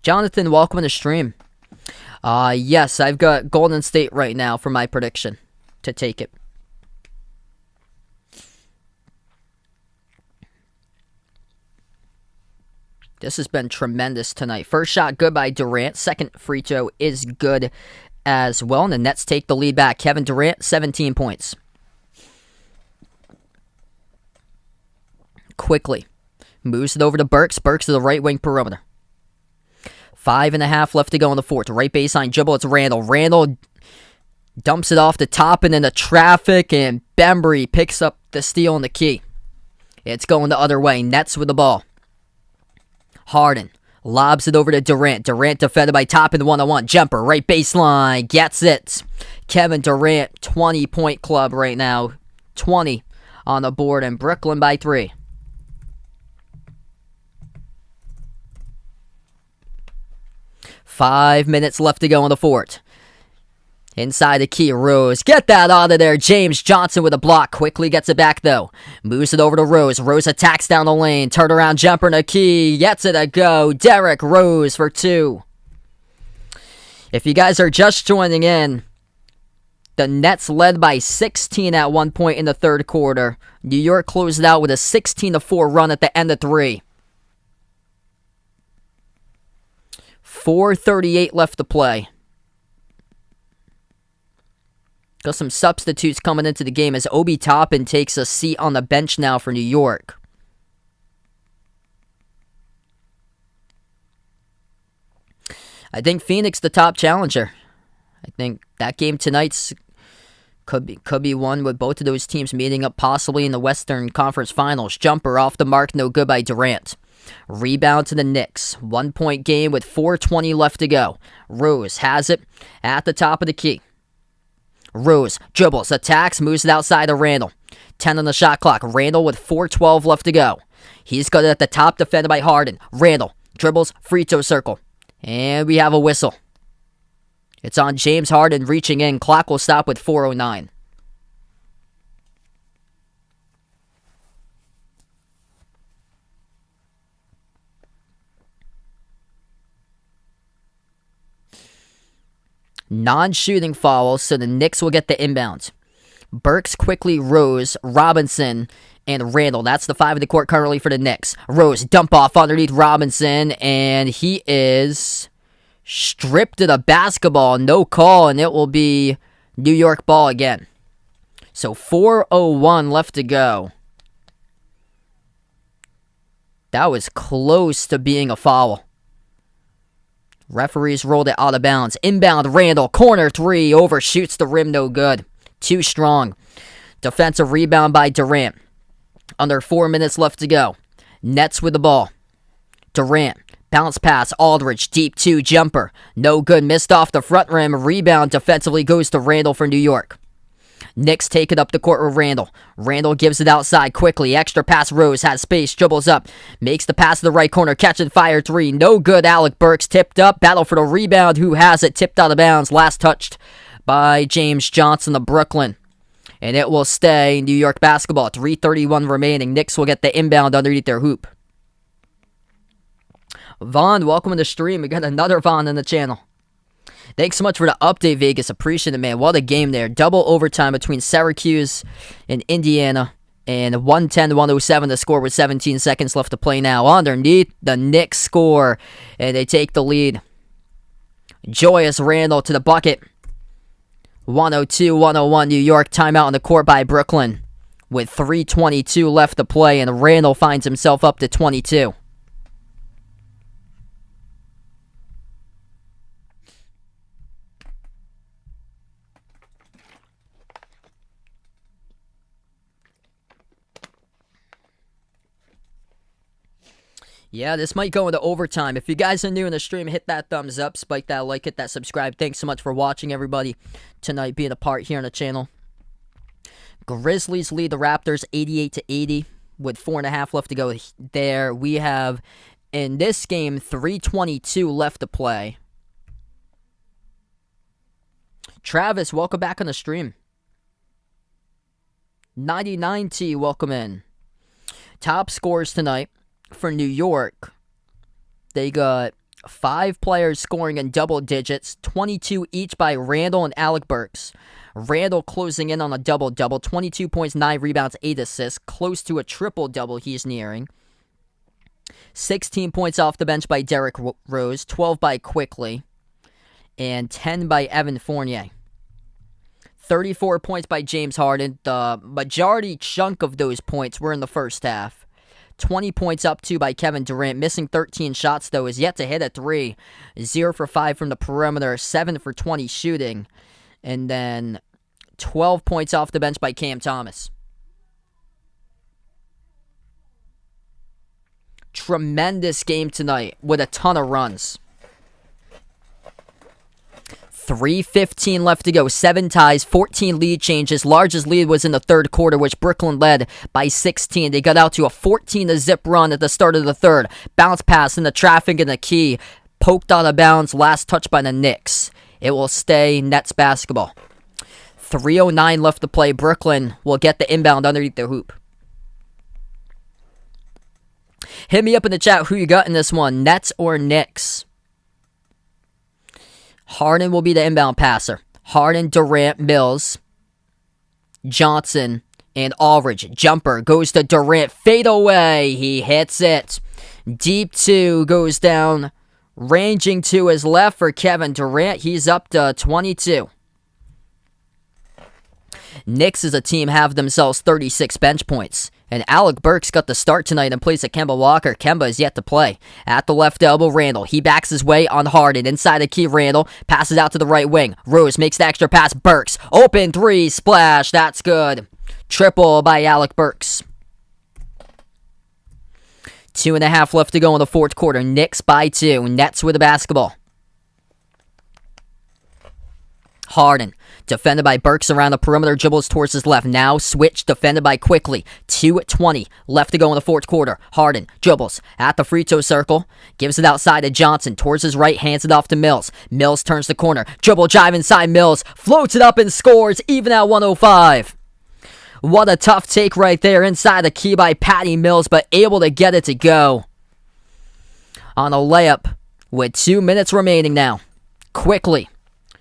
Jonathan, welcome to the stream. Yes, I've got Golden State right now for my prediction to take it. This has been tremendous tonight. First shot good by Durant. Second free throw is good as well. And the Nets take the lead back. Kevin Durant, 17 points. Quickly. Moves it over to Burks. Burks to the right wing perimeter. 5.5 left to go in the fourth. Right baseline dribble. It's Randall. Randall dumps it off the top and into traffic. And Bembry picks up the steal and the key. It's going the other way. Nets with the ball. Harden lobs it over to Durant. Durant defended by Toppin, one-on-one. Jumper, right baseline, gets it. Kevin Durant, 20-point club right now. 20 on the board, and Brooklyn by 3. Five minutes left to go in the fourth. Inside the key, Rose. Get that out of there. James Johnson with a block. Quickly gets it back, though. Moves it over to Rose. Rose attacks down the lane. Turnaround jumper and a key. Gets it a go. Derrick Rose for 2. If you guys are just joining in, the Nets led by 16 at one point in the third quarter. New York closed it out with a 16-4 run at the end of 3. 4:38 left to play. Got some substitutes coming into the game as Obi Toppin takes a seat on the bench now for New York. I think Phoenix the top challenger. I think that game tonight's could be one with both of those teams meeting up possibly in the Western Conference Finals. Jumper off the mark, no good by Durant. Rebound to the Knicks. 1 point game with 4:20 left to go. Rose has it at the top of the key. Rose dribbles, attacks, moves it outside of Randall. 10 on the shot clock. Randall with 4:12 left to go. He's got it at the top, defended by Harden. Randall dribbles, free throw circle. And we have a whistle. It's on James Harden reaching in. Clock will stop with 4:09. Non-shooting foul, so the Knicks will get the inbound. Burks, quickly, Rose, Robinson, and Randall. That's the 5 of the court currently for the Knicks. Rose, dump off underneath Robinson, and he is stripped of the basketball. No call, and it will be New York ball again. So 4:01 left to go. That was close to being a foul. Referees rolled it out of bounds. Inbound, Randall, corner 3, overshoots the rim, no good. Too strong. Defensive rebound by Durant. Under 4 minutes left to go. Nets with the ball. Durant, bounce pass, Aldridge, deep 2, jumper. No good, missed off the front rim. Rebound defensively goes to Randall for New York. Knicks take it up the court with Randall. Randall gives it outside quickly. Extra pass, Rose has space, dribbles up. Makes the pass to the right corner, catching fire 3. No good, Alec Burks tipped up. Battle for the rebound. Who has it? Tipped out of bounds. Last touched by James Johnson of Brooklyn. And it will stay New York basketball. 3:31 remaining. Knicks will get the inbound underneath their hoop. Vaughn, welcome to the stream. We got another Vaughn in the channel. Thanks so much for the update, Vegas. Appreciate it, man. What a game there. Double overtime between Syracuse and Indiana. And 110-107 to score with 17 seconds left to play now. Underneath, the Knicks score. And they take the lead. Joyous Randall to the bucket. 102-101 New York. Timeout on the court by Brooklyn. With 3:22 left to play. And Randall finds himself up to 22. Yeah, this might go into overtime. If you guys are new in the stream, hit that thumbs up, spike that like, hit that subscribe. Thanks so much for watching, everybody, tonight, being a part here on the channel. Grizzlies lead the Raptors 88-80 with 4.5 left to go there. We have, in this game, 3:22 left to play. Travis, welcome back on the stream. 99T, welcome in. Top scores tonight for New York. They got 5 players scoring in double digits, 22 each by Randall and Alec Burks. Randall closing in on a double-double, 22 points, 9 rebounds, 8 assists, close to a triple-double he's nearing. 16 points off the bench by Derrick Rose, 12 by Quickly, and 10 by Evan Fournier. 34 points by James Harden. The majority chunk of those points were in the first half. 20 points up to by Kevin Durant. Missing 13 shots, though, is yet to hit a 3. 0 for 5 from the perimeter. 7 for 20 shooting. And then 12 points off the bench by Cam Thomas. Tremendous game tonight with a ton of runs. 3:15 left to go. 7 ties, 14 lead changes. Largest lead was in the third quarter, which Brooklyn led by 16. They got out to a 14-0 run at the start of the third. Bounce pass in the traffic in the key. Poked out of bounds. Last touch by the Knicks. It will stay Nets basketball. 3:09 left to play. Brooklyn will get the inbound underneath the hoop. Hit me up in the chat who you got in this one, Nets or Knicks. Harden will be the inbound passer. Harden, Durant, Mills, Johnson, and Aldridge. Jumper goes to Durant. Fade away. He hits it. Deep 2 goes down. Ranging to his left for Kevin Durant. He's up to 22. Knicks as a team have themselves 36 bench points. And Alec Burks got the start tonight in place of Kemba Walker. Kemba is yet to play. At the left elbow, Randall. He backs his way on Harden. Inside the key, Randall. Passes out to the right wing. Rose makes the extra pass. Burks. Open 3. Splash. That's good. Triple by Alec Burks. 2.5 left to go in the fourth quarter. Knicks by 2. Nets with the basketball. Harden. Defended by Burks around the perimeter, dribbles towards his left. Now switch, defended by Quickly. 2:20 left to go in the fourth quarter. Harden dribbles at the free throw circle. Gives it outside to Johnson. Towards his right, hands it off to Mills. Mills turns the corner. Dribble drive inside Mills. Floats it up and scores, even at 105. What a tough take right there inside the key by Patty Mills, but able to get it to go. On a layup with 2 minutes remaining now. Quickly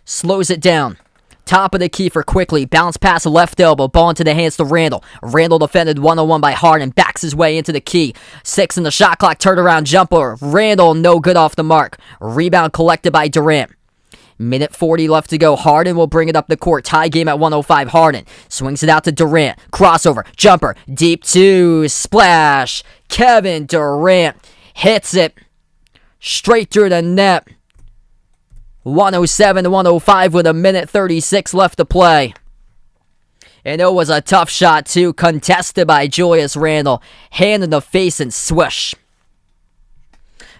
slows it down. Top of the key for Quickly. Bounce pass left elbow. Ball into the hands to Randall. Randall defended 1-on-1 by Harden. Backs his way into the key. 6 in the shot clock. Turnaround jumper. Randall no good off the mark. Rebound collected by Durant. Minute 40 left to go. Harden will bring it up the court. Tie game at 105. Harden swings it out to Durant. Crossover. Jumper. Deep 2. Splash. Kevin Durant hits it straight through the net. 107-105 with a minute 36 left to play. And it was a tough shot too, contested by Julius Randle. Hand in the face and swish.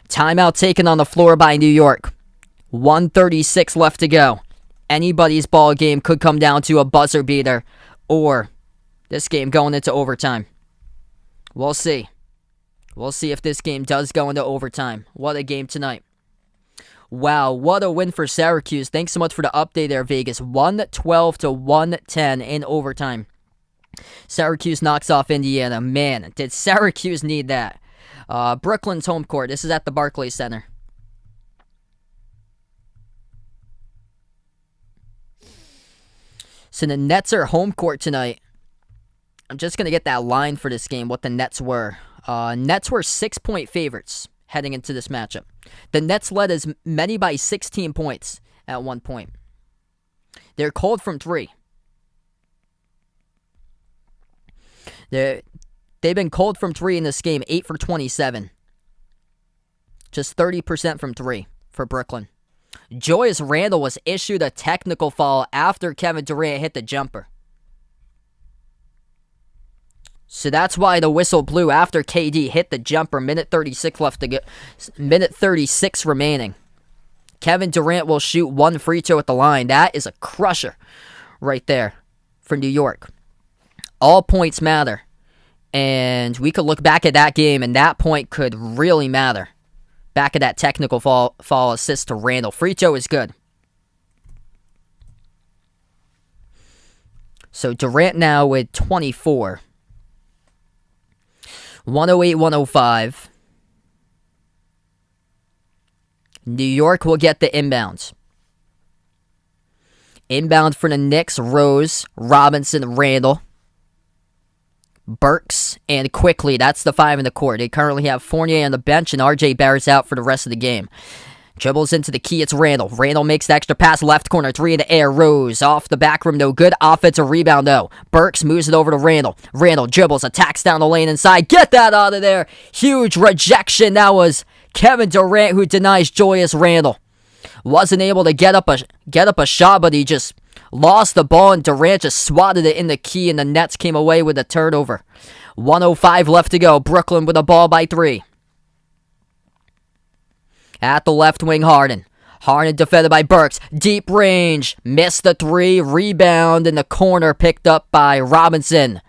Timeout taken on the floor by New York. 1:36 left to go. Anybody's ball game could come down to a buzzer beater or this game going into overtime. We'll see. We'll see if this game does go into overtime. What a game tonight. Wow, what a win for Syracuse. Thanks so much for the update there, Vegas. 112-110 in overtime. Syracuse knocks off Indiana. Man, did Syracuse need that. Brooklyn's home court. This is at the Barclays Center. So the Nets are home court tonight. I'm just going to get that line for this game, what the Nets were. Nets were 6-point favorites heading into this matchup. The Nets led as many by 16 points at one point. They're cold from 3. They've been cold from 3 in this game, 8 for 27. Just 30% from 3 for Brooklyn. Julius Randle was issued a technical foul after Kevin Durant hit the jumper. So that's why the whistle blew after KD hit the jumper. Minute 36 left to go. Minute 36 remaining. Kevin Durant will shoot one free throw at the line. That is a crusher right there for New York. All points matter. And we could look back at that game, and that point could really matter. Back at that technical foul assist to Randall. Free throw is good. So Durant now with 24. 108-105. New York will get the inbounds. Inbound for the Knicks, Rose, Robinson, Randall, Burks, and Quickly. That's the five in the court. They currently have Fournier on the bench, and RJ Barrett's out for the rest of the game. Dribbles into the key, it's Randall. Randall makes the extra pass, left corner, three in the air. Rose off the back rim, no good. Offensive rebound, though. Burks moves it over to Randall. Randall dribbles, attacks down the lane inside. Get that out of there. Huge rejection. That was Kevin Durant who denies Julius Randall. Wasn't able to get up a shot, but he just lost the ball, and Durant just swatted it in the key, and the Nets came away with a turnover. 1:05 left to go. Brooklyn with the ball by 3. At the left wing, Harden. Harden defended by Burks. Deep range. Missed the 3. Rebound in the corner picked up by Robinson.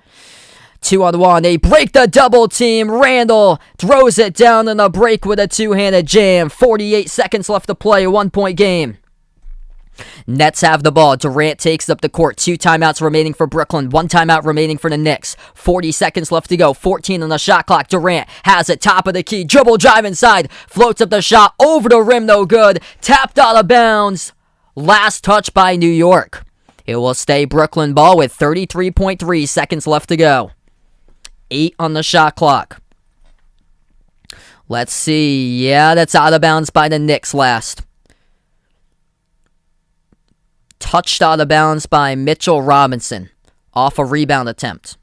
2-on-1. They break the double team. Randall throws it down in the break with a two-handed jam. 48 seconds left to play. 1-point game. Nets have the ball. Durant takes up the court. 2 timeouts remaining for Brooklyn. 1 timeout remaining for the Knicks. 40 seconds left to go. 14 on the shot clock. Durant has it. Top of the key. Dribble drive inside. Floats up the shot. Over the rim. No good. Tapped out of bounds. Last touch by New York. It will stay Brooklyn ball with 33.3 seconds left to go. 8 on the shot clock. Let's see. Yeah, that's out of bounds by the Knicks last. Touched out of bounds by Mitchell Robinson off a rebound attempt.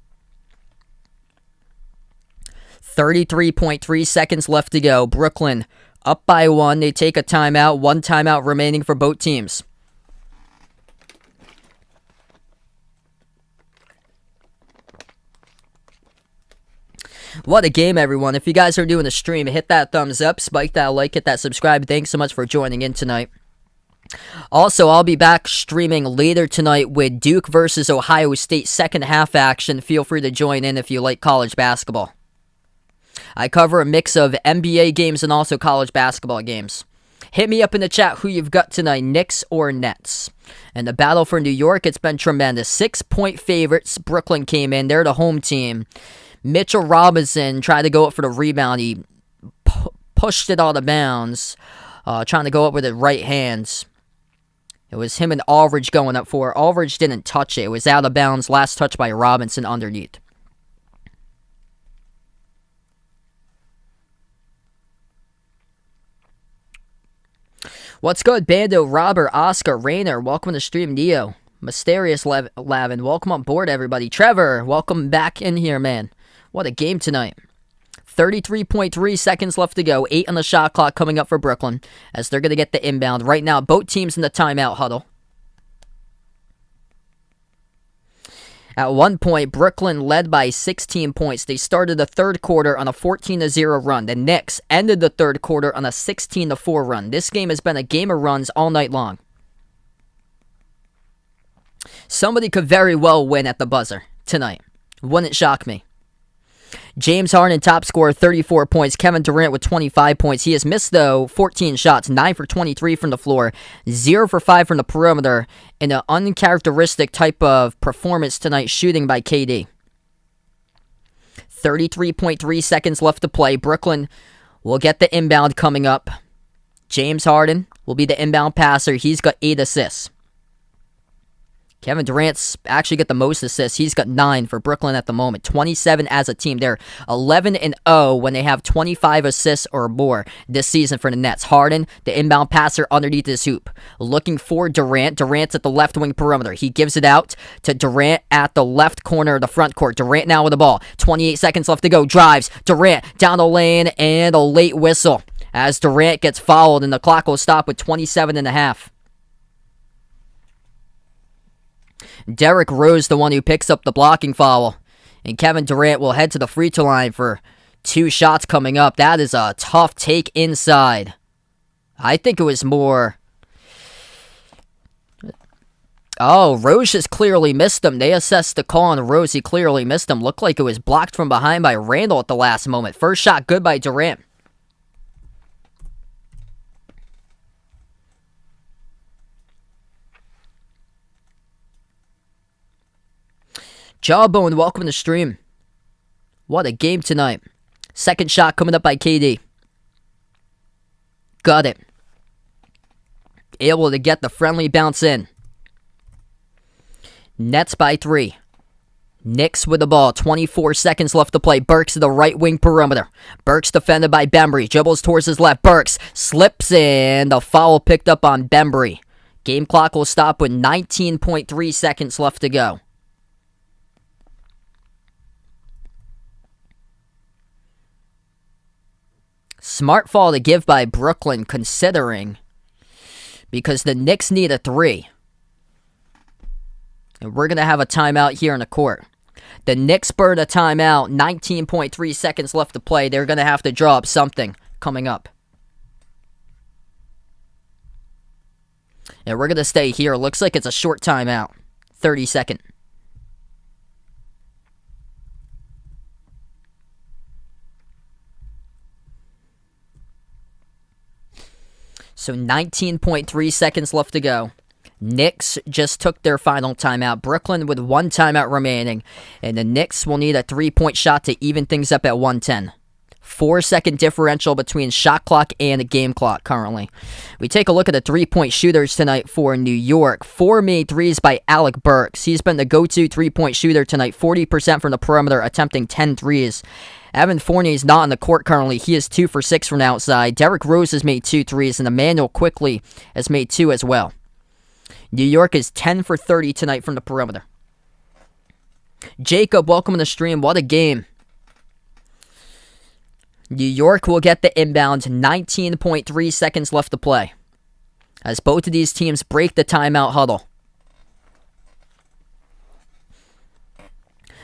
33.3 seconds left to go. Brooklyn up by 1. They take a timeout. 1 timeout remaining for both teams. What a game, everyone. If you guys are doing the stream, hit that thumbs up, spike that like, hit that subscribe. Thanks so much for joining in tonight. Also, I'll be back streaming later tonight with Duke versus Ohio State second half action. Feel free to join in if you like college basketball. I cover a mix of NBA games and also college basketball games. Hit me up in the chat who you've got tonight, Knicks or Nets. And the battle for New York, it's been tremendous. 6-point favorites. Brooklyn came in. They're the home team. Mitchell Robinson tried to go up for the rebound. He pushed it out of bounds, trying to go up with it right hands. It was him and Aldridge going up for it. Aldridge didn't touch it. It was out of bounds. Last touch by Robinson underneath. What's good, Bando, Robert, Oscar, Rayner? Welcome to the stream, Neo. Mysterious Lavin, welcome on board, everybody. Trevor, welcome back in here, man. What a game tonight. 33.3 seconds left to go. 8 on the shot clock coming up for Brooklyn as they're going to get the inbound. Right now, both teams in the timeout huddle. At one point, Brooklyn led by 16 points. They started the third quarter on a 14-0 run. The Knicks ended the third quarter on a 16-4 run. This game has been a game of runs all night long. Somebody could very well win at the buzzer tonight. Wouldn't shock me. James Harden, top scorer, 34 points. Kevin Durant with 25 points. He has missed, though, 14 shots, 9 for 23 from the floor, 0 for 5 from the perimeter, in an uncharacteristic type of performance tonight, shooting by KD. 33.3 seconds left to play. Brooklyn will get the inbound coming up. James Harden will be the inbound passer. He's got 8 assists. Kevin Durant's actually got the most assists. He's got 9 for Brooklyn at the moment. 27 as a team. They're 11-0 when they have 25 assists or more this season for the Nets. Harden, the inbound passer underneath his hoop. Looking for Durant. Durant's at the left wing perimeter. He gives it out to Durant at the left corner of the front court. Durant now with the ball. 28 seconds left to go. Drives. Durant down the lane and a late whistle as Durant gets fouled, and the clock will stop with 27.5. Derrick Rose, the one who picks up the blocking foul. And Kevin Durant will head to the free throw line for 2 shots coming up. That is a tough take inside. I think it was more... Oh, Rose just clearly missed him. They assessed the call on Rose. He clearly missed him. Looked like it was blocked from behind by Randall at the last moment. First shot good by Durant. Jawbone, welcome to the stream. What a game tonight. Second shot coming up by KD. Got it. Able to get the friendly bounce in. Nets by 3. Knicks with the ball. 24 seconds left to play. Burks to the right wing perimeter. Burks defended by Bembry. Dribbles towards his left. Burks slips in. The foul picked up on Bembry. Game clock will stop with 19.3 seconds left to go. Smart fall to give by Brooklyn, considering, because the Knicks need a 3. And we're going to have a timeout here in the court. The Knicks burn a timeout, 19.3 seconds left to play. They're going to have to draw up something coming up. And we're going to stay here. Looks like it's a short timeout, 30-second. So 19.3 seconds left to go. Knicks just took their final timeout. Brooklyn with 1 timeout remaining. And the Knicks will need a 3-point shot to even things up at 110. 4-second differential between shot clock and game clock currently. We take a look at the 3-point shooters tonight for New York. 4 made threes by Alec Burks. He's been the go-to 3-point shooter tonight. 40% from the perimeter, attempting 10 threes. Evan Fournier is not on the court currently. He is 2 for 6 from outside. Derrick Rose has made 2 threes, and Emmanuel Quickly has made 2 as well. New York is 10 for 30 tonight from the perimeter. Jacob, welcome to the stream. What a game. New York will get the inbound. 19.3 seconds left to play, as both of these teams break the timeout huddle.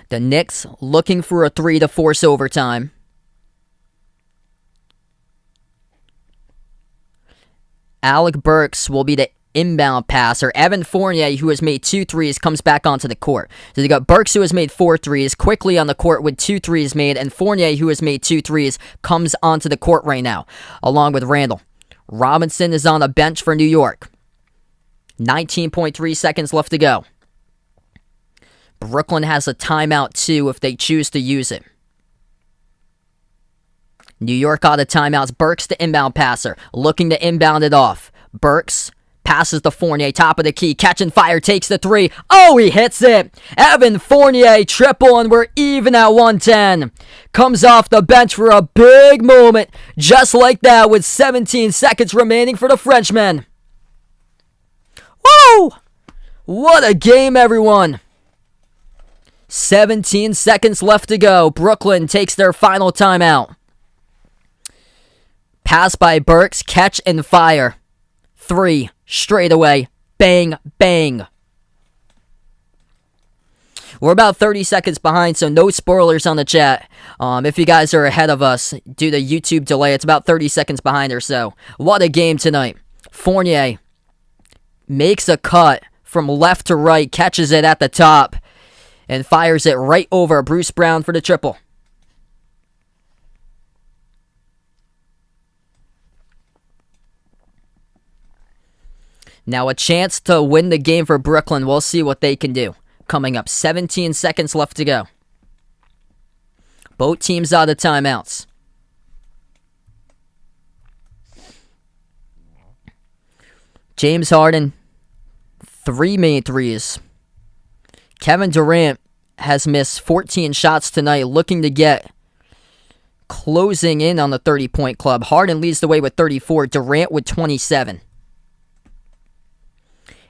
The Knicks looking for a 3 to force overtime. Alec Burks will be the inbound passer. Evan Fournier, who has made 2 threes, comes back onto the court. So you got Burks, who has made 4 threes, quickly on the court with 2 threes made, and Fournier, who has made 2 threes, comes onto the court right now, along with Randall. Robinson is on the bench for New York. 19.3 seconds left to go. Brooklyn has a timeout too if they choose to use it. New York out of timeouts. Burks the inbound passer, looking to inbound it off. Burks passes to Fournier, top of the key, catch and fire, takes the 3. Oh, he hits it! Evan Fournier, triple, and we're even at 110. Comes off the bench for a big moment, just like that, with 17 seconds remaining for the Frenchman. Woo! What a game, everyone! 17 seconds left to go. Brooklyn takes their final timeout. Pass by Burks, catch and fire. 3 straight away. Bang, bang. We're about 30 seconds behind, so no spoilers on the chat. If you guys are ahead of us due to YouTube delay, it's about 30 seconds behind or so. What a game tonight. Fournier makes a cut from left to right, catches it at the top, and fires it right over Bruce Brown for the triple. Now a chance to win the game for Brooklyn. We'll see what they can do. Coming up, 17 seconds left to go. Both teams out of timeouts. James Harden, 3 made threes. Kevin Durant has missed 14 shots tonight, looking to get closing in on the 30-point club. Harden leads the way with 34, Durant with 27.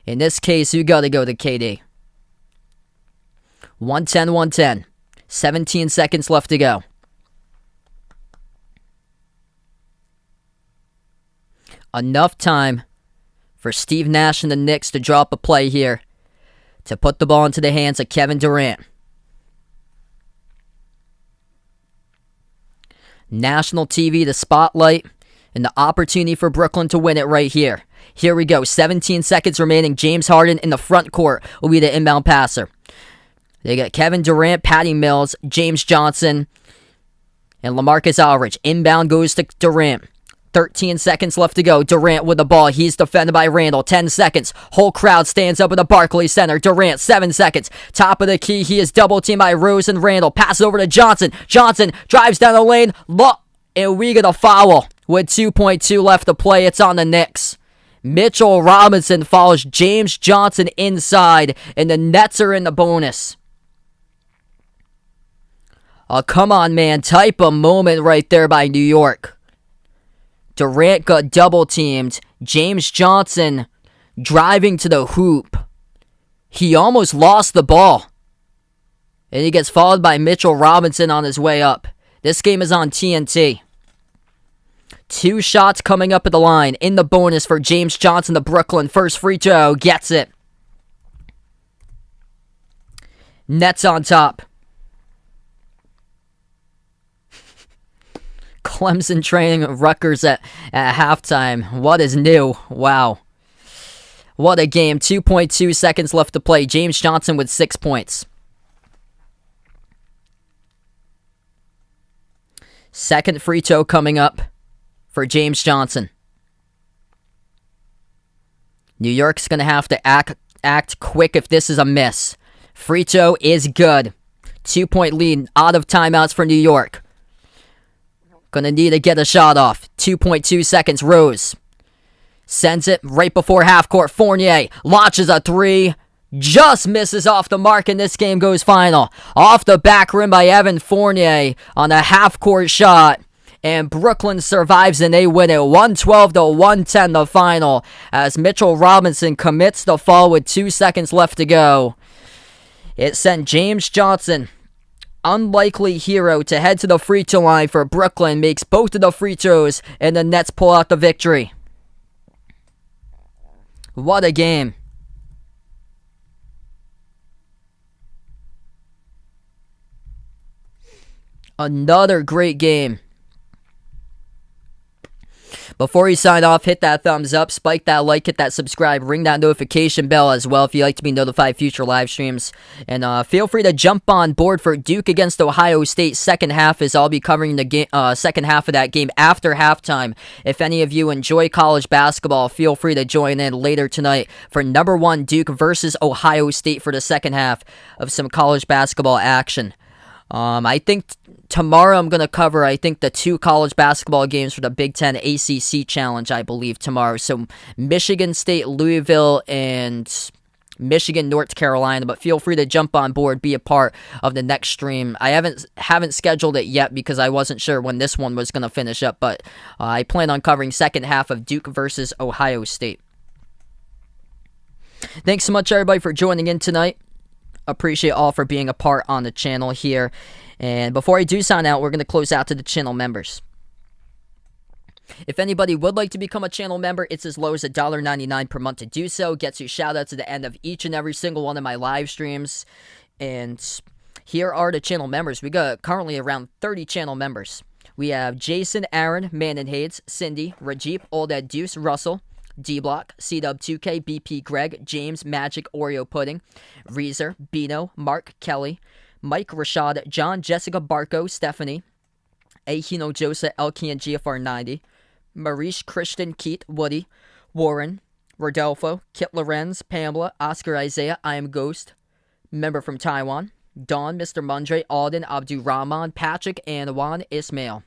In this case, you got to go to KD. 110. 17 seconds left to go. Enough time for Steve Nash and the Knicks to drop a play here to put the ball into the hands of Kevin Durant. National TV, the spotlight, and the opportunity for Brooklyn to win it right here. Here we go. 17 seconds remaining. James Harden in the front court will be the inbound passer. They got Kevin Durant, Patty Mills, James Johnson, and LaMarcus Aldridge. Inbound goes to Durant. 13 seconds left to go. Durant with the ball. He's defended by Randall. 10 seconds. Whole crowd stands up at the Barclays Center. Durant, 7 seconds. Top of the key. He is double teamed by Rose and Randall. Pass over to Johnson. Johnson drives down the lane. And we get a foul with 2.2 left to play. It's on the Knicks. Mitchell Robinson follows James Johnson inside, and the Nets are in the bonus. Oh, come on, man. Type of moment right there by New York. Durant got double-teamed. James Johnson driving to the hoop. He almost lost the ball. And he gets followed by Mitchell Robinson on his way up. This game is on TNT. 2 shots coming up at the line. In the bonus for James Johnson, the Brooklyn. First free throw. Gets it. Nets on top. Clemson training Rutgers at halftime. What is new? Wow. What a game. 2.2 seconds left to play. James Johnson with 6 points. Second free throw coming up for James Johnson. New York's going to have to act quick if this is a miss. Free throw is good. 2-point lead out of timeouts for New York. Gonna need to get a shot off. 2.2 seconds. Rose sends it right before half court. Fournier launches a 3. Just misses off the mark, and this game goes final. Off the back rim by Evan Fournier on a half court shot. And Brooklyn survives and they win it. 112-110 the final. As Mitchell Robinson commits the foul with 2 seconds left to go. It sent James Johnson, unlikely hero, to head to the free throw line for Brooklyn, makes both of the free throws, and the Nets pull out the victory. What a game. Another great game. Before you sign off, hit that thumbs up, spike that like, hit that subscribe, ring that notification bell as well if you'd like to be notified of future live streams. And feel free to jump on board for Duke against Ohio State second half, as I'll be covering the second half of that game after halftime. If any of you enjoy college basketball, feel free to join in later tonight for number 1 Duke versus Ohio State for the second half of some college basketball action. I think tomorrow I'm going to cover, the 2 college basketball games for the Big Ten ACC Challenge, I believe, tomorrow. So Michigan State, Louisville, and Michigan, North Carolina. But feel free to jump on board, be a part of the next stream. I haven't scheduled it yet because I wasn't sure when this one was going to finish up. But I plan on covering second half of Duke versus Ohio State. Thanks so much, everybody, for joining in tonight. Appreciate all for being a part on the channel here. And before I do sign out, we're going to close out to the channel members. If anybody would like to become a channel member, it's as low as $1.99 per month to do so. Gets you shout-outs at the end of each and every single one of my live streams. And here are the channel members. We got currently around 30 channel members. We have Jason, Aaron, Manon Hades, Cindy, Rajeep, Old Ed Deuce, Russell, D-Block, C-Dub2K, BP Greg, James, Magic, Oreo Pudding, Reezer, Bino, Mark, Kelly, Mike, Rashad, John, Jessica, Barco, Stephanie, Ahino, Joseph, Elkie, and GFR90, Marish, Christian, Keith, Woody, Warren, Rodolfo, Kit Lorenz, Pamela, Oscar Isaiah, I Am Ghost, member from Taiwan, Don, Mr. Mundre, Alden, Abdu Rahman, Patrick, and Juan Ismail.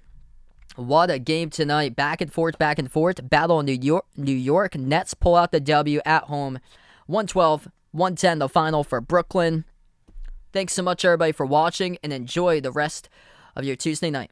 What a game tonight. Back and forth, back and forth. Battle in New York. Nets pull out the W at home. 112-110 the final for Brooklyn. Thanks so much, everybody, for watching, and enjoy the rest of your Tuesday night.